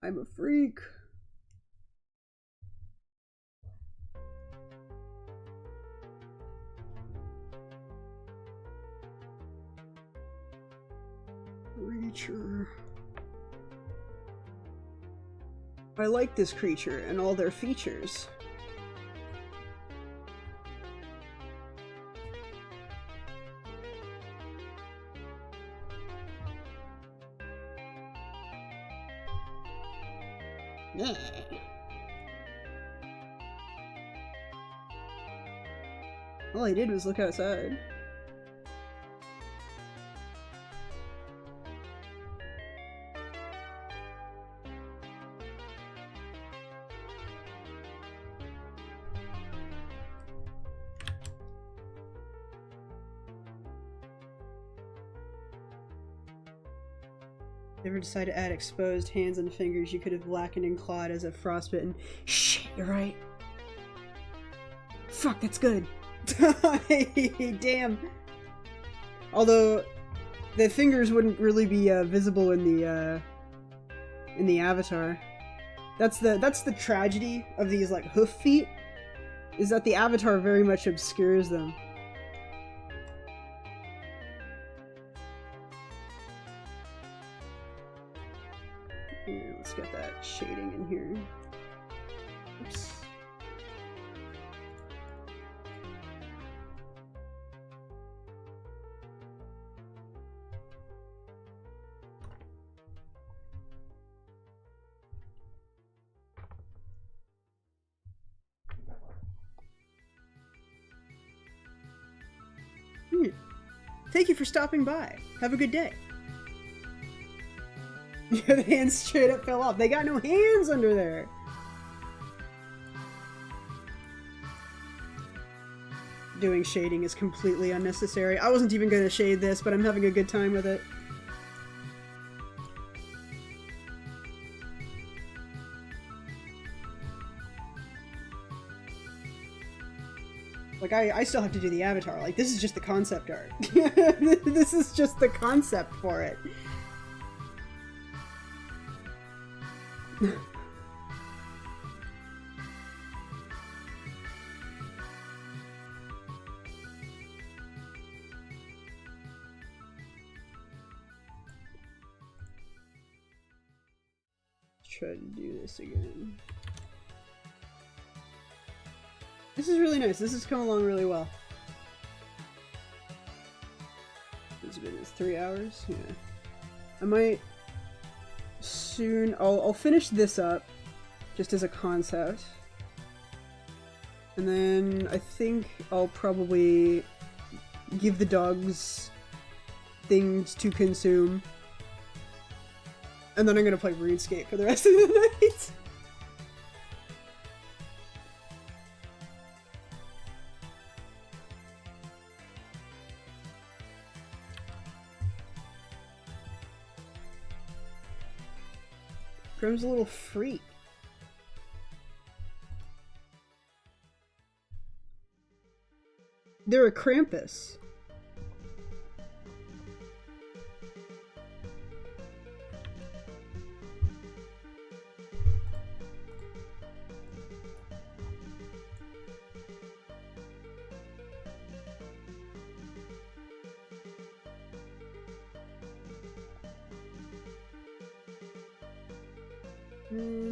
S1: I'm a freak. Creature. I like this creature and all their features. Yeah. All I did was look outside. Ever decide to add exposed hands and fingers, you could have blackened and clawed as a frostbitten. Shit, you're right. Fuck, that's good. Damn. Although the fingers wouldn't really be visible in the avatar. That's the tragedy of these like hoof feet, is that the avatar very much obscures them. Here, let's get that shading in here. Oops. Thank you for stopping by. Have a good day. Yeah, the hands straight up fell off. They got no hands under there. Doing shading is completely unnecessary. I wasn't even going to shade this, but I'm having a good time with it. Like, I still have to do the avatar. Like, this is just the concept art. This is just the concept for it. Try to do this again. This is really nice. This has come along really well. It's been 3 hours. Yeah, I might soon. I'll finish this up, just as a concept, and then I think I'll probably give the dogs things to consume. And then I'm gonna play RuneScape for the rest of the night. Grim's a little freak. They're a Krampus.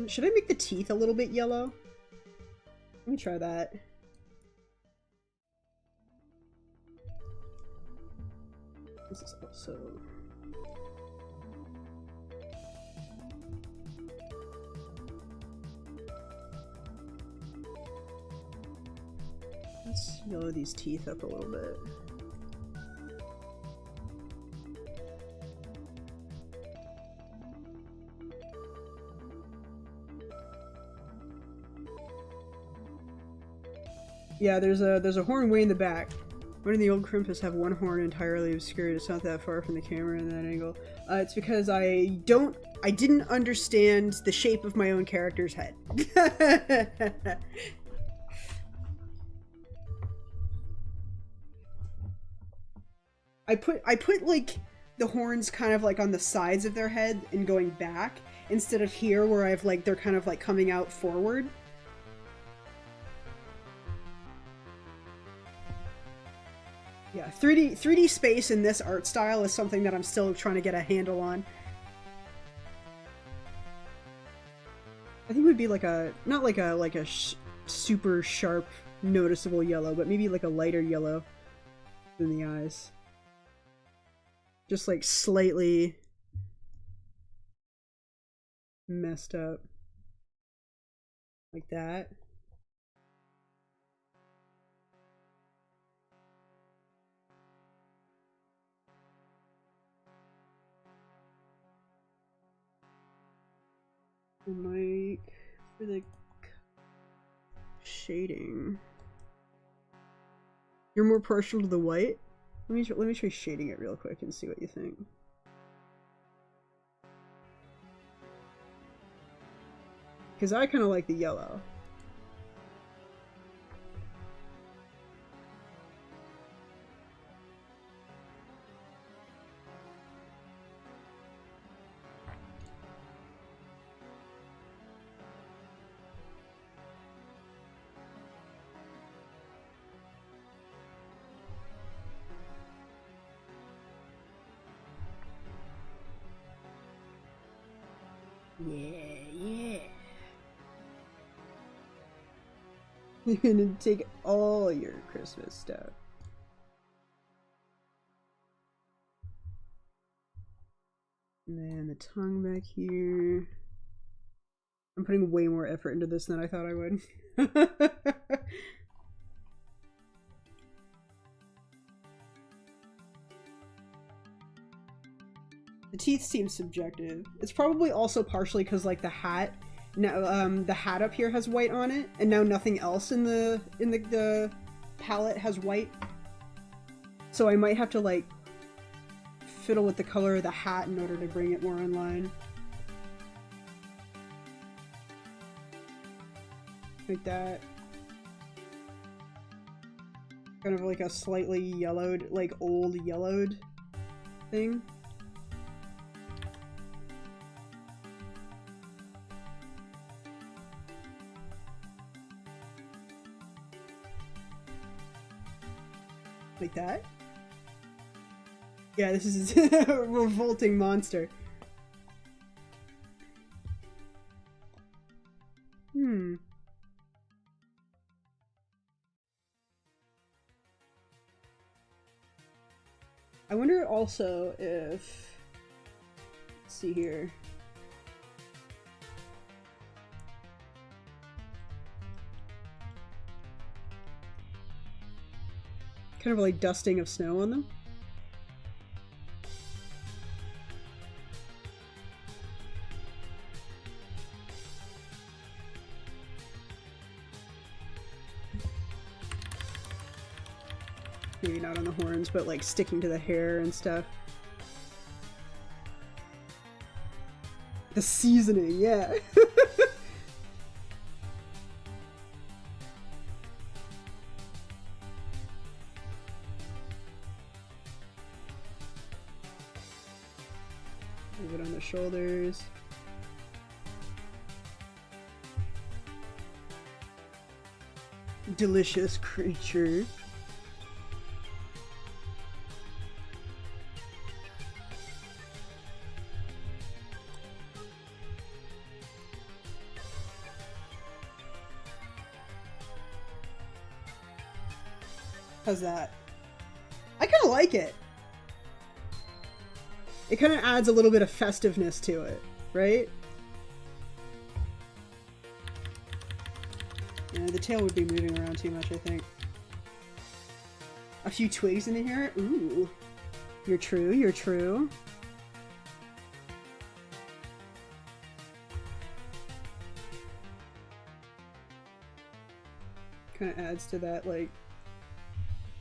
S1: Should I make the teeth a little bit yellow? Let me try that. This is also... Let's yellow these teeth up a little bit. Yeah, there's a horn way in the back. Why do the old Krampus have one horn entirely obscured? It's not that far from the camera in that angle. It's because I didn't understand the shape of my own character's head. I put like the horns kind of like on the sides of their head and going back instead of here where I've like they're kind of like coming out forward. Yeah, 3D space in this art style is something that I'm still trying to get a handle on. I think it would be like a not like a super sharp noticeable yellow, but maybe like a lighter yellow than the eyes. Just like slightly messed up. Like that. And like for the shading, you're more partial to the white. Let me try shading it real quick and see what you think. Because I kind of like the yellow. Yeah. You're gonna take all your Christmas stuff. And then the tongue back here. I'm putting way more effort into this than I thought I would. The teeth seem subjective. It's probably also partially because like the hat, now the hat up here has white on it, and now nothing else in the palette has white. So I might have to like fiddle with the color of the hat in order to bring it more in line. Like that. Kind of like a slightly yellowed, like old yellowed thing. Like that? Yeah, this is a revolting monster. I wonder also if... Let's see here. Kind of like dusting of snow on them. Maybe not on the horns, but like sticking to the hair and stuff. The seasoning, yeah. Move it on the shoulders. Delicious creature. How's that? I kind of like it. It kind of adds a little bit of festiveness to it, right? Yeah, the tail would be moving around too much, I think. A few twigs in the hair? Ooh. You're true, you're true. Kind of adds to that, like,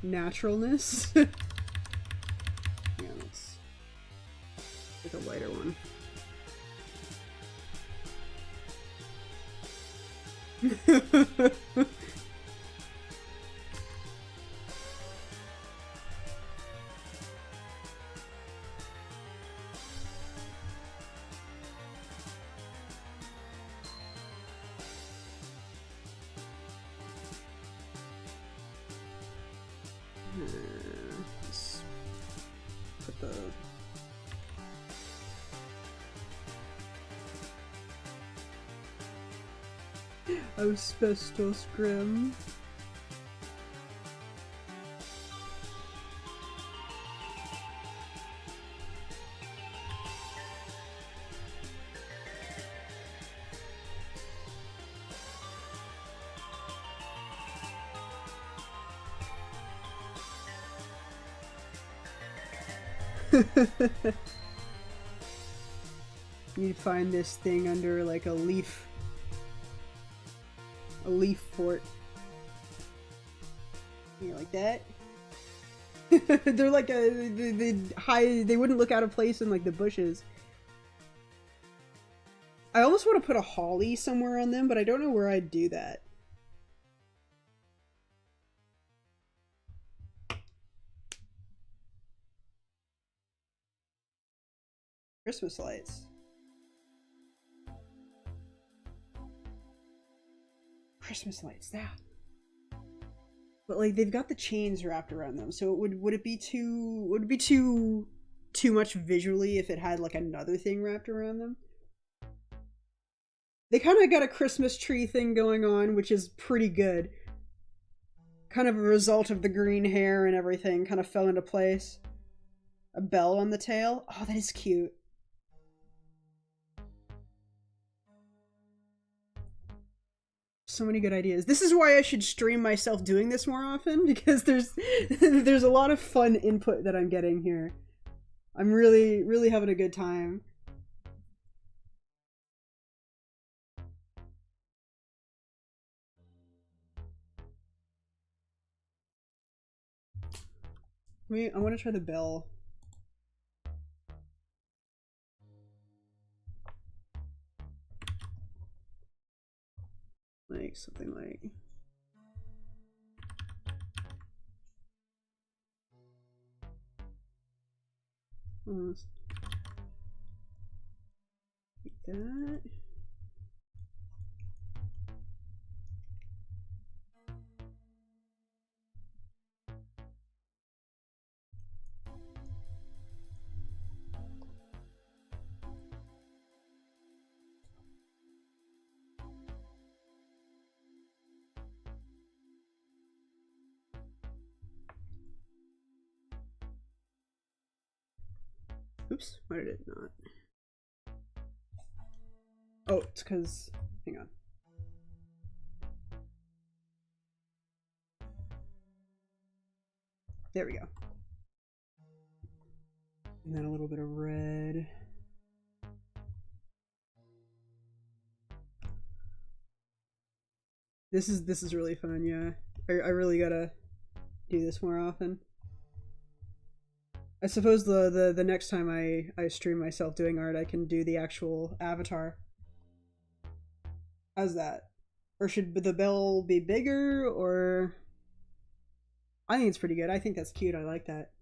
S1: naturalness. Yeah, let's get a lighter one. Let's put the asbestos grim. You'd find this thing under like a leaf fort. You know, like that. They're like they wouldn't look out of place in like the bushes. I almost want to put a holly somewhere on them, but I don't know where I'd do that. Christmas lights. Christmas lights, that. But like they've got the chains wrapped around them, so would it be too much visually if it had like another thing wrapped around them? They kind of got a Christmas tree thing going on, which is pretty good. Kind of a result of the green hair and everything kind of fell into place. A bell on the tail. Oh, that is cute. So many good ideas. This is why I should stream myself doing this more often, because there's a lot of fun input that I'm getting here. I'm really having a good time. Wait, I want to try the bell. Like something like Almost. Like that. Oops, why did it not? Oh, it's because, hang on. There we go. And then a little bit of red. This is really fun, yeah. I really gotta do this more often. I suppose the next time I stream myself doing art, I can do the actual avatar. How's that? Or should the bell be bigger, or... I think it's pretty good. I think that's cute. I like that.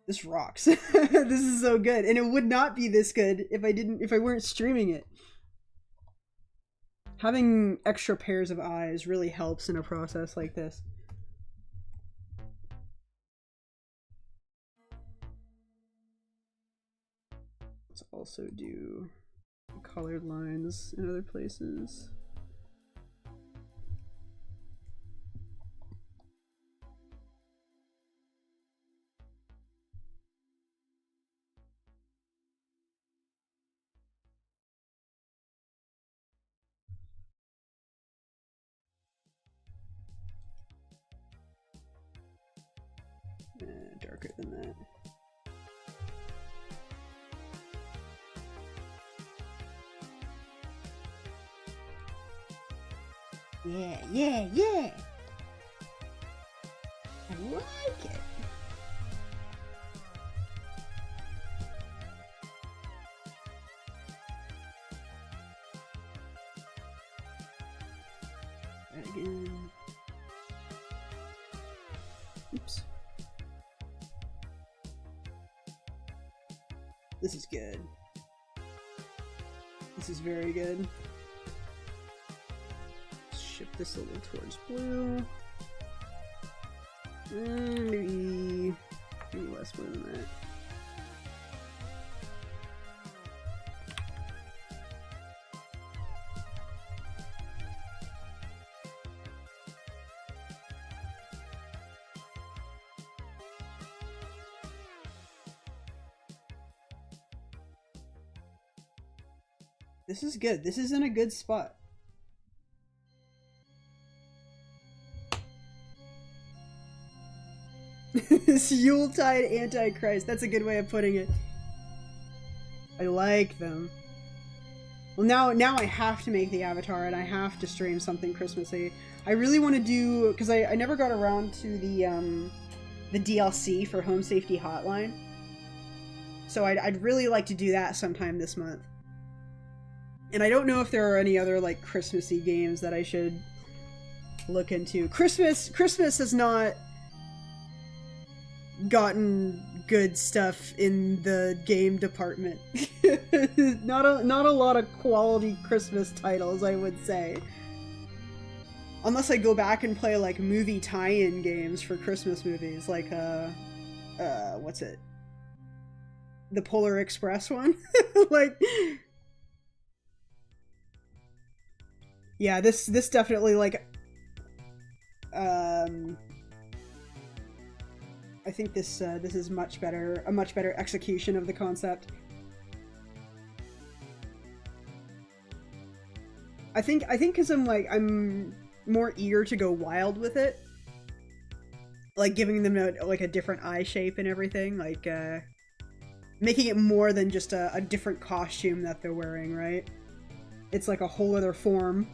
S1: This rocks. This is so good. And it would not be this good if I weren't streaming it. Having extra pairs of eyes really helps in a process like this. Let's also do colored lines in other places. Darker than that.
S2: Yeah, yeah, yeah. I like it.
S1: That again. Oops. This is good. This is very good. Shift this a little towards blue. Maybe less blue than that. This is good. This is in a good spot. This Yuletide Antichrist. That's a good way of putting it. I like them. Well, now I have to make the avatar and I have to stream something Christmassy. I really want to do, because I never got around to the DLC for Home Safety Hotline. So I'd really like to do that sometime this month. And I don't know if there are any other like Christmassy games that I should look into. Christmas has not gotten good stuff in the game department. not a lot of quality Christmas titles, I would say. Unless I go back and play like movie tie-in games for Christmas movies, like what's it? The Polar Express one? Like, yeah, this definitely, like, I think this is a much better execution of the concept. I think because I'm more eager to go wild with it, like giving them a different eye shape and everything, like making it more than just a different costume that they're wearing, right? It's like a whole other form.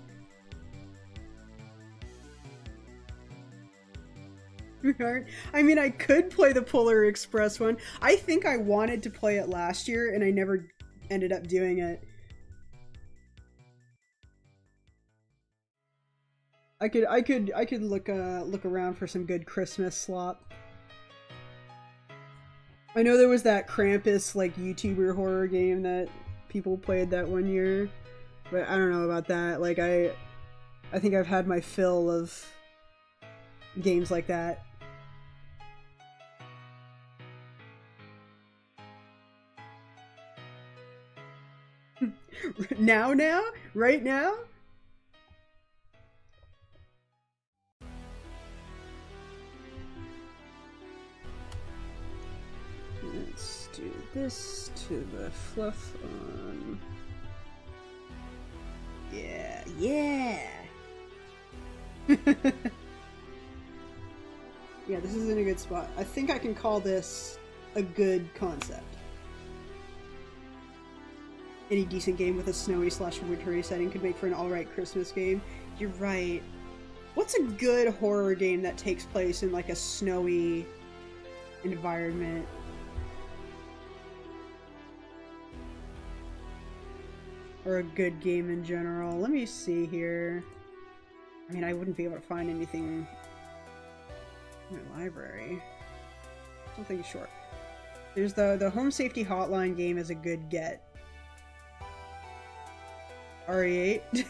S1: I mean, I could play the Polar Express one. I think I wanted to play it last year and I never ended up doing it. I could look around for some good Christmas slop. I know there was that Krampus like YouTuber horror game that people played that one year, but I don't know about that. Like I think I've had my fill of games like that. Now? Right now? Let's do this to the fluff on. Yeah. Yeah, this is in a good spot. I think I can call this a good concept. Any decent game with a snowy/wintry setting could make for an alright Christmas game. You're right. What's a good horror game that takes place in like a snowy environment? Or a good game in general? Let me see here. I mean, I wouldn't be able to find anything in my library. Something short. There's the Home Safety Hotline game is a good get. RE8.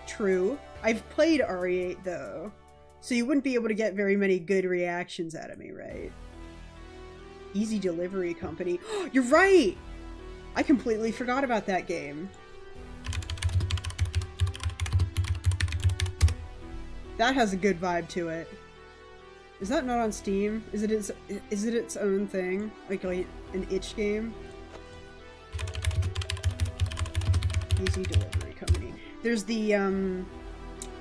S1: True. I've played RE8 though, so you wouldn't be able to get very many good reactions out of me, right? Easy Delivery Company. You're right! I completely forgot about that game. That has a good vibe to it. Is that not on Steam? Is it its own thing? Like an itch game? Easy Delivery Company. There's the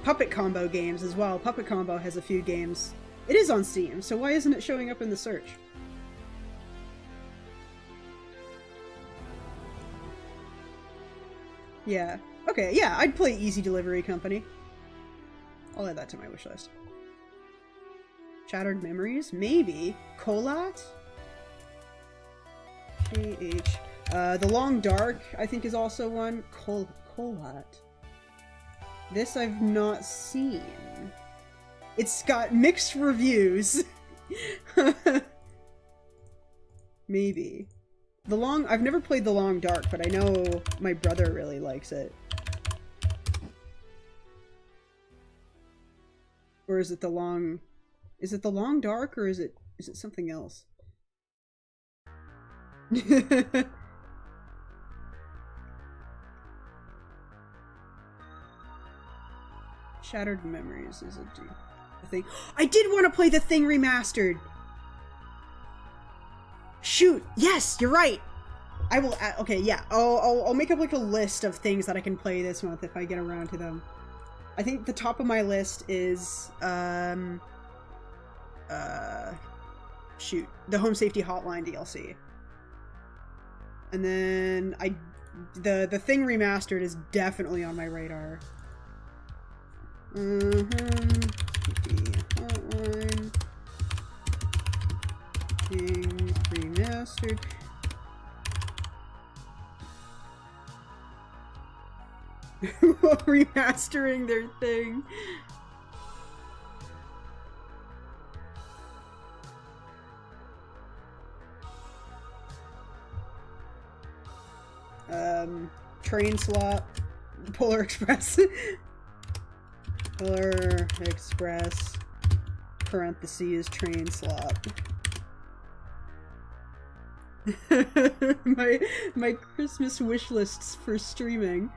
S1: Puppet Combo games as well. Puppet Combo has a few games. It is on Steam, so why isn't it showing up in the search? Yeah. Okay, yeah, I'd play Easy Delivery Company. I'll add that to my wish list. Shattered Memories? Maybe. Colat? KH. The Long Dark, I think, is also one. Colat. This I've not seen. It's got mixed reviews. Maybe. I've never played The Long Dark, but I know my brother really likes it. Or is it The Long Dark, or is it something else? Shattered Memories is a thing. I did want to play The Thing Remastered! Shoot! Yes! You're right! I will okay, yeah. I'll make up like a list of things that I can play this month if I get around to them. I think the top of my list is, shoot. The Home Safety Hotline DLC. And then the Thing Remastered is definitely on my radar. Hotline. Thing Remastered. Remastering their thing. Train slot. Polar Express. Polar Express. Parentheses train slot. my Christmas wish lists for streaming.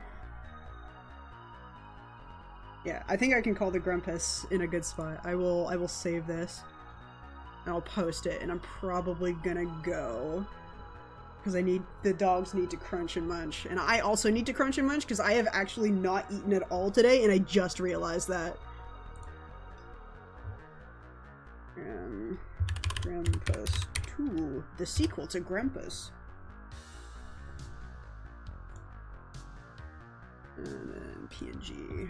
S1: Yeah, I think I can call the Grumpus in a good spot. I will save this. And I'll post it, and I'm probably gonna go. Because the dogs need to crunch and munch. And I also need to crunch and munch, because I have actually not eaten at all today, and I just realized that. Grumpus 2. The sequel to Grumpus. And then PNG.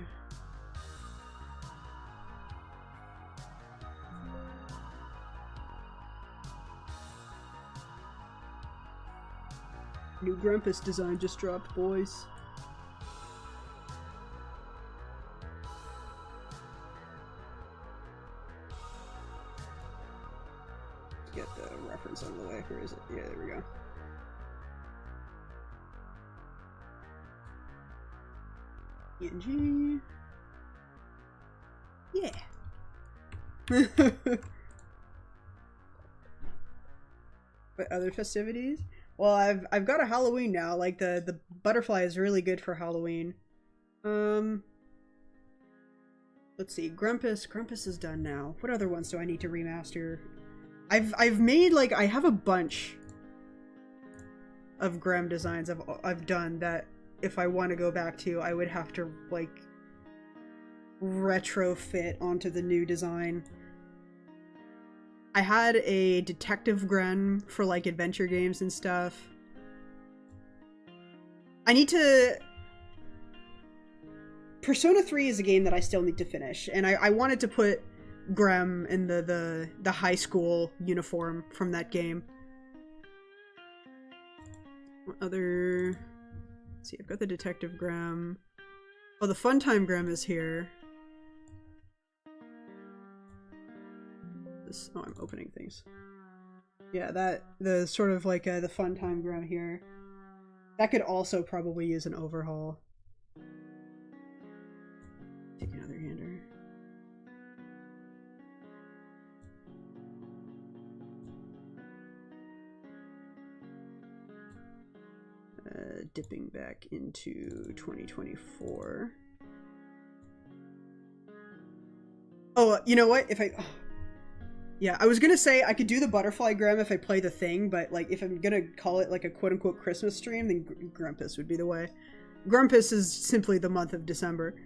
S1: New Grumpus design just dropped, boys. PNG. Yeah. What other festivities? Well, I've got a Halloween now. Like the butterfly is really good for Halloween. Let's see. Grumpus is done now. What other ones do I need to remaster? I've made like I have a bunch of Grem designs I've done that if I want to go back to, I would have to like retrofit onto the new design. I had a detective Grem for like adventure games and stuff. I need to... Persona 3 is a game that I still need to finish, and I wanted to put Grem in the high school uniform from that game. What other... Let's see, I've got the detective Grem. Oh, the Funtime Grem is here. Oh, I'm opening things. Yeah, the sort of like the Funtime Grem here. That could also probably use an overhaul. Take another hander. Dipping back into 2024. Oh, you know what? If I... Oh. Yeah, I was gonna say I could do the butterfly Grem if I play the thing, but like if I'm gonna call it like a quote-unquote Christmas stream, then Grumpus would be the way. Grumpus is simply the month of December.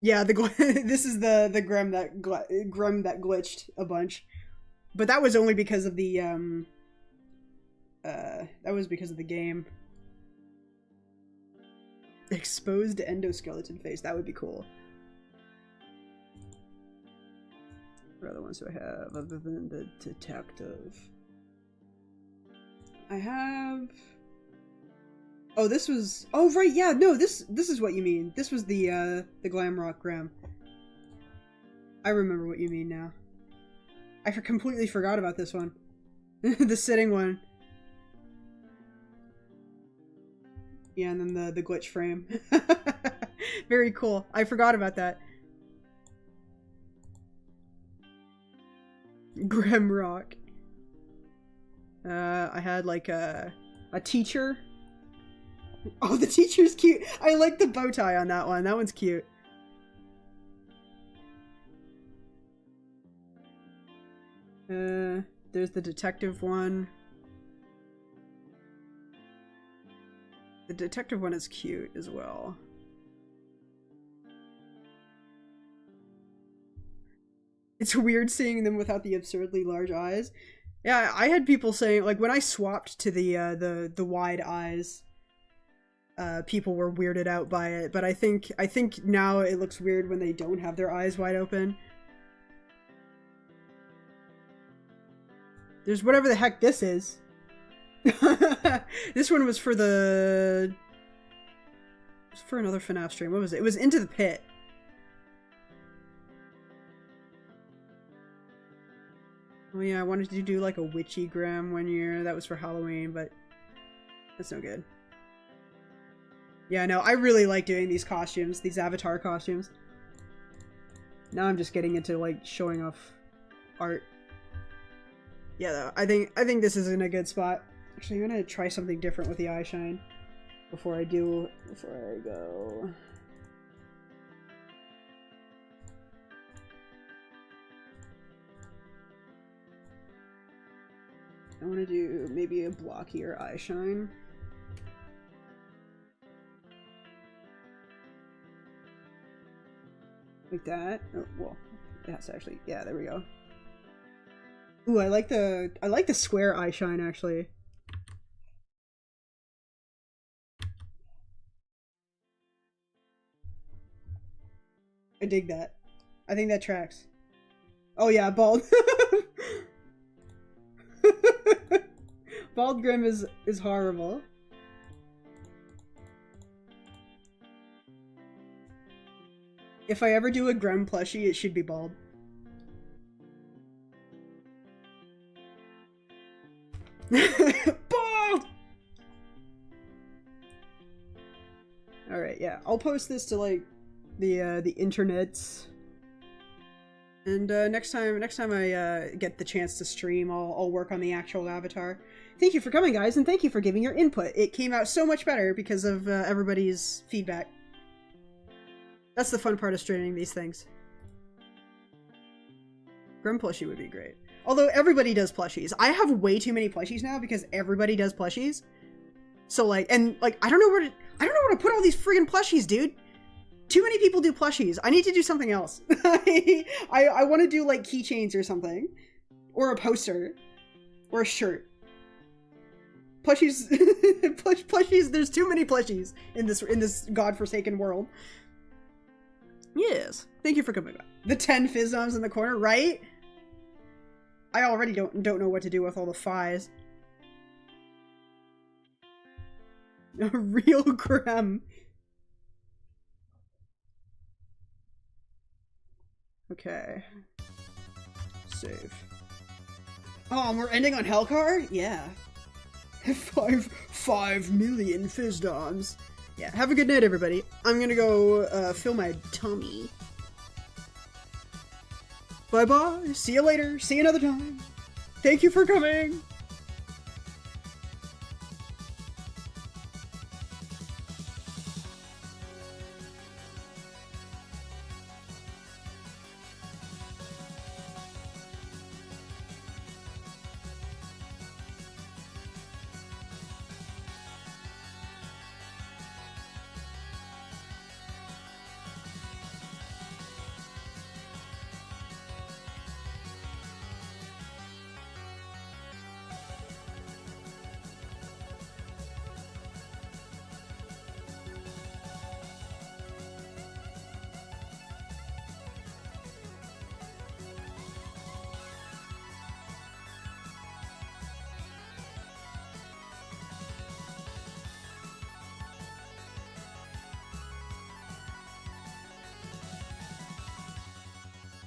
S1: Yeah, this is the Grem that glitched a bunch, but that was only because of the that was because of the game. Exposed endoskeleton face. That would be cool. What other ones do I have other than the detective? I have... Oh, this was... Oh, right, yeah, no, this is what you mean. This was the Glamrock Grem. I remember what you mean now. I completely forgot about this one. The sitting one. Yeah, and then the glitch frame. Very cool. I forgot about that. Grimrock. I had like a teacher. Oh, the teacher's cute. I like the bow tie on that one. That one's cute. There's the detective one. The detective one is cute as well. It's weird seeing them without the absurdly large eyes. Yeah, I had people saying, like, when I swapped to the wide eyes, people were weirded out by it, but I think now it looks weird when they don't have their eyes wide open. There's whatever the heck this is. This one was for the... It was for another FNAF stream. What was it? It was Into the Pit. Oh yeah, I wanted to do like a witchy Grem one year. That was for Halloween, but that's no good. Yeah, no, I really like doing these costumes, these avatar costumes. Now I'm just getting into like showing off art. Yeah, though, I think this is in a good spot. Actually, I'm gonna try something different with the eye shine before I go. I want to do maybe a blockier eye shine. Like that. Oh, well, that's actually, yeah, there we go. Ooh, I like the square eye shine actually. I dig that. I think that tracks. Oh yeah, bald. Bald Grim is horrible. If I ever do a Grim plushie, it should be bald. Bald! Alright, yeah. I'll post this to, like, the internets. And, next time I, get the chance to stream, I'll work on the actual avatar. Thank you for coming, guys, and thank you for giving your input. It came out so much better because of, everybody's feedback. That's the fun part of streaming these things. Grim plushie would be great. Although everybody does plushies. I have way too many plushies now because everybody does plushies. So like, and like, I don't know where to put all these friggin' plushies, dude. Too many people do plushies. I need to do something else. I want to do like keychains or something. Or a poster. Or a shirt. Plushies, plushies, there's too many plushies in this godforsaken world. Yes. Thank you for coming back. The 10 Fizzoms in the corner, right? I already don't know what to do with all the Phis. A real Grem. Okay. Save. Oh, and we're ending on Hellcar? Yeah. 5 million Fizdoms. Yeah, have a good night, everybody. I'm gonna go, fill my tummy. Bye-bye. See you later. See you another time. Thank you for coming.